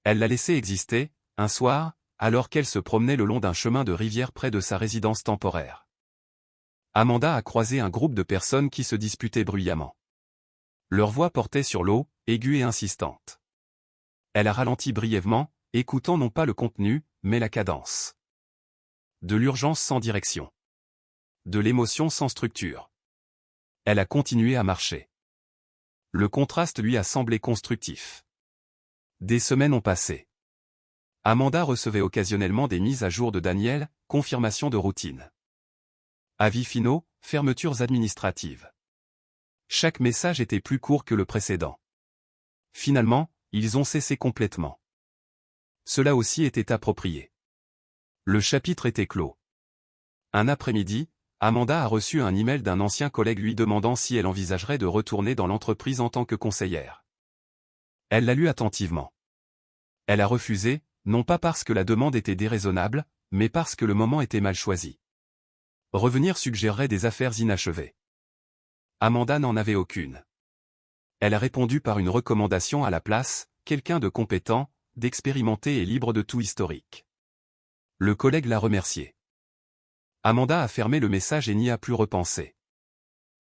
Elle l'a laissé exister, un soir, alors qu'elle se promenait le long d'un chemin de rivière près de sa résidence temporaire. Amanda a croisé un groupe de personnes qui se disputaient bruyamment. Leur voix portait sur l'eau, aiguë et insistante. Elle a ralenti brièvement, écoutant non pas le contenu, mais la cadence. De l'urgence sans direction. De l'émotion sans structure. Elle a continué à marcher. Le contraste lui a semblé constructif. Des semaines ont passé. Amanda recevait occasionnellement des mises à jour de Daniel, confirmation de routine. Avis finaux, fermetures administratives. Chaque message était plus court que le précédent. Finalement, ils ont cessé complètement. Cela aussi était approprié. Le chapitre était clos. Un après-midi, Amanda a reçu un email d'un ancien collègue lui demandant si elle envisagerait de retourner dans l'entreprise en tant que conseillère. Elle l'a lu attentivement. Elle a refusé, non pas parce que la demande était déraisonnable, mais parce que le moment était mal choisi. Revenir suggérerait des affaires inachevées. Amanda n'en avait aucune. Elle a répondu par une recommandation à la place, quelqu'un de compétent, d'expérimenté et libre de tout historique. Le collègue l'a remercié. Amanda a fermé le message et n'y a plus repensé.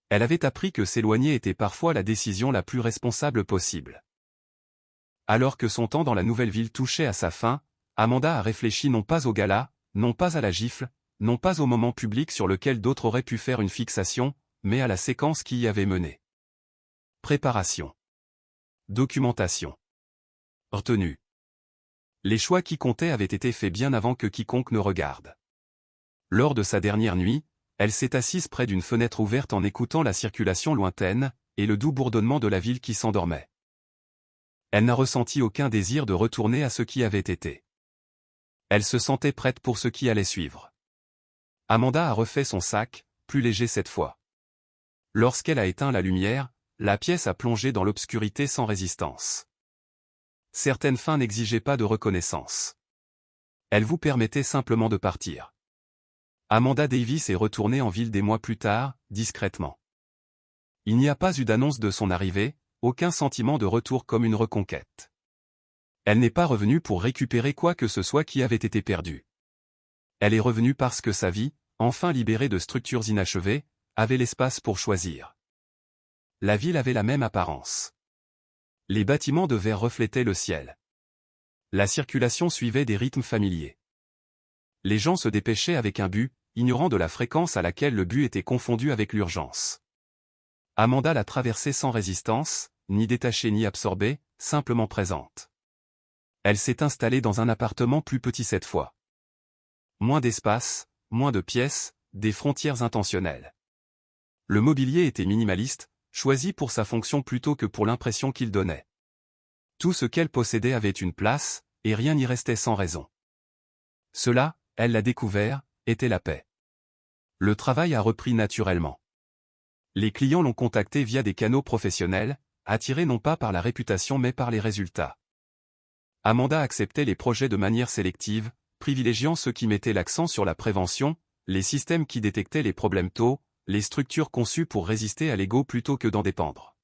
Elle avait appris que s'éloigner était parfois la décision la plus responsable possible. Alors que son temps dans la nouvelle ville touchait à sa fin, Amanda a réfléchi non pas au gala, non pas à la gifle, non pas au moment public sur lequel d'autres auraient pu faire une fixation, mais à la séquence qui y avait mené. Préparation. Documentation. Retenue. Les choix qui comptaient avaient été faits bien avant que quiconque ne regarde. Lors de sa dernière nuit, elle s'est assise près d'une fenêtre ouverte en écoutant la circulation lointaine, et le doux bourdonnement de la ville qui s'endormait. Elle n'a ressenti aucun désir de retourner à ce qui avait été. Elle se sentait prête pour ce qui allait suivre. Amanda a refait son sac, plus léger cette fois. Lorsqu'elle a éteint la lumière, la pièce a plongé dans l'obscurité sans résistance. Certaines fins n'exigeaient pas de reconnaissance. Elles vous permettaient simplement de partir. Amanda Davis est retournée en ville des mois plus tard, discrètement. Il n'y a pas eu d'annonce de son arrivée, aucun sentiment de retour comme une reconquête. Elle n'est pas revenue pour récupérer quoi que ce soit qui avait été perdu. Elle est revenue parce que sa vie, enfin libérée de structures inachevées, avait l'espace pour choisir. La ville avait la même apparence. Les bâtiments de verre reflétaient le ciel. La circulation suivait des rythmes familiers. Les gens se dépêchaient avec un but, ignorant de la fréquence à laquelle le but était confondu avec l'urgence. Amanda la traversait sans résistance, ni détachée ni absorbée, simplement présente. Elle s'est installée dans un appartement plus petit cette fois. Moins d'espace, moins de pièces, des frontières intentionnelles. Le mobilier était minimaliste, choisi pour sa fonction plutôt que pour l'impression qu'il donnait. Tout ce qu'elle possédait avait une place, et rien n'y restait sans raison. Cela, elle l'a découvert, était la paix. Le travail a repris naturellement. Les clients l'ont contacté via des canaux professionnels, attirés non pas par la réputation mais par les résultats. Amanda acceptait les projets de manière sélective, privilégiant ceux qui mettaient l'accent sur la prévention, les systèmes qui détectaient les problèmes tôt, les structures conçues pour résister à l'ego plutôt que d'en dépendre.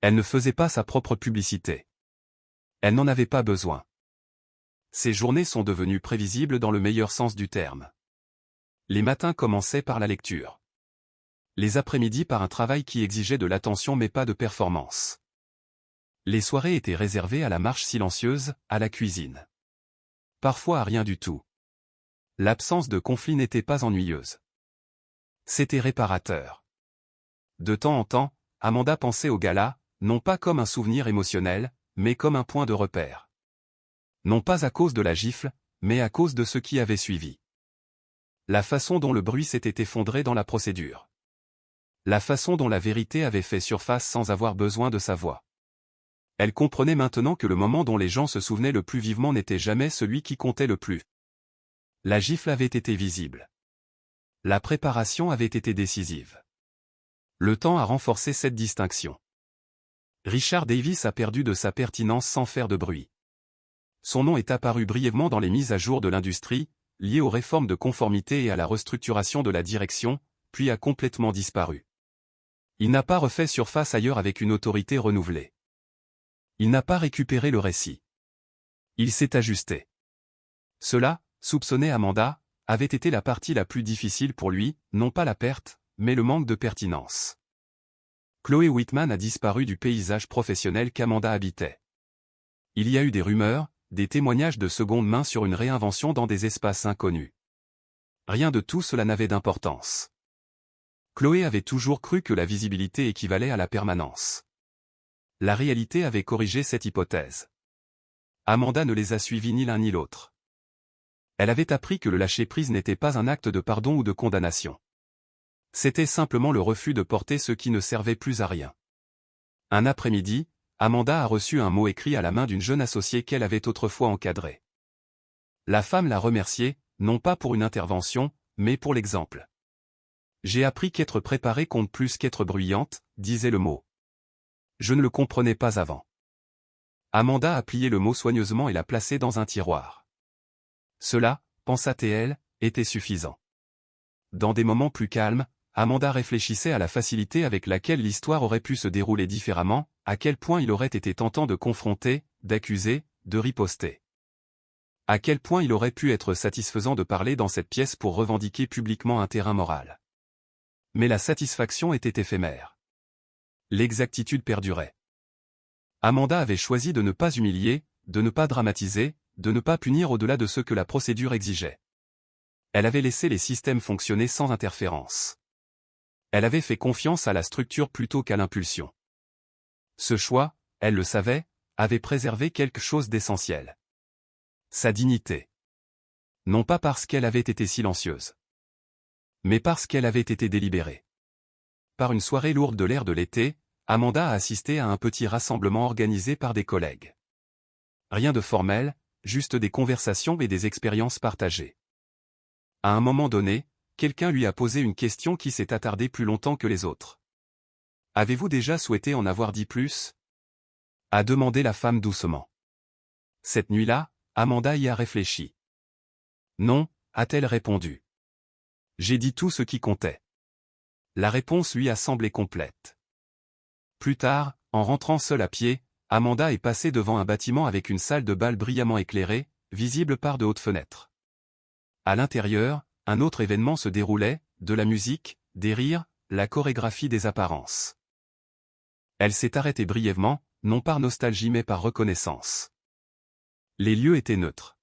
Elle ne faisait pas sa propre publicité. Elle n'en avait pas besoin. Ses journées sont devenues prévisibles dans le meilleur sens du terme. Les matins commençaient par la lecture. Les après-midi par un travail qui exigeait de l'attention mais pas de performance. Les soirées étaient réservées à la marche silencieuse, à la cuisine. Parfois à rien du tout. L'absence de conflit n'était pas ennuyeuse. C'était réparateur. De temps en temps, Amanda pensait au gala, non pas comme un souvenir émotionnel, mais comme un point de repère. Non pas à cause de la gifle, mais à cause de ce qui avait suivi. La façon dont le bruit s'était effondré dans la procédure. La façon dont la vérité avait fait surface sans avoir besoin de sa voix. Elle comprenait maintenant que le moment dont les gens se souvenaient le plus vivement n'était jamais celui qui comptait le plus. La gifle avait été visible. La préparation avait été décisive. Le temps a renforcé cette distinction. Richard Davis a perdu de sa pertinence sans faire de bruit. Son nom est apparu brièvement dans les mises à jour de l'industrie, liées aux réformes de conformité et à la restructuration de la direction, puis a complètement disparu. Il n'a pas refait surface ailleurs avec une autorité renouvelée. Il n'a pas récupéré le récit. Il s'est ajusté. Cela, soupçonnait Amanda, avait été la partie la plus difficile pour lui, non pas la perte, mais le manque de pertinence. Chloé Whitman a disparu du paysage professionnel qu'Amanda habitait. Il y a eu des rumeurs, des témoignages de seconde main sur une réinvention dans des espaces inconnus. Rien de tout cela n'avait d'importance. Chloé avait toujours cru que la visibilité équivalait à la permanence. La réalité avait corrigé cette hypothèse. Amanda ne les a suivis ni l'un ni l'autre. Elle avait appris que le lâcher-prise n'était pas un acte de pardon ou de condamnation. C'était simplement le refus de porter ce qui ne servait plus à rien. Un après-midi, Amanda a reçu un mot écrit à la main d'une jeune associée qu'elle avait autrefois encadrée. La femme l'a remerciée, non pas pour une intervention, mais pour l'exemple. « J'ai appris qu'être préparée compte plus qu'être bruyante », disait le mot. Je ne le comprenais pas avant. Amanda a plié le mot soigneusement et l'a placé dans un tiroir. Cela, pensa-t-elle, était suffisant. Dans des moments plus calmes, Amanda réfléchissait à la facilité avec laquelle l'histoire aurait pu se dérouler différemment, à quel point il aurait été tentant de confronter, d'accuser, de riposter. À quel point il aurait pu être satisfaisant de parler dans cette pièce pour revendiquer publiquement un terrain moral. Mais la satisfaction était éphémère. L'exactitude perdurait. Amanda avait choisi de ne pas humilier, de ne pas dramatiser, de ne pas punir au-delà de ce que la procédure exigeait. Elle avait laissé les systèmes fonctionner sans interférence. Elle avait fait confiance à la structure plutôt qu'à l'impulsion. Ce choix, elle le savait, avait préservé quelque chose d'essentiel. Sa dignité. Non pas parce qu'elle avait été silencieuse, mais parce qu'elle avait été délibérée. Par une soirée lourde de l'air de l'été, Amanda a assisté à un petit rassemblement organisé par des collègues. Rien de formel, juste des conversations et des expériences partagées. À un moment donné, quelqu'un lui a posé une question qui s'est attardée plus longtemps que les autres. « Avez-vous déjà souhaité en avoir dit plus ?» a demandé la femme doucement. Cette nuit-là, Amanda y a réfléchi. « Non », a-t-elle répondu. « J'ai dit tout ce qui comptait. » La réponse lui a semblé complète. Plus tard, en rentrant seule à pied, Amanda est passée devant un bâtiment avec une salle de bal brillamment éclairée, visible par de hautes fenêtres. À l'intérieur, un autre événement se déroulait, de la musique, des rires, la chorégraphie des apparences. Elle s'est arrêtée brièvement, non par nostalgie mais par reconnaissance. Les lieux étaient neutres.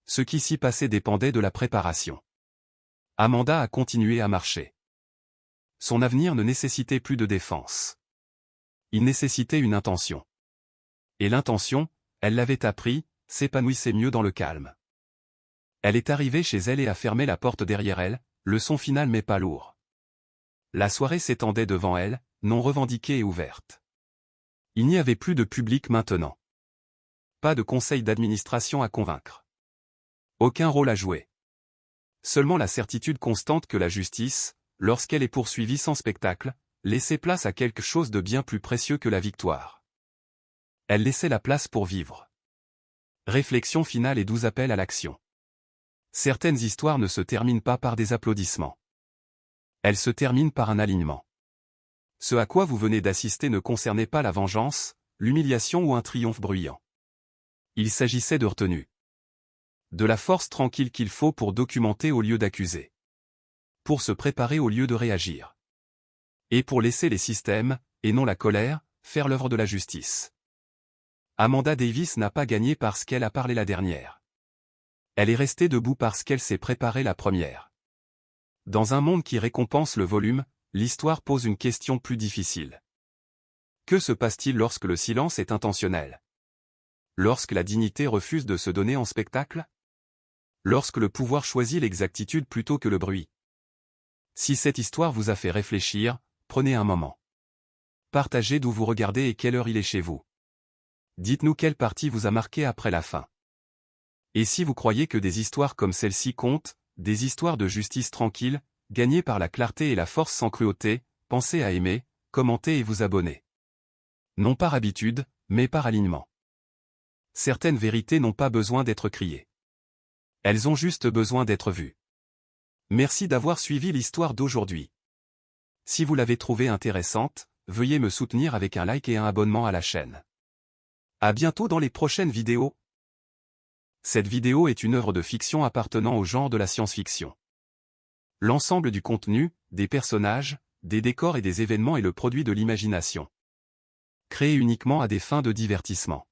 Ce qui s'y passait dépendait de la préparation. Amanda a continué à marcher. Son avenir ne nécessitait plus de défense. Il nécessitait une intention. Et l'intention, elle l'avait appris, s'épanouissait mieux dans le calme. Elle est arrivée chez elle et a fermé la porte derrière elle, le son final mais pas lourd. La soirée s'étendait devant elle, non revendiquée et ouverte. Il n'y avait plus de public maintenant. Pas de conseil d'administration à convaincre. Aucun rôle à jouer. Seulement la certitude constante que la justice, lorsqu'elle est poursuivie sans spectacle, laissait place à quelque chose de bien plus précieux que la victoire. Elle laissait la place pour vivre. Réflexion finale et doux appel à l'action. Certaines histoires ne se terminent pas par des applaudissements. Elles se terminent par un alignement. Ce à quoi vous venez d'assister ne concernait pas la vengeance, l'humiliation ou un triomphe bruyant. Il s'agissait de retenue. De la force tranquille qu'il faut pour documenter au lieu d'accuser. Pour se préparer au lieu de réagir. Et pour laisser les systèmes, et non la colère, faire l'œuvre de la justice. Amanda Davis n'a pas gagné parce qu'elle a parlé la dernière. Elle est restée debout parce qu'elle s'est préparée la première. Dans un monde qui récompense le volume, l'histoire pose une question plus difficile. Que se passe-t-il lorsque le silence est intentionnel? Lorsque la dignité refuse de se donner en spectacle? Lorsque le pouvoir choisit l'exactitude plutôt que le bruit? Si cette histoire vous a fait réfléchir, prenez un moment. Partagez d'où vous regardez et quelle heure il est chez vous. Dites-nous quelle partie vous a marqué après la fin. Et si vous croyez que des histoires comme celle-ci comptent, des histoires de justice tranquille, gagnées par la clarté et la force sans cruauté, pensez à aimer, commenter et vous abonner. Non par habitude, mais par alignement. Certaines vérités n'ont pas besoin d'être criées. Elles ont juste besoin d'être vues. Merci d'avoir suivi l'histoire d'aujourd'hui. Si vous l'avez trouvée intéressante, veuillez me soutenir avec un like et un abonnement à la chaîne. À bientôt dans les prochaines vidéos. Cette vidéo est une œuvre de fiction appartenant au genre de la science-fiction. L'ensemble du contenu, des personnages, des décors et des événements est le produit de l'imagination. Créé uniquement à des fins de divertissement.